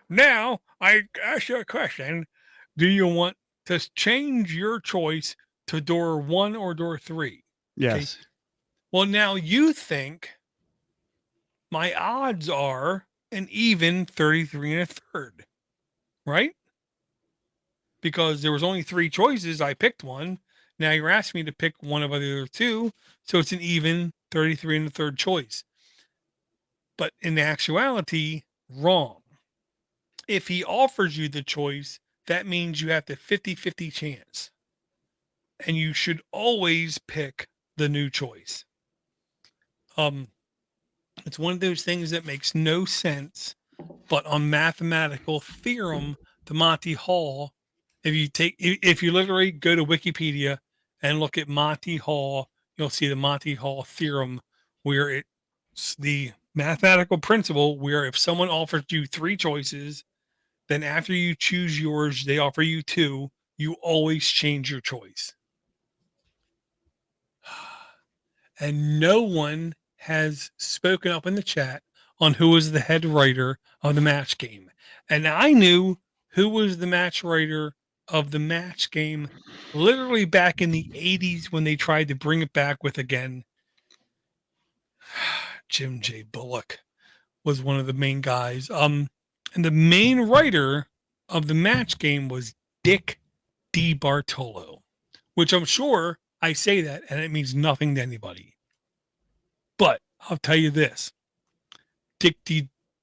now I ask you a question. Do you want to change your choice to door 1 or door 3. Yes. Well, now you think my odds are an even 33 and a third, right? Because there was only 3 choices. I picked one. Now you're asking me to pick one of the other 2. So it's an even 33 and a third choice. But in actuality, wrong. If he offers you the choice, that means you have the 50-50 chance. And you should always pick the new choice. It's one of those things that makes no sense, but on mathematical theorem, the Monty Hall, if you literally go to Wikipedia and look at Monty Hall, you'll see the Monty Hall theorem, where it's the mathematical principle where if someone offers you 3 choices, then after you choose yours, they offer you 2, you always change your choice. And no one has spoken up in the chat on who was the head writer of the match game. And I knew who was the match writer of the match game literally back in the 80s when they tried to bring it back with again. Jim J. Bullock was one of the main guys. And the main writer of the match game was Dick DiBartolo, which I'm sure I say that and it means nothing to anybody. But I'll tell you this. Dick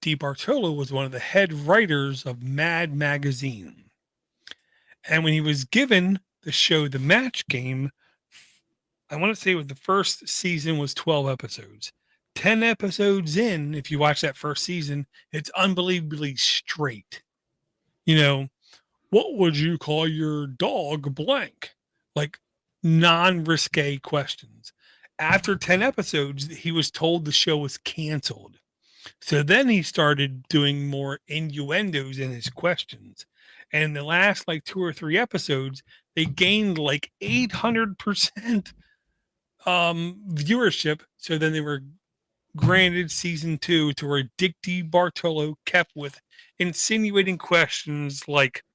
DiBartolo was one of the head writers of Mad Magazine. And when he was given the show The Match Game, I want to say the first season was 12 episodes. 10 episodes in, if you watch that first season, it's unbelievably straight. You know, what would you call your dog blank? Like non-risque questions. After 10 episodes, he was told the show was canceled. So then he started doing more innuendos in his questions. And in the last like 2 or 3 episodes, they gained like 800% viewership. So then they were granted season 2 to where Dick DiBartolo kept with insinuating questions like,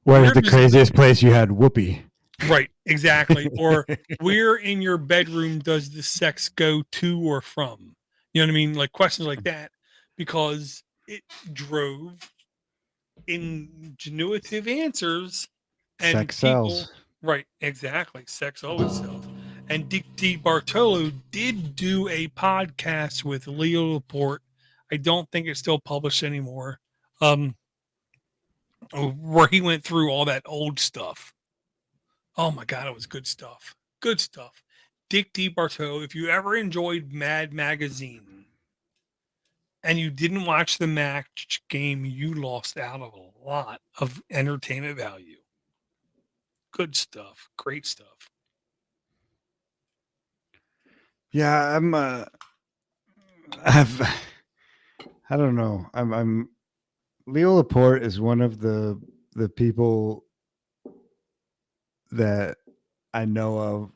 Where's the craziest place you had whoopee? Right, exactly. Or where in your bedroom does the sex go to or from? You know what I mean? Like questions like that, because it drove ingenuitive answers and Sex people. sells. Right, exactly. Sex always sells. And Dick DiBartolo did do a podcast with Leo Laporte. I don't think it's still published anymore. Where he went through all that old stuff. Oh my God, it was good stuff. Good stuff. Dick DiBartolo, if you ever enjoyed Mad Magazine and you didn't watch the match game, you lost out on a lot of entertainment value. Good stuff. Great stuff. Yeah, I don't know. I'm Leo Laporte is one of the people that I know of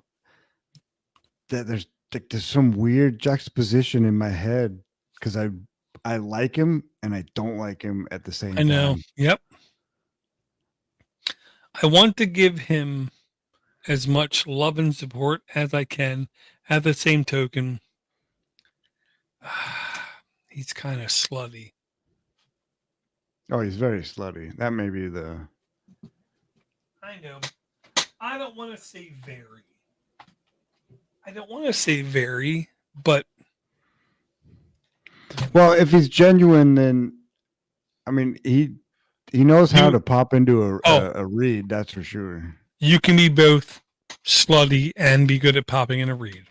that there's some weird juxtaposition in my head because I like him and I don't like him at the same time. I know. Yep. I want to give him as much love and support as I can. At the same token, he's kind of slutty. Oh, he's very slutty. That may be the... I know. I don't want to say very. But... Well, if he's genuine, then... I mean, he knows how to pop into a read, that's for sure. You can be both slutty and be good at popping in a read.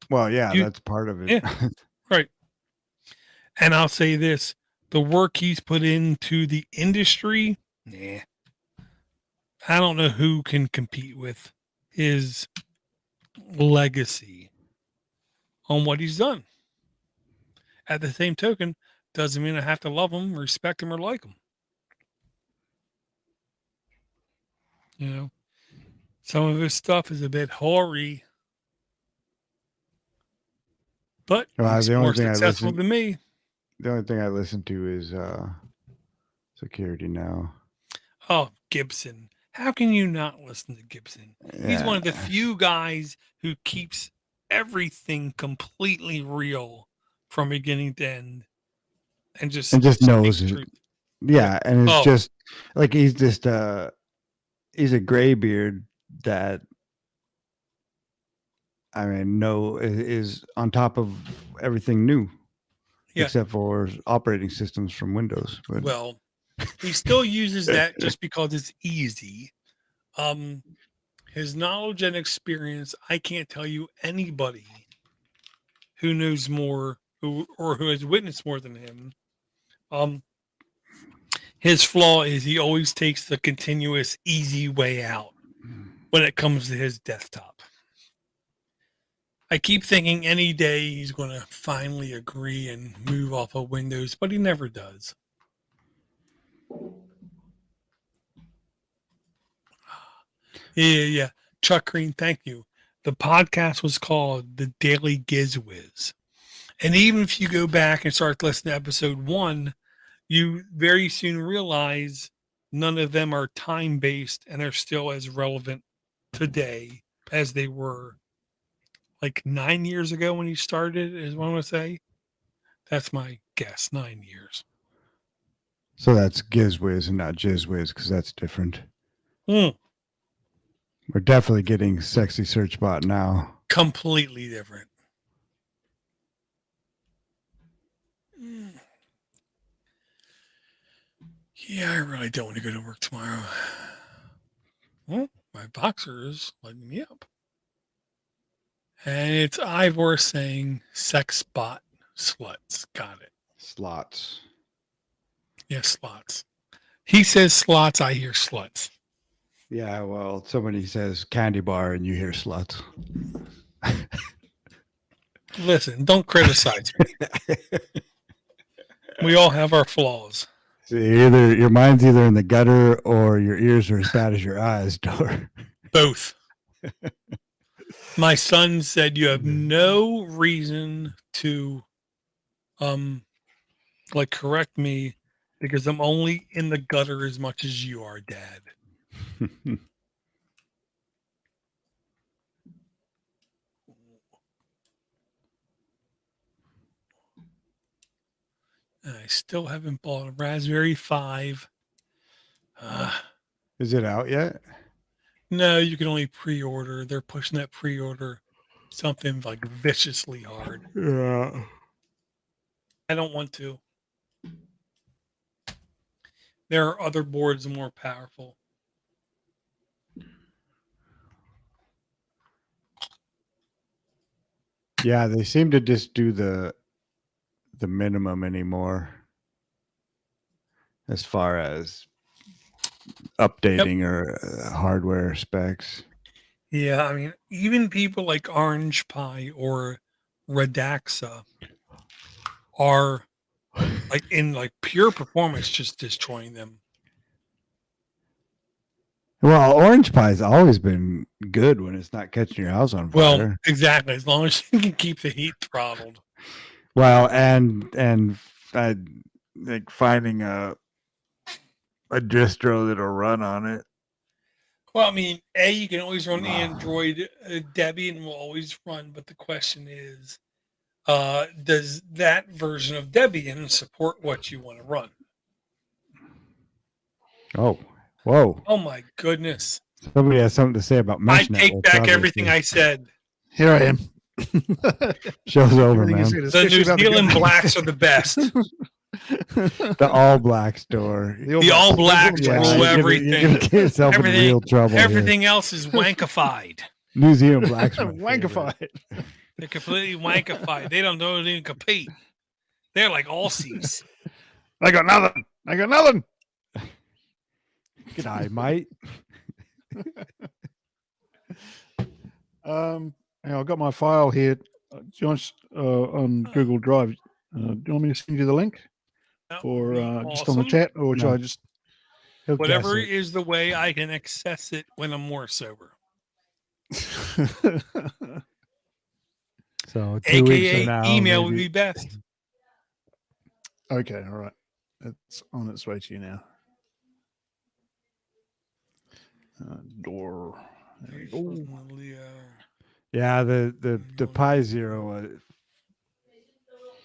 Well, yeah, that's part of it. Yeah, right. And I'll say this, the work he's put into the industry, I don't know who can compete with his legacy on what he's done. At the same token, doesn't mean I have to love him, respect him, or like him. You know, some of his stuff is a bit hoary, but he's more successful than me. The only thing I listen to is Security Now. Oh, Gibson. How can you not listen to Gibson? He's one of the Yeah. few guys who keeps everything completely real from beginning to end, and just knows speaks it. truth. Yeah, and it's Oh. just like he's a graybeard that is on top of everything new, Yeah. except for operating systems from Windows. But Well, he still uses that just because it's easy. His knowledge and experience, I can't tell you anybody who knows more who has witnessed more than him. His flaw is he always takes the continuous easy way out when it comes to his desktop. I keep thinking any day he's going to finally agree and move off of Windows, but he never does. Yeah. Chuck Green, thank you. The podcast was called The Daily Gizwiz. And even if you go back and start listening to episode 1, you very soon realize none of them are time-based and are still as relevant today as they were like 9 years ago when you started, is what I'm going to say. That's my guess, 9 years. so that's Gizwiz and not Jizzwiz because that's different. Hmm. We're definitely getting sexy search bot now. Completely different. Yeah, I really don't want to go to work tomorrow. Well, my boxer is lighting me up. And it's Ivor saying sex bot sluts. Got it. Slots. Yes, slots. He says slots, I hear sluts. Yeah, well, somebody says candy bar and you hear sluts. Listen, don't criticize me. We all have our flaws. See, either your mind's either in the gutter or your ears are as bad as your eyes, Dor. Both. My son said you have no reason to correct me because I'm only in the gutter as much as you are, Dad. I still haven't bought a Raspberry 5. Is it out yet? No, you can only pre-order. They're pushing that pre-order something like viciously hard. Yeah. I don't want to. There are other boards more powerful. Yeah, they seem to just do the minimum anymore as far as updating or hardware specs. Yeah, I mean, even people like Orange Pi or Redaxa are in pure performance just destroying them. Well, Orange Pie's always been good when it's not catching your house on fire. Well, exactly, as long as you can keep the heat throttled. Well, and like finding a distro that'll run on it. Well, I mean, you can always run Android. Debian will always run, but the question is, does that version of Debian support what you want to run? Oh, whoa. Oh, my goodness. Somebody has something to say about mesh I take networks, back everything I said. Here I am. Show's over, Everything you man. said, The especially New about Zealand gun. blacks are the best. The all black store. The all blacks Yeah, rule you're everything. gonna get yourself in Everything- real trouble. Everything else is wankified. New Zealand blacks. are my favorite. Wankified. They're completely wankified. They don't know they even compete. They're like Aussies. I got nothing. I got nothing. Good eye, mate. I've got my file here, Josh, on Google Drive. Do you want me to send you the link That for would be just on the awesome. chat, or should No. I just? He'll Whatever guess it. is the way I can access it when I'm more sober. So 2 weeks AKA from now, email would maybe. be best. Okay, all right. It's on its way to you now. Door. There we go. Leo. Yeah, the Pi Zero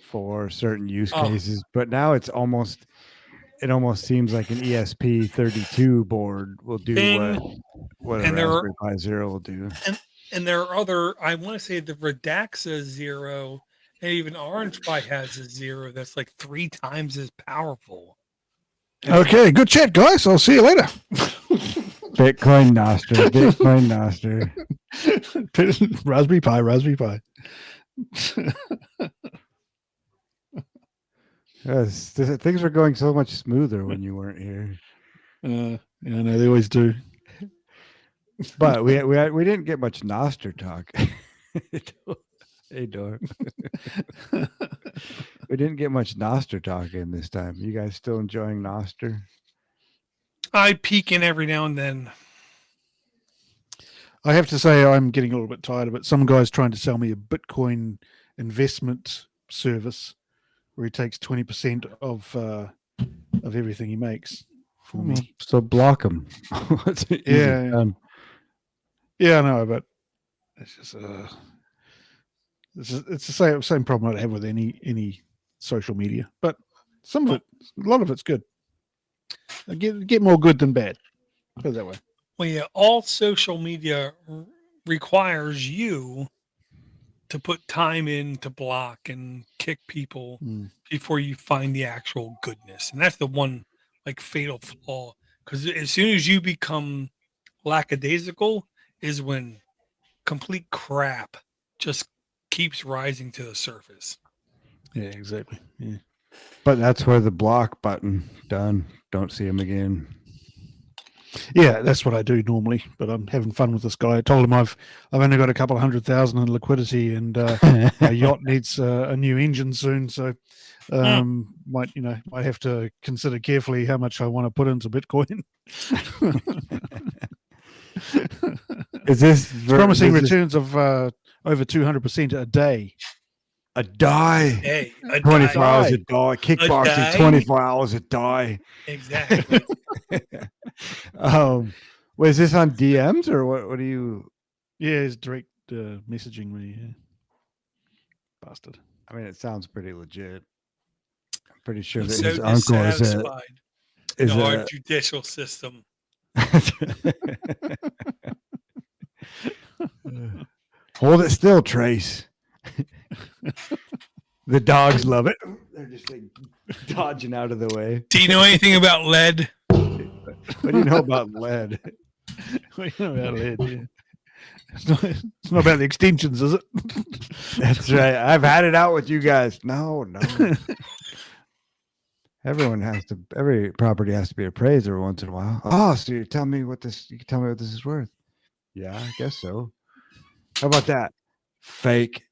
for certain use cases, but now it almost seems like an ESP32 board will do what a Raspberry Pi Zero will do. And there are other, I want to say the Redaxa Zero, and even Orange Pi has a Zero that's like 3 times as powerful. Okay, good chat, guys. I'll see you later. Bitcoin Noster, Bitcoin Noster. Raspberry Pi. Yes, things were going so much smoother when you weren't here. Yeah, no, they always do. But we didn't get much Noster talk. Hey, Dor. We didn't get much Noster talk in this time. You guys still enjoying Noster? I peek in every now and then. I have to say I'm getting a little bit tired of it. Some guy's trying to sell me a Bitcoin investment service where he takes 20% of everything he makes for me. So block him. Yeah, I know, but it's just it's the same problem I have with any social media. But a lot of it's good. I get more good than bad. Put it that way. Well, yeah, all social media requires you to put time in to block and kick people before you find the actual goodness. And that's the one like fatal flaw. Because as soon as you become lackadaisical is when complete crap just keeps rising to the surface. Yeah, exactly. Yeah. But that's where the block button done. Don't see him again. Yeah, that's what I do normally. But I'm having fun with this guy. I told him I've only got a couple of 100,000 in liquidity, and my yacht needs a new engine soon. So might have to consider carefully how much I want to put into Bitcoin. Is this promising returns of over 200% a day? A die. 24 hours a die. Kickboxing 24 hours a die. Exactly. Was this on DMs or what do you? Yeah, it's direct messaging me. Yeah. Bastard. I mean, it sounds pretty legit. I'm pretty sure I'm that so his uncle is our judicial system. Hold it still, Trace. The dogs love it. They're just like dodging out of the way. Do you know anything about lead? What do you know about lead? What do you know about lead? Yeah. It's not about the extensions, is it? That's right. I've had it out with you guys. No. Every property has to be appraised every once in a while. Oh, so you can tell me what this is worth. Yeah, I guess so. How about that? Fake.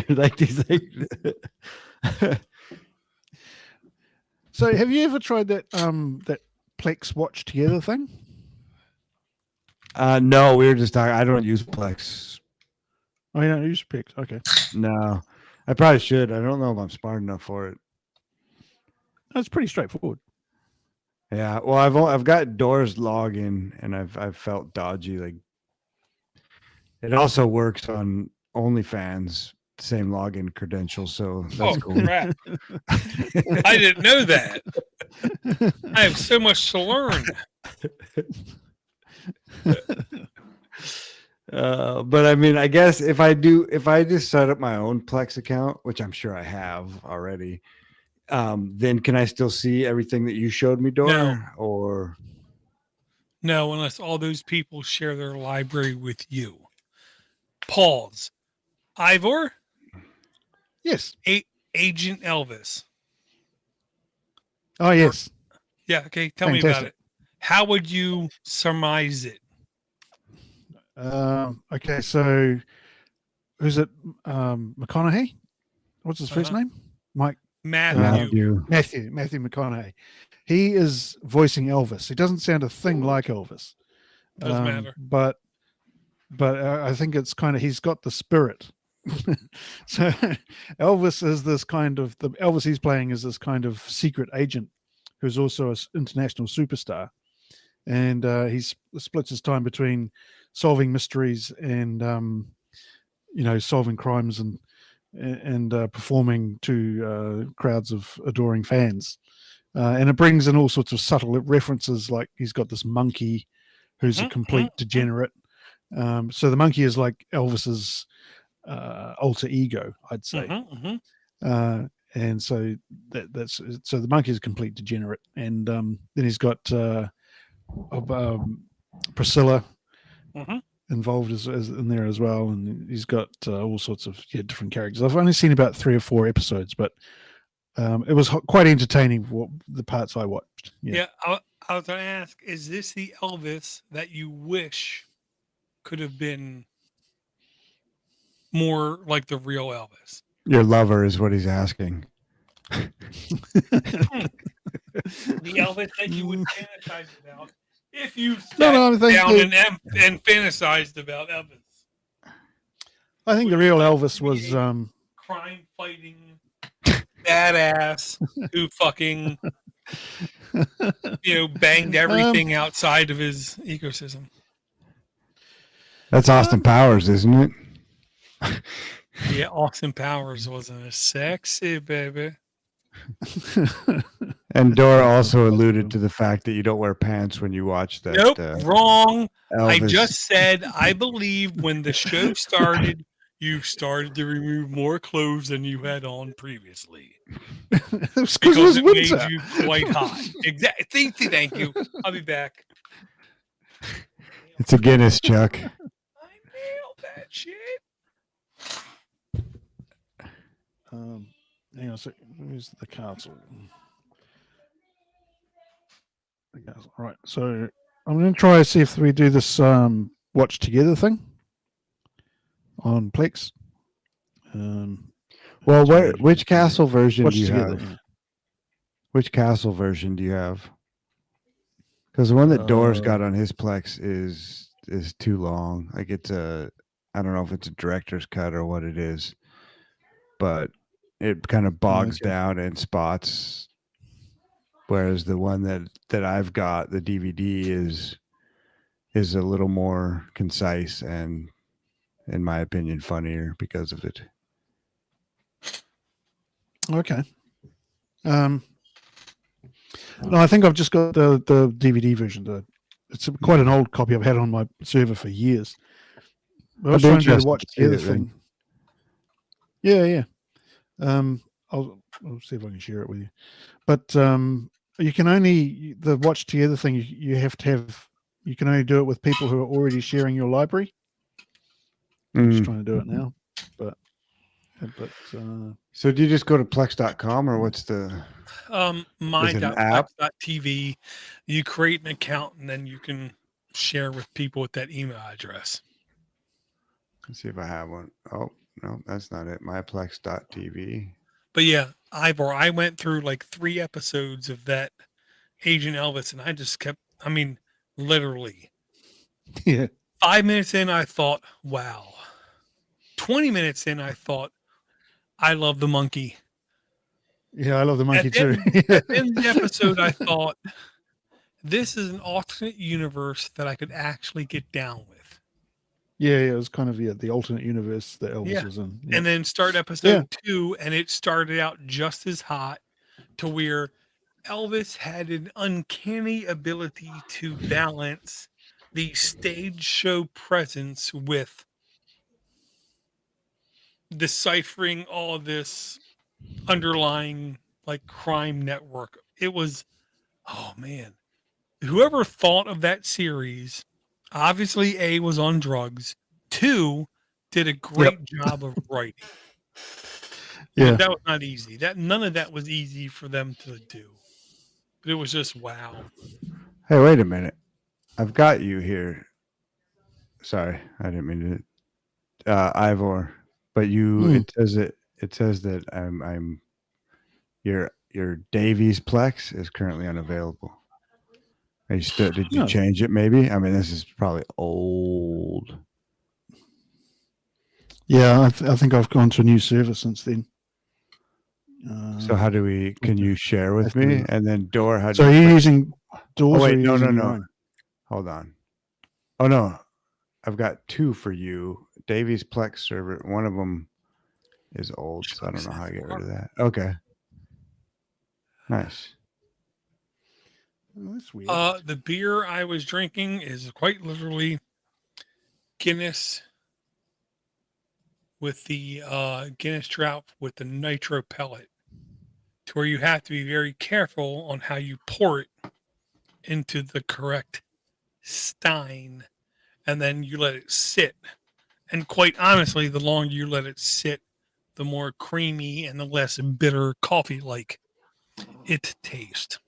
Like these things. So have you ever tried that that Plex watch together thing? No, we were just talking. I don't use Plex. Oh, you don't use Plex? Okay. No, I probably should. I don't know if I'm smart enough for it. That's pretty straightforward. Yeah. Well, I've got Doors login, and I've felt dodgy. Like it also works on OnlyFans, same login credentials. So that's cool. Crap. I didn't know that. I have so much to learn. But I mean, I guess if I just set up my own Plex account, which I'm sure I have already, then can I still see everything that you showed me, Dor? No. Or no, unless all those people share their library with you. Pause. Ivor? Yes. Agent Elvis. Oh, yes. Yeah, okay. Tell me about it. How would you surmise it? Okay, so who's it? McConaughey? What's his first name? Mike? Matthew McConaughey. He is voicing Elvis. He doesn't sound a thing like Elvis. Doesn't matter. But I think it's kind of, he's got the spirit. So Elvis is this kind of, the Elvis he's playing is this kind of secret agent who's also an international superstar. and he splits his time between solving mysteries and solving crimes and performing to crowds of adoring fans. And it brings in all sorts of subtle references, like he's got this monkey who's a complete degenerate. So the monkey is like Elvis's alter ego, I'd say. And so that's the monkey is a complete degenerate. And then he's got Priscilla involved as in there as well, and he's got all sorts of different characters. I've only seen about 3 or 4 episodes, but it was quite entertaining for the parts I watched. I was going to ask, is this the Elvis that you wish could have been more like the real Elvis? Your lover is what he's asking. The Elvis that you would fantasize about if you sat down and fantasized about Elvis. I think the real Elvis was crime fighting badass who fucking banged everything outside of his ecosystem. That's Austin Powers, isn't it? Yeah, Austin Powers wasn't a sexy baby. And Dora also alluded to the fact that you don't wear pants when you watch that. Nope, wrong. Elvis. I just said I believe when the show started, you started to remove more clothes than you had on previously. Because it made you quite hot. Exactly. Thank you. I'll be back. It's a Guinness, Chuck. I nailed that shit. Hang on a second. Where's the castle? The castle. Right. So I'm going to try to see if we do this watch together thing on Plex. Which castle version watch do you together. have? Which castle version do you have? Because the one that Dora's got on his Plex is too long. Like I don't know if it's a director's cut or what it is, but it kind of bogs down in spots. Whereas the one that I've got, the DVD, is a little more concise and, in my opinion, funnier because of it. Okay. No, I think I've just got the DVD version. It's quite an old copy. I've had on my server for years. I was trying to do the watch together thing. Yeah. I'll see if I can share it with you. But you can only the watch together thing. You have to have. You can only do it with people who are already sharing your library. I'm just trying to do it now, but. So do you just go to plex.com or what's the my.plex.tv? You create an account and then you can share with people with that email address. Let's see if I have one. Oh no, that's not it. myplex.tv. But yeah, I went through like 3 episodes of that Agent Elvis, and I just kept. I mean, literally. Yeah. 5 minutes in, I thought, wow. 20 minutes in, I thought, I love the monkey. Yeah, I love the monkey too. At the end of the episode, I thought, this is an alternate universe that I could actually get down with. Yeah, it was kind of the alternate universe that Elvis was in. Yeah. And then start episode 2, and it started out just as hot to where Elvis had an uncanny ability to balance the stage show presence with deciphering all of this underlying like crime network. It was, oh man, whoever thought of that series, obviously A, was on drugs, 2, did a great job of writing. Yeah, but that was not easy. None of that was easy for them to do, but it was just wow. Hey, wait a minute, I've got you here. Sorry, I didn't mean to, Ivor. But it says that I'm your Davies Plex is currently unavailable. Did you change it? Maybe. I mean, this is probably old. Yeah, I think I've gone to a new server since then. So how do we? Can you share with me? And then Dora, so are you using Doors? Oh wait, no. Hold on. Oh no, I've got 2 for you. Davy's Plex server. One of them is old, so I don't know how to get rid of that. Okay. Nice. Oh, that's weird. The beer I was drinking is quite literally Guinness with the Guinness Drought with the nitro pellet, to where you have to be very careful on how you pour it into the correct stein, and then you let it sit. And quite honestly, the longer you let it sit, the more creamy and the less bitter coffee-like it tastes.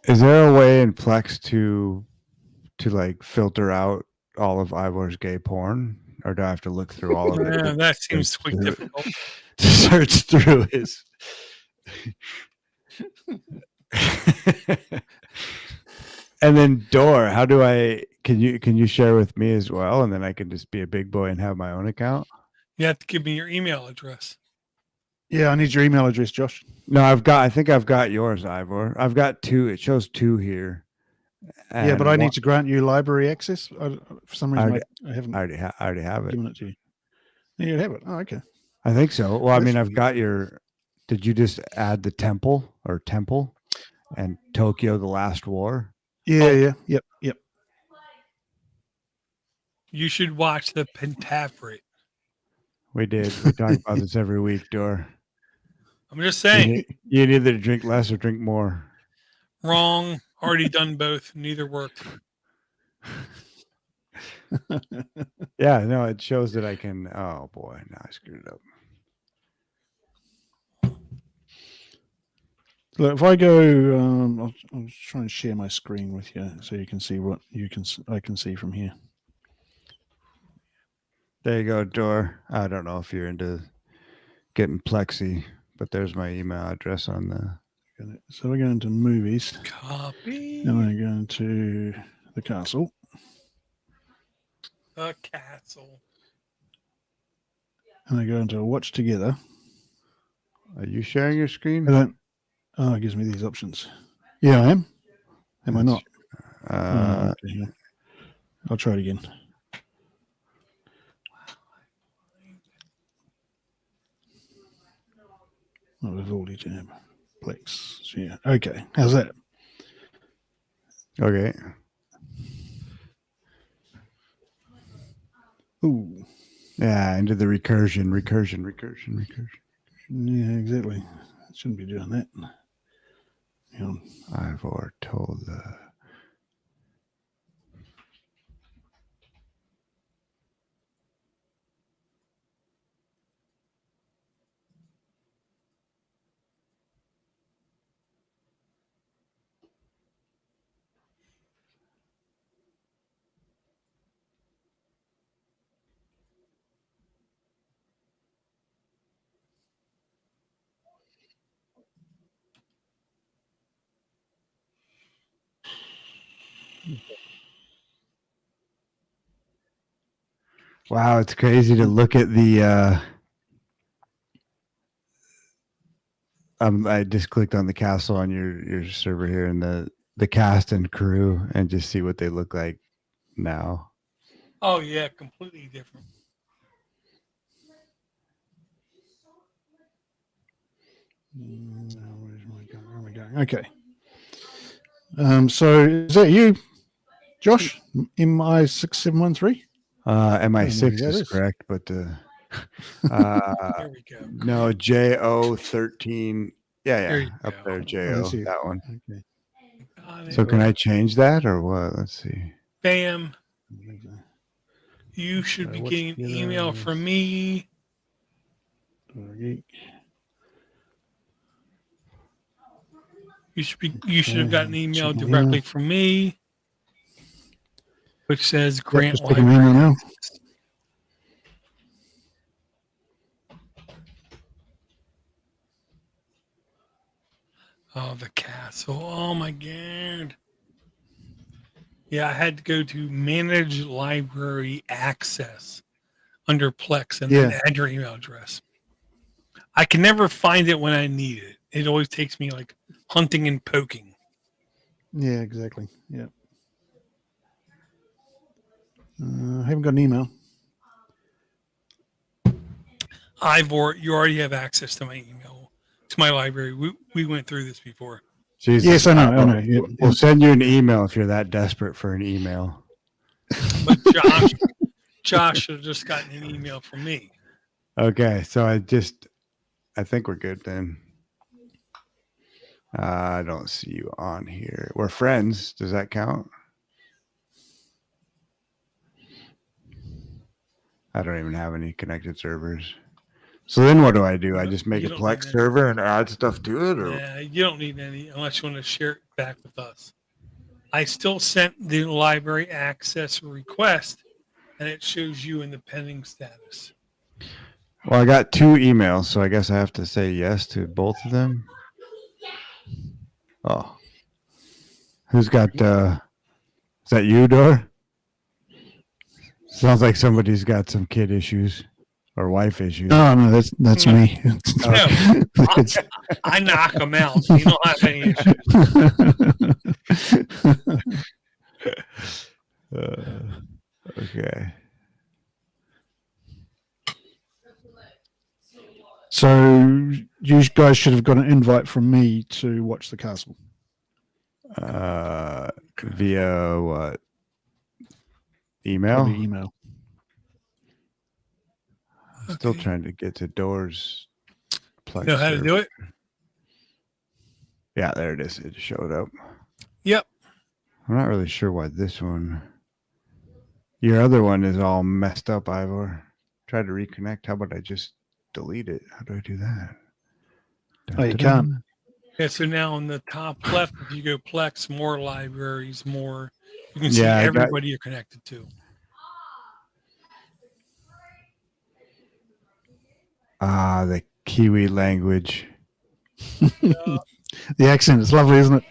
Is there a way in Plex to like filter out all of Ivor's gay porn, or do I have to look through all of it? Yeah, that seems quite difficult. To search through his. And then Door, how do I? Can you share with me as well, and then I can just be a big boy and have my own account? You have to give me your email address. Yeah, I need your email address, Josh. No, I think I've got yours, Ivor. I've got 2. It shows 2 here. Yeah, but I need to grant you library access. For some reason, I haven't. I already have it. Given it to you. You have it. Oh, okay. I think so. Well, I mean, That's I've got your. Did you just add the temple and Tokyo: The Last War? Yeah. Yep. You should watch the Pentaveret. We did. We talk about this every week, Door. I'm just saying. You need either drink less or drink more. Wrong. Already done both. Neither worked. Yeah, no, it shows that I can. Oh boy, now I screwed it up. Look, if I go, I'll try and share my screen with you so you can see what I can see from here. There you go, Door. I don't know if you're into getting Plexi, but there's my email address on the. So we're going to movies. Copy. And we're going to the castle. The castle. And we're going to watch together. Are you sharing your screen? It gives me these options. Yeah, I am. Am I not? Okay. I'll try it again. Oh, we've already done Plex. So yeah. Okay. How's that? Okay. Ooh. Yeah, into the recursion. Yeah, exactly. Shouldn't be doing that. I've already told the. Wow, it's crazy to look at the. I just clicked on the castle on your server here, and the cast and crew, and just see what they look like now. Oh yeah, completely different. Where am I going? Okay. So is that you, Josh? MI6713? MI6 is correct, but There we go. no, JO13. Yeah, up go. there, JO, that one. Okay. So can I change that or what? Let's see. Bam. You should be getting an email from me. You should have gotten an email directly from me, which says grant library. Now. Oh, the castle. Oh my god. Yeah, I had to go to manage library access under Plex and then add your email address. I can never find it when I need it. It always takes me like hunting and poking. Yeah, exactly. Yeah. I haven't got an email. You already have access to my email, to my library. We went through this before. Jesus. Yes, I know. I know. Yeah, We'll send you an email if you're that desperate for an email. But Josh should have just gotten an email from me. Okay, so I think we're good then. I don't see you on here. We're friends. Does that count? I don't even have any connected servers. So then what do? I just make You a don't Plex need server and add stuff to it? Or? Nah, you don't need any unless you want to share it back with us. I still sent the library access request, and it shows you in the pending status. Well, I got 2 emails, so I guess I have to say yes to both of them. Oh. Who's got, is that you, Dor? Sounds like somebody's got some kid issues or wife issues. Oh, no, that's me. No, I knock them out. You don't have any issues. Okay. So you guys should have got an invite from me to watch the castle. Via what? Email? Probably email. Still trying to get to Doors. You know how to do it? Yeah, there it is. It showed up. Yep. I'm not really sure why this one. Your other one is all messed up, Ivor. Try to reconnect. How about I just delete it? How do I do that? Oh, you can't. Yeah, so now on the top left, if you go Plex, more libraries, more, you can see Yeah, everybody you're connected to. The Kiwi language. The accent is lovely, isn't it?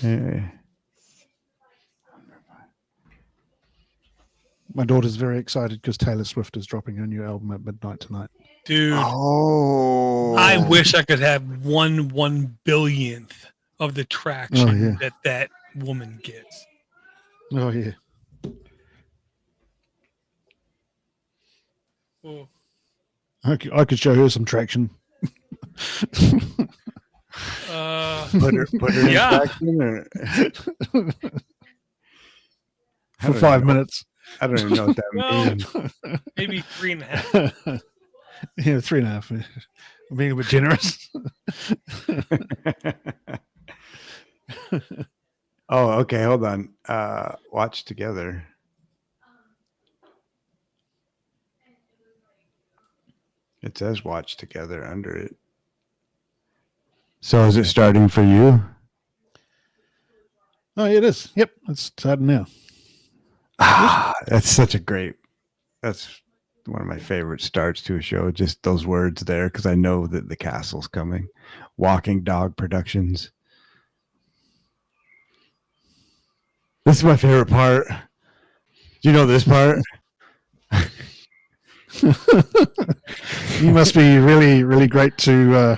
Yeah. My daughter's very excited because Taylor Swift is dropping her new album at midnight tonight. Dude, Oh, I wish I could have 1/1 billionth of the traction that woman gets. Oh, yeah. Oh. I could show her some traction. put her in traction or... For 5 minutes. I don't even know what that means. Maybe 3.5. Yeah, 3.5. I'm being a bit generous. Oh, okay. Hold on. Watch together. It says watch together under it. So is it starting for you? Oh, yeah, it is. Yep, it's starting now. That's one of my favorite starts to a show. Just those words there, because I know that the castle's coming. Walking Dog Productions. This is my favorite part. Do you know this part? You must be really, really great to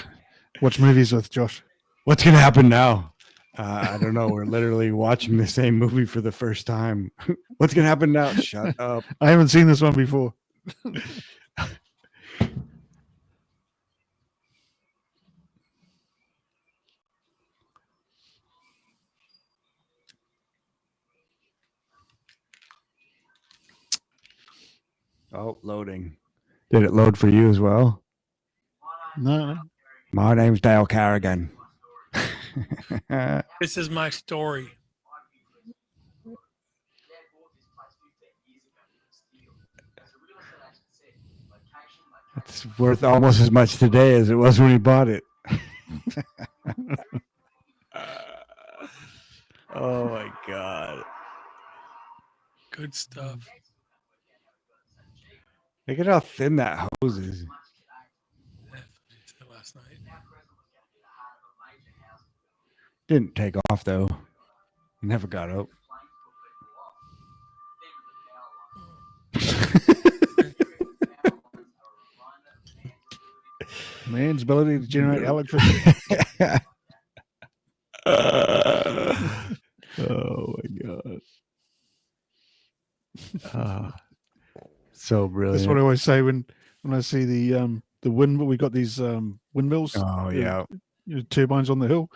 watch movies with, Josh. What's going to happen now? I don't know. We're literally watching the same movie for the first time. What's going to happen now? Shut up. I haven't seen this one before. Oh, loading. Did it load for you as well? No. My name's Dale Carrigan. This is my story. It's worth almost as much today as it was when he bought it. Oh my God. Good stuff. Look at how thin that hose is. Last night. Didn't take off though. Never got up. Man's ability to generate electricity. So brilliant. That's what I always say when I see the wind. We got these windmills. Oh yeah. Turbines on the hill.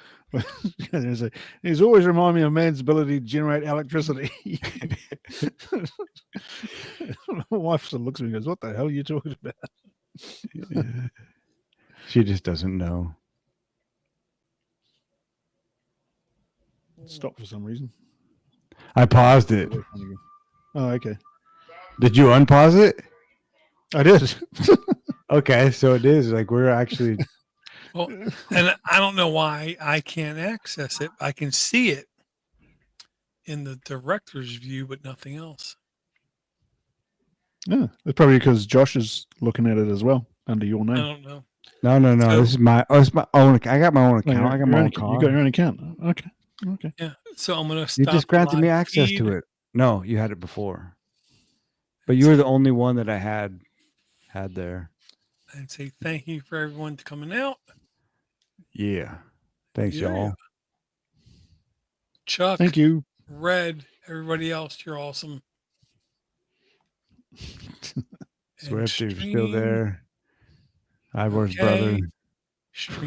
He's always remind me of man's ability to generate electricity. My wife still looks at me and goes, "What the hell are you talking about?" She just doesn't know. Stop for some reason. I paused it. Oh, okay. Did you unpause it? I did. Okay, so it is like we're actually. Well, and I don't know why I can't access it. I can see it in the director's view, but nothing else. Yeah, it's probably because Josh is looking at it as well under your I name. don't know. No. So- This is my. Oh, it's my own. I got my own account. No, I got my own car. You got your own account. Okay. Yeah. So I'm going to stop. You just granted me live access feed to it. No, you had it before, but you were the only one that I had there. and say thank you for everyone coming out. Yeah. Thanks, Yeah. y'all. Chuck, Thank you. Red, everybody else, you're awesome. Swift, you're still Stream, there. Ivor's okay. brother. Stream